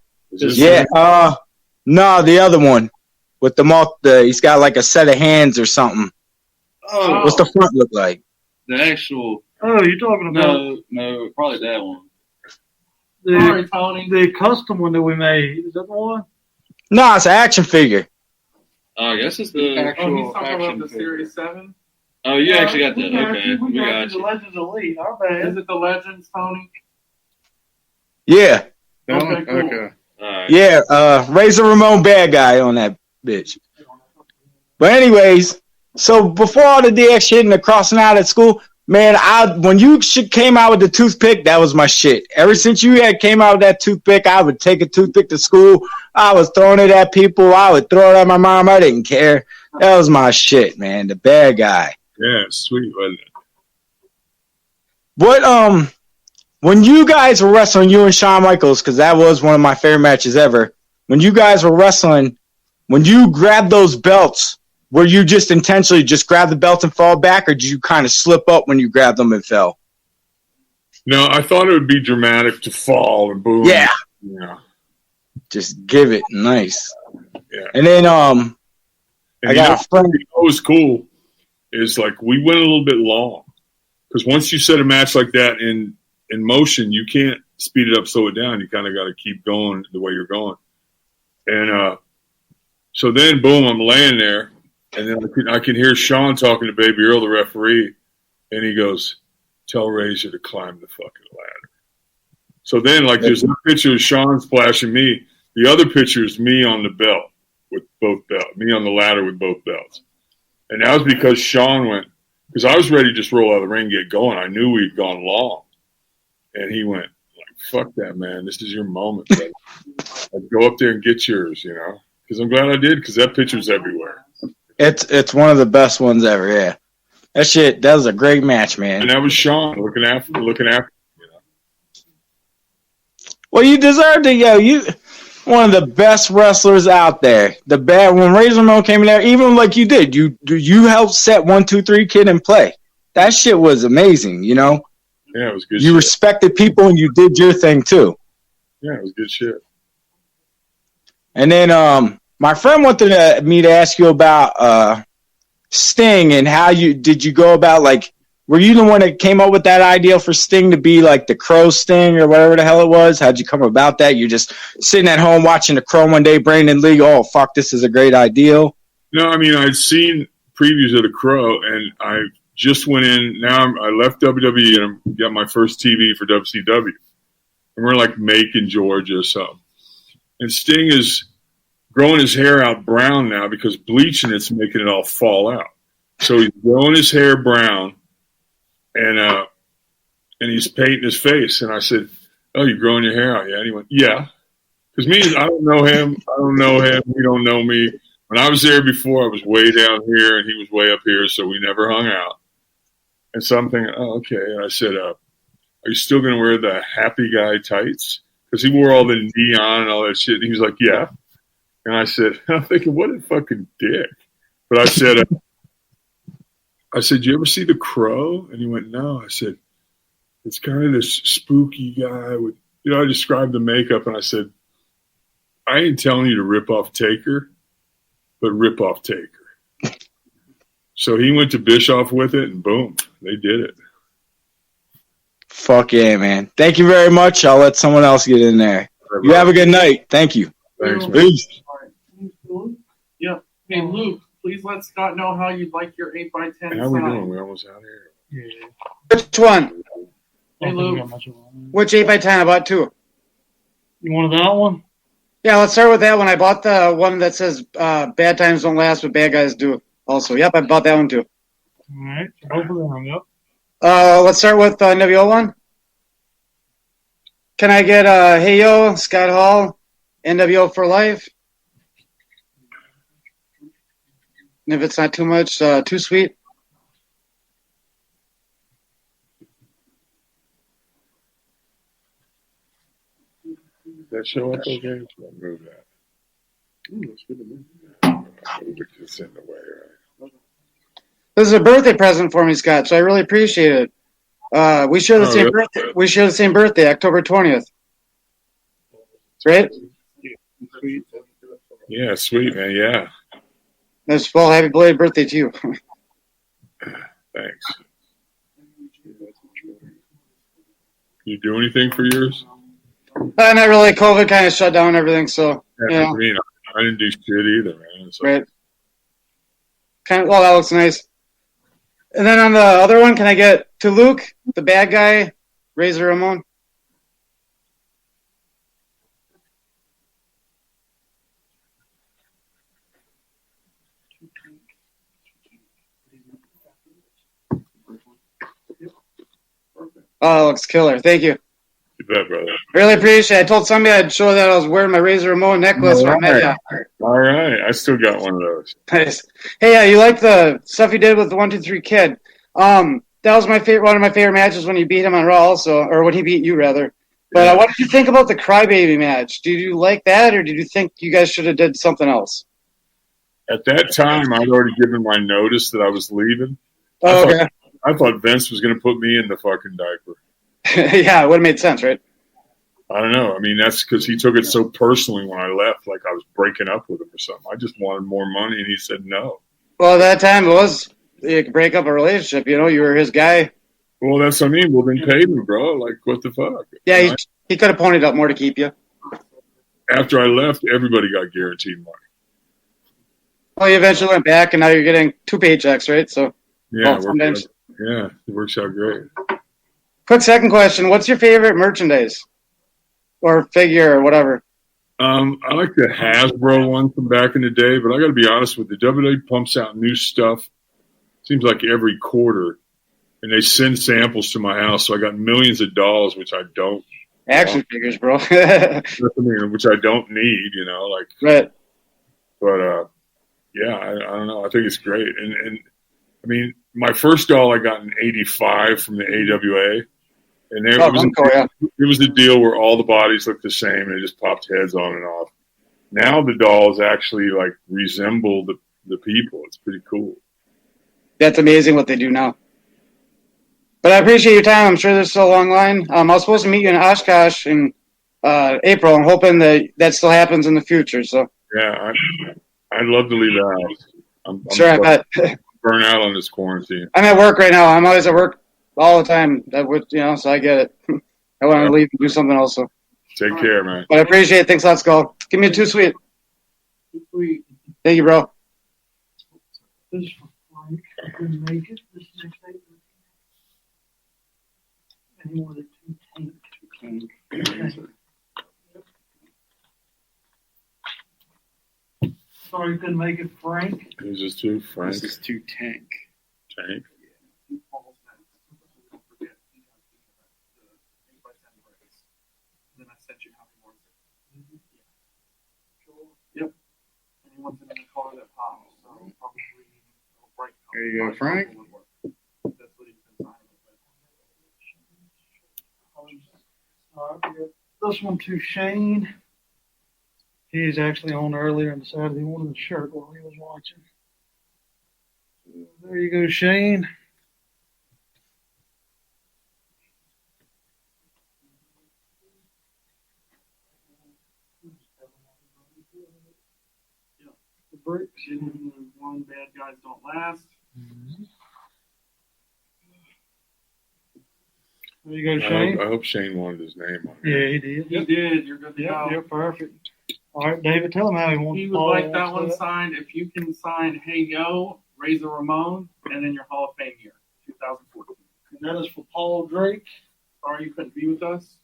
S4: no, the other one with he's got like a set of hands or something.
S5: Oh.
S4: What's the front look like?
S5: The actual.
S12: Oh, you're talking about
S5: No, probably that one.
S12: the,
S2: Tony.
S12: the custom one that we made. Is that the one?
S4: No, it's an action figure.
S5: Oh, I guess it's the
S2: He's
S5: actual
S2: talking about
S5: action
S2: the
S5: figure.
S2: Series 7?
S5: Oh, you actually got that.
S12: We got
S5: Okay,
S12: you. We
S5: we
S12: got
S5: got
S12: the
S5: you.
S12: Legends Elite. Our bad.
S2: Is it the Legends, Tony?
S4: Yeah.
S2: Okay, cool.
S5: Okay. All right.
S4: Yeah, Razor Ramon bad guy on that bitch. But anyways, so before all the DX shit and the crossing out at school, man, when you came out with the toothpick, that was my shit. Ever since you came out with that toothpick, I would take a toothpick to school. I was throwing it at people. I would throw it at my mom. I didn't care. That was my shit, man. The bad guy.
S3: Yeah, sweet, wasn't it?
S4: What when you guys were wrestling, you and Shawn Michaels, because that was one of my favorite matches ever. When you guys were wrestling, when you grabbed those belts, were you just intentionally just grab the belt and fall back, or did you kind of slip up when you grabbed them and fell?
S3: No, I thought it would be dramatic to fall and boom.
S4: Yeah.
S3: Yeah.
S4: Just give it nice.
S3: Yeah.
S4: And then
S3: And
S4: I got a friend.
S3: what was cool is like we went a little bit long because once you set a match like that in motion, you can't speed it up, slow it down. You kind of got to keep going the way you're going. And so then, boom, I'm laying there, and then I can hear Sean talking to Baby Earl, the referee, and he goes, "Tell Razor to climb the fucking ladder." So then, like, there's a picture of Sean splashing me. The other picture is me on the belt with both belts, me on the ladder with both belts. And that was because Sean went, because I was ready to just roll out of the ring and get going. I knew we'd gone long. And he went, like, fuck that, man. This is your moment, brother. I'd go up there and get yours, you know? Because I'm glad I did, because that picture's everywhere.
S4: It's one of the best ones ever, yeah. That was a great match, man.
S3: And that was Sean looking after.
S4: Well, you deserved it, yo. You one of the best wrestlers out there. When Razor Ramon came in there, even like you did, you helped set 1, 2, 3 Kid in play. That shit was amazing, you know?
S3: Yeah, it was good
S4: You
S3: shit.
S4: respected people and you did your thing too.
S3: Yeah, it was good shit.
S4: And then my friend wanted me to ask you about Sting and how did you go about, like, were you the one that came up with that idea for Sting to be like the Crow Sting or whatever the hell it was? How'd you come about that? You're just sitting at home watching the Crow one day, Brandon Lee, oh, fuck, this is a great idea.
S3: No, I mean, I'd seen previews of the Crow, and I just went in. Now I left WWE and I got my first TV for WCW. And we're like Macon, Georgia or something. And Sting is growing his hair out brown now because bleaching it's making it all fall out. So he's growing his hair brown, and he's painting his face. And I said, "Oh, you're growing your hair out, yeah?" And he went, "Yeah." Because I don't know him. I don't know him. He don't know me. When I was there before, I was way down here, and he was way up here, so we never hung out. And so I'm thinking, oh, okay. And I said, are you still going to wear the happy guy tights? Because he wore all the neon and all that shit. And he was like, yeah. And I said, I'm thinking, what a fucking dick. But I said, you ever see The Crow? And he went, no. I said, it's kind of this spooky guy with, I described the makeup, and I said, I ain't telling you to rip off Taker, but rip off Taker. So he went to Bischoff with it, and boom, they did it.
S4: Fuck yeah, man. Thank you very much. I'll let someone else get in there. You have a good night. Thank you.
S3: Thanks, man.
S4: Peace.
S2: Yeah. Hey, Luke, please let Scott know how you'd like your 8x10
S3: How we
S2: sign.
S3: doing? We're almost out here.
S22: Which one?
S2: Hey, Luke.
S22: Which 8x10? I bought 2.
S12: You wanted that one?
S22: Yeah, let's start with that one. I bought the one that says bad times don't last, but bad guys do. Also, yep, I bought that one too.
S12: All right. Both of them, yep.
S22: Let's start with NWO one. Can I get Hey Yo, Scott Hall, NWO for life? And if it's not too much, too sweet.
S3: that show up okay? I'll move that. Ooh, that's good to me. Move it just in the way, right?
S22: This is a birthday present for me, Scott. So I really appreciate it. We share the same birthday. We share the same birthday, October 20th. Right?
S3: Yeah, sweet man. Yeah,
S22: That's well. Happy belated birthday to you.
S3: thanks. You do anything for yours?
S22: Not really. COVID kind of shut down everything. So
S3: Yeah, I mean, I didn't do shit either, man. So.
S22: Right. Kind of. Oh, that looks nice. And then on the other one, can I get to Luke, the bad guy, Razor Ramon? Oh, that looks killer. Thank you.
S3: You bet, brother.
S22: Really appreciate it. I told somebody I'd show that I was wearing my Razor Ramon necklace when I met you.
S3: All right. I still got one of those.
S22: Nice. Hey, you like the stuff you did with the 1-2-3 Kid? That was my favorite. One of my favorite matches when you beat him on Raw, also, or when he beat you rather. But what did you think about the Crybaby match? Did you like that, or did you think you guys should have did something else?
S3: At that time, I'd already given my notice that I was leaving.
S22: Oh, okay.
S3: I thought Vince was going to put me in the fucking diaper.
S22: Yeah, it would have made sense, right?
S3: I don't know. I mean, that's because he took it so personally when I left, like I was breaking up with him or something. I just wanted more money, and he said no.
S22: Well, at that time, it was you could break up a relationship. You know, you were his guy.
S3: Well, that's what I mean. Well, then pay me, bro. Like, what the fuck?
S22: Yeah, he could have ponied up more to keep you.
S3: After I left, everybody got guaranteed money.
S22: Well, you eventually went back, and now you're getting 2 paychecks, right? So,
S3: Yeah,
S22: well,
S3: it works out great.
S22: Quick second question. What's your favorite merchandise? Or figure or whatever?
S3: I like the Hasbro one from back in the day, but I got to be honest with you. WWE pumps out new stuff. Seems like every quarter, and they send samples to my house. So I got millions of dolls, which I don't.
S22: Action figures, bro.
S3: Which I don't need, you know, like.
S22: Right.
S3: But yeah, I don't know. I think it's great, and I mean, my first doll I got in '85 from the AWA. And there it was a deal where all the bodies looked the same and it just popped heads on and off. Now the dolls actually like resemble the people. It's pretty cool.
S22: That's amazing what they do now. But I appreciate your time. I'm sure there's still a long line. I was supposed to meet you in Oshkosh in April. I'm hoping that still happens in the future. So
S3: yeah, I'd love to leave the house. I'm
S22: sure, I bet.
S3: Burn out on this quarantine.
S22: I'm at work right now. I'm always at work all the time. That would, so I get it. I want to leave and do something else. So.
S3: Take care, man.
S22: But I appreciate it. Thanks. Let's go. Give me a 2 sweet. Thank you, bro.
S12: This is for Frank. I couldn't make it. This next day. Any more than 2 tank. Sorry you couldn't make it, Frank.
S3: Who's this to? Frank?
S19: This is 2 tank.
S3: Tank?
S2: Then I sent you how many more. Yep. Anyone's in the car that pops, so probably right.
S19: There you go, Frank.
S12: This one to Shane. He's actually on earlier and decided he wanted the shirt while he was watching. There you go, Shane.
S2: The bricks. One bad guys don't last.
S12: There you go, Shane.
S3: I hope Shane wanted his name on it.
S12: Yeah, he did.
S2: He did. You're good to go.
S12: You're perfect. All right, David, tell him how he wants.
S2: He would like that one signed. If you can sign Hey Yo, Razor Ramon, and then your Hall of Fame year, 2014.
S12: And that is for Paul Drake.
S2: Sorry you couldn't be with us.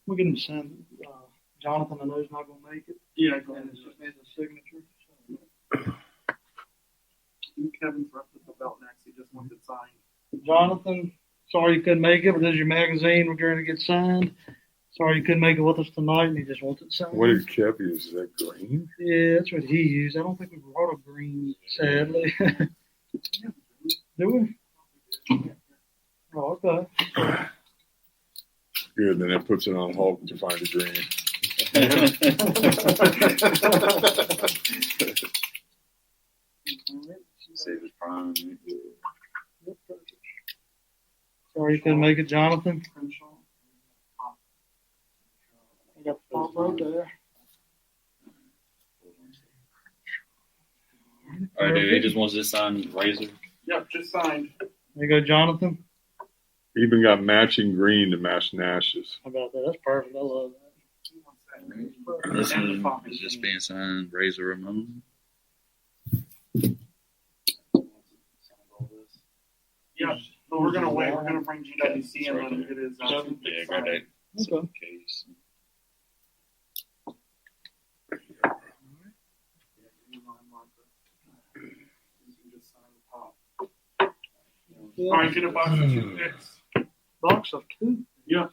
S12: We're going to send Jonathan. I know he's not going to make it.
S2: Yeah, go ahead.
S12: And just need the signature.
S2: Kevin's up with the belt next. He just wants it signed.
S12: Jonathan, sorry you couldn't make it, but there's your magazine. We're going to get signed. Sorry you couldn't make it with us tonight, and he just wants it signed.
S3: What did Kev use? Is that green?
S12: Yeah, that's what he used. I don't think we brought a green, sadly. Do we? Oh, okay.
S3: Good. Then it puts it on Hulk to find a green.
S5: Save his prime.
S12: Sorry you couldn't make it, Jonathan. I got the pop right there.
S5: All right, dude. He just wants this signed Razor.
S2: Yep, just signed.
S12: There you go, Jonathan.
S3: Even got matching green to match Nash's.
S12: How about that? That's perfect. I love that.
S5: This one is just being signed Razor Ramon.
S2: Yeah, but we're gonna wait. We're gonna bring GWC and let him get his.
S5: Yeah, grab that.
S12: Okay.
S5: Case.
S2: All right, get a box of 2 picks.
S12: Box of 2?
S2: Yeah.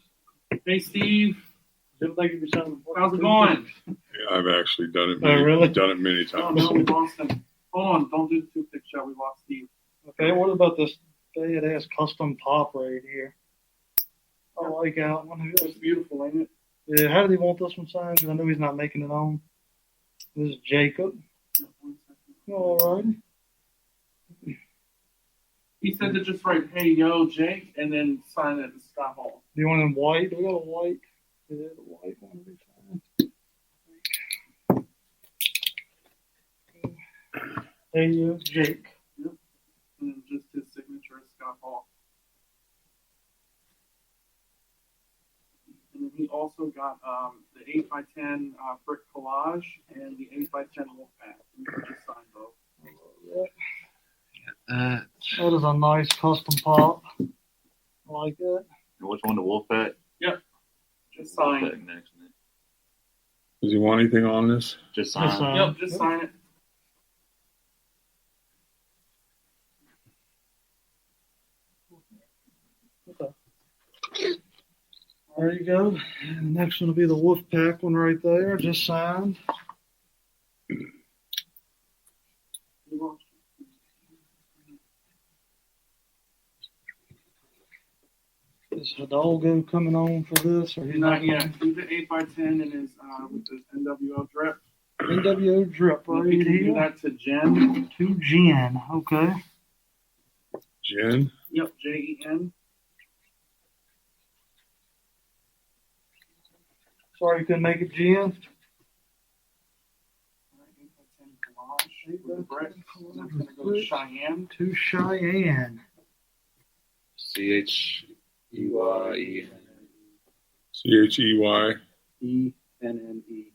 S2: Hey, Steve.
S12: How's
S2: it going?
S3: Yeah, I've actually done it.
S12: Oh, really?
S3: Done it many
S2: Oh,
S3: times.
S2: no, we lost him. Hold on, don't do the 2 pick shot. We lost Steve.
S12: Okay, what about this bad ass custom pop right here? I like that one.
S2: It's beautiful, ain't it?
S12: Yeah, how do they want this one signed? Because I know he's not making it on. This is Jacob. Alrighty.
S2: He said to just write, "Hey, yo, Jake," and then sign it to Scott Hall.
S12: Do you want it in white? Do we got a white? Yeah, the white one to be signed. Hey, yo, Jake.
S2: Yep. And then just his signature is Scott Hall. And then he also got the 8x10 brick collage and the 8x10 wolf pack. You can just sign both.
S12: That is a nice custom pop. I like that.
S5: Which one, the Wolfpack?
S2: Yep. Just sign it.
S5: Next.
S3: Does he want anything on this?
S5: Just sign.
S2: Yep, just sign it.
S12: Okay. There you go. And the next one will be the Wolfpack one right there, just signed. Is Hidalgo coming on for this, or he's
S2: Not yet. He's at 8x10 and is with his NWO drip.
S12: NWO drip
S2: If
S12: right
S2: you can do
S12: here.
S2: that to Jen.
S12: To Jen, okay.
S3: Jen?
S2: Yep, Jen.
S12: Sorry you couldn't make it, Jen.
S2: Brett. And that's going to go to Cheyenne.
S12: To Cheyenne.
S5: CHEYE.
S3: CHEY.
S19: ENNE.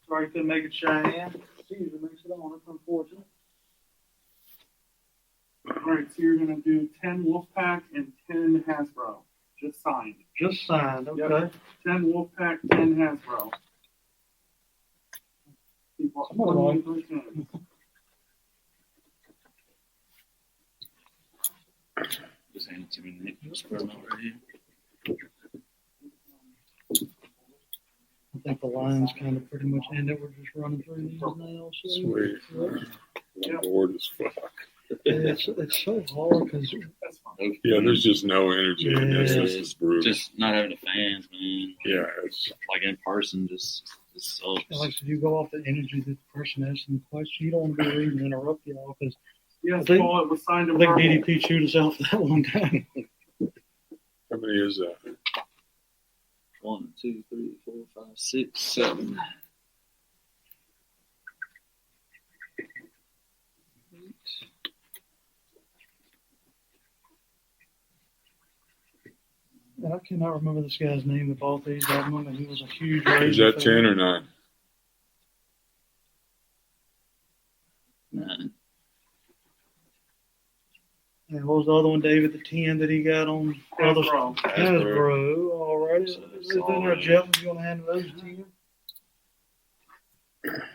S12: Sorry you couldn't make it, Cheyenne. Caesar makes it on. That's unfortunate.
S2: All right, so you're going to do 10 Wolfpack and 10 Hasbro. Just signed.
S12: Just signed, okay.
S2: Yep. 10 Wolfpack, 10 Hasbro.
S5: Just hand it to me, Nick. Just put it over here.
S12: I think the line's kind of pretty much ended. We're just running through these now. So.
S3: Sweet. I'm bored as fuck.
S12: It's so hard because
S3: Yeah, there's just no energy in this.
S12: Yeah.
S3: This is brutal.
S5: Just not having the fans, man.
S3: Yeah, it's
S5: like in person, just sucks.
S12: like if you go off the energy that the person asking the question, you don't want to be rude and interrupt y'all because
S2: Yes,
S12: I think,
S2: Paul, it was signed in
S12: I think
S2: purple.
S12: DDP chewed us out that one time.
S3: how many is that?
S5: 1, 2, 3, 4, 5, 6, 7.
S12: And I cannot remember this guy's name that bought these albums, and he was a huge
S3: Is
S12: Razor
S3: that
S12: fan.
S3: 10 or 9?
S5: 9.
S12: And what was the other one, David? The 10 that he got on
S2: Hasbro.
S12: Hasbro. All right. Is there there, Jeff? If you want to hand those to you?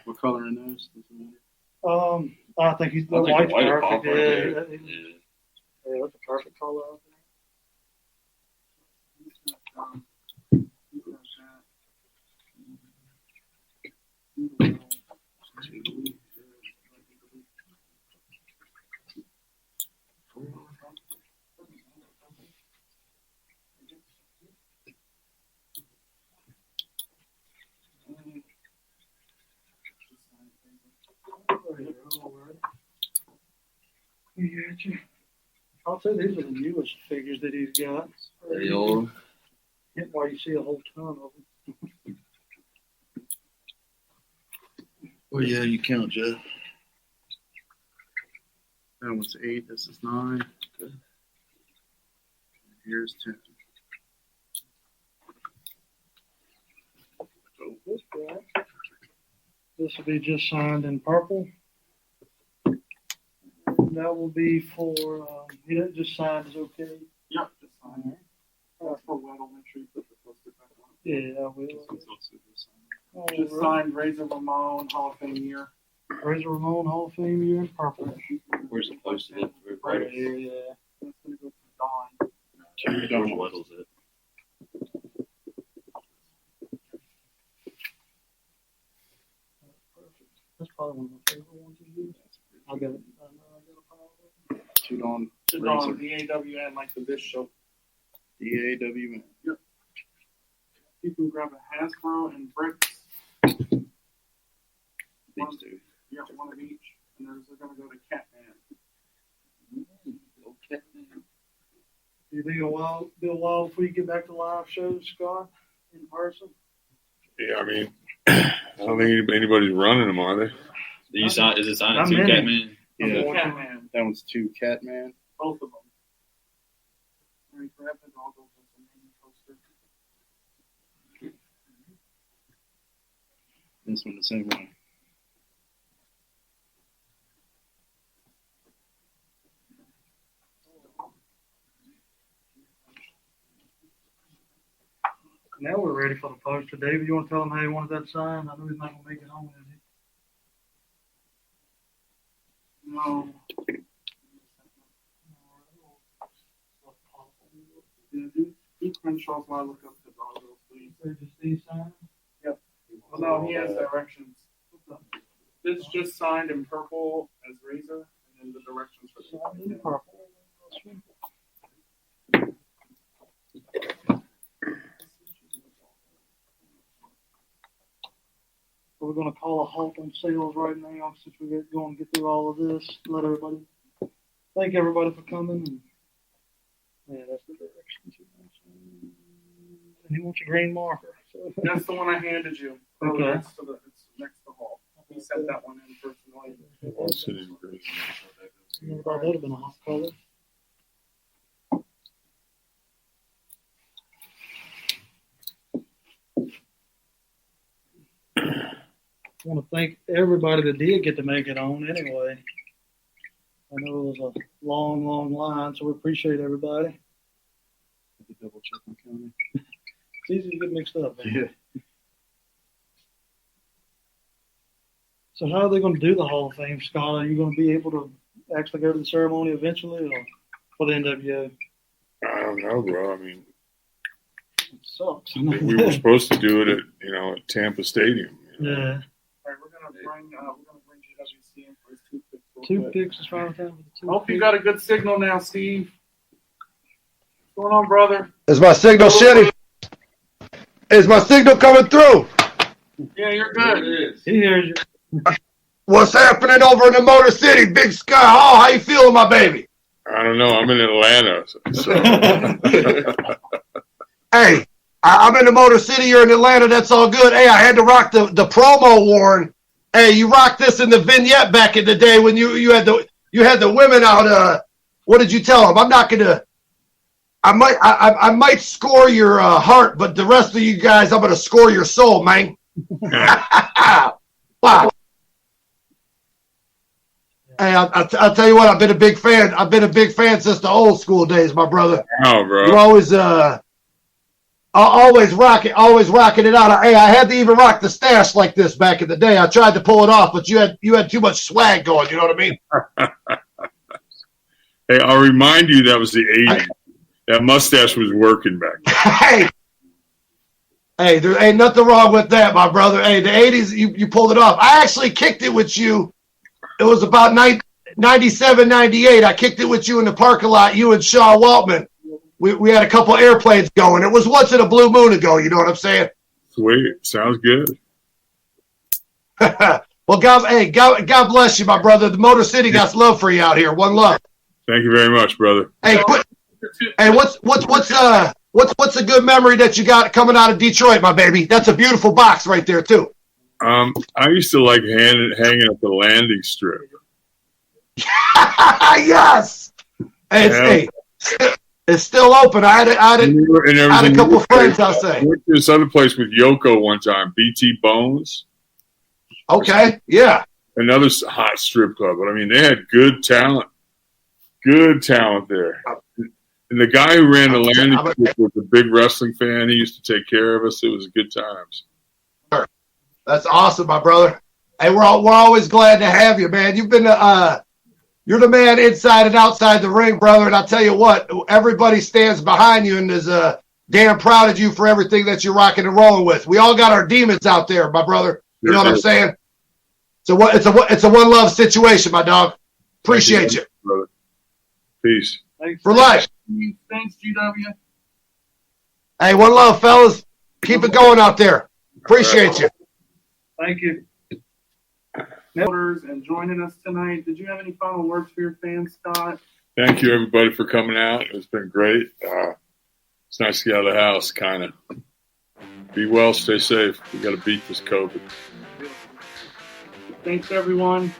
S19: What color in those? Doesn't matter.
S12: I think he's the
S5: I think
S12: white's
S5: the white
S12: perfect.
S5: pop right there.
S12: Yeah, that's a perfect color out there. picture. I'll say these are the newest figures that he's got.
S5: They are.
S12: That's why you see a whole ton of them.
S5: Oh yeah, you count, Jeff.
S21: That one's 8. This is 9.
S5: Okay.
S21: Here's 10.
S12: This guy. This will be just signed in purple. And that will be for, he didn't just sign is okay.
S2: Yep, just sign. That's for wet entry. Put the poster back on.
S12: Yeah, I will.
S2: Just signed Razor Ramon, Hall of Fame year.
S12: Razor Ramon, Hall of Fame year in purple.
S5: Where's the poster?
S12: Right here, yeah.
S2: That's going to go to Don.
S5: George Weddle's it.
S12: That's probably one of my favorite ones to use. I got it. I got a pile of them.
S21: To Don.
S2: To Don, DAWN, like the Bishop.
S21: DAWN.
S2: Yep. You can grab a Hasbro and bricks.
S21: These two.
S2: Yeah, one of each. And they're going to go to Catman.
S5: Catman.
S12: You think it'll be a while before you get back to live shows, Scott, in person?
S3: Yeah, I mean, I don't think anybody's running them, are they?
S5: Is it signed to Catman?
S21: Yeah.
S2: Catman.
S21: That one's 2 Catman.
S2: Both of them. And he grabbed the goggles with the main poster.
S21: This one the same way.
S12: Now we're ready for the poster. David, you want to tell him how you wanted that signed? I know he's not going to make it on, is he?
S2: No. Do Crenshaw's line look up the goggles, please?
S12: Just these signed?
S2: Yep. Well, no, he has directions. This just signed in purple as Razor, and then the directions for
S12: signed in purple. So we're going to call a halt on sales right now since we're going to get through all of this. Thank everybody for coming. And, yeah, that's the directions he wants. And he wants a green marker. So.
S2: That's the one I handed you.
S12: Okay.
S2: It's next to Hall. He sent that one in personally.
S12: That would have been a hot color. I want to thank everybody that did get to make it on anyway. I know it was a long, long line, so we appreciate everybody.
S21: Double check my counting.
S12: It's easy to get mixed up. Man.
S21: Yeah.
S12: So how are they going to do the Hall of Fame, Scott? Are you going to be able to actually go to the ceremony eventually, or for the NWO?
S3: I don't know, bro. I mean,
S12: it sucks.
S3: we were supposed to do it at Tampa Stadium.
S12: Yeah.
S2: All right, we're gonna bring GWC in for his toothpicks.
S12: Toothpicks is fine with that.
S2: Hope you got a good signal now, Steve. What's going on, brother?
S6: Is my signal shitty? Is my signal coming through?
S2: Yeah, you're good.
S12: He hears you.
S6: What's happening over in the Motor City, Big Sky Hall? How you feeling, my baby?
S3: I don't know. I'm in Atlanta. So.
S6: Hey, I'm in the Motor City. You're in Atlanta. That's all good. Hey, I had to rock the promo, Warren. Hey, you rocked this in the vignette back in the day when you had the women out. What did you tell them? I'm not gonna. I might score your heart, but the rest of you guys, I'm gonna score your soul, man. Wow. Hey, I'll tell you what. I've been a big fan. I've been a big fan since the old school days, my brother.
S3: Oh, bro.
S6: You always rocking it out. Hey, I had to even rock the stash like this back in the day. I tried to pull it off, but you had too much swag going. You know what I mean?
S3: Hey, I'll remind you that was the 80s. That mustache was working back then.
S6: Hey, there ain't nothing wrong with that, my brother. Hey, the 80s, you pulled it off. I actually kicked it with you. It was about 97, 98. I kicked it with you in the parking lot, you and Shaw Waltman. We had a couple airplanes going. It was once in a blue moon ago, you know what I'm saying?
S3: Sweet. Sounds good.
S6: Well, God bless you, my brother. The Motor City got love for you out here. One love.
S3: Thank you very much, brother.
S6: Hey, what's a good memory that you got coming out of Detroit, my baby? That's a beautiful box right there too.
S3: I used to like hanging at the landing strip.
S6: Yes. Hey, it's still open. I had a couple of friends, I'll say.
S3: I went to this other place with Yoko one time, BT Bones.
S6: Okay, yeah.
S3: Another hot strip club. But I mean, they had good talent. Good talent there. And the guy who ran the landing strip was a big wrestling fan. He used to take care of us. It was good times.
S6: That's awesome, my brother. Hey, we're always glad to have you, man. You've been you're the man inside and outside the ring, brother. And I'll tell you what, everybody stands behind you and is damn proud of you for everything that you're rocking and rolling with. We all got our demons out there, my brother. You know what I'm saying? It's a one love situation, my dog. Appreciate you,
S3: brother. Peace.
S2: Thanks
S6: for life.
S2: Thanks, GW.
S6: Hey, one love, fellas. Keep it going out there. Appreciate you.
S2: Thank you. And joining us tonight. Did you have any final words for your fans, Scott?
S3: Thank you, everybody, for coming out. It's been great. It's nice to get out of the house, kind of. Be well, stay safe. We got to beat this COVID.
S2: Thanks, everyone.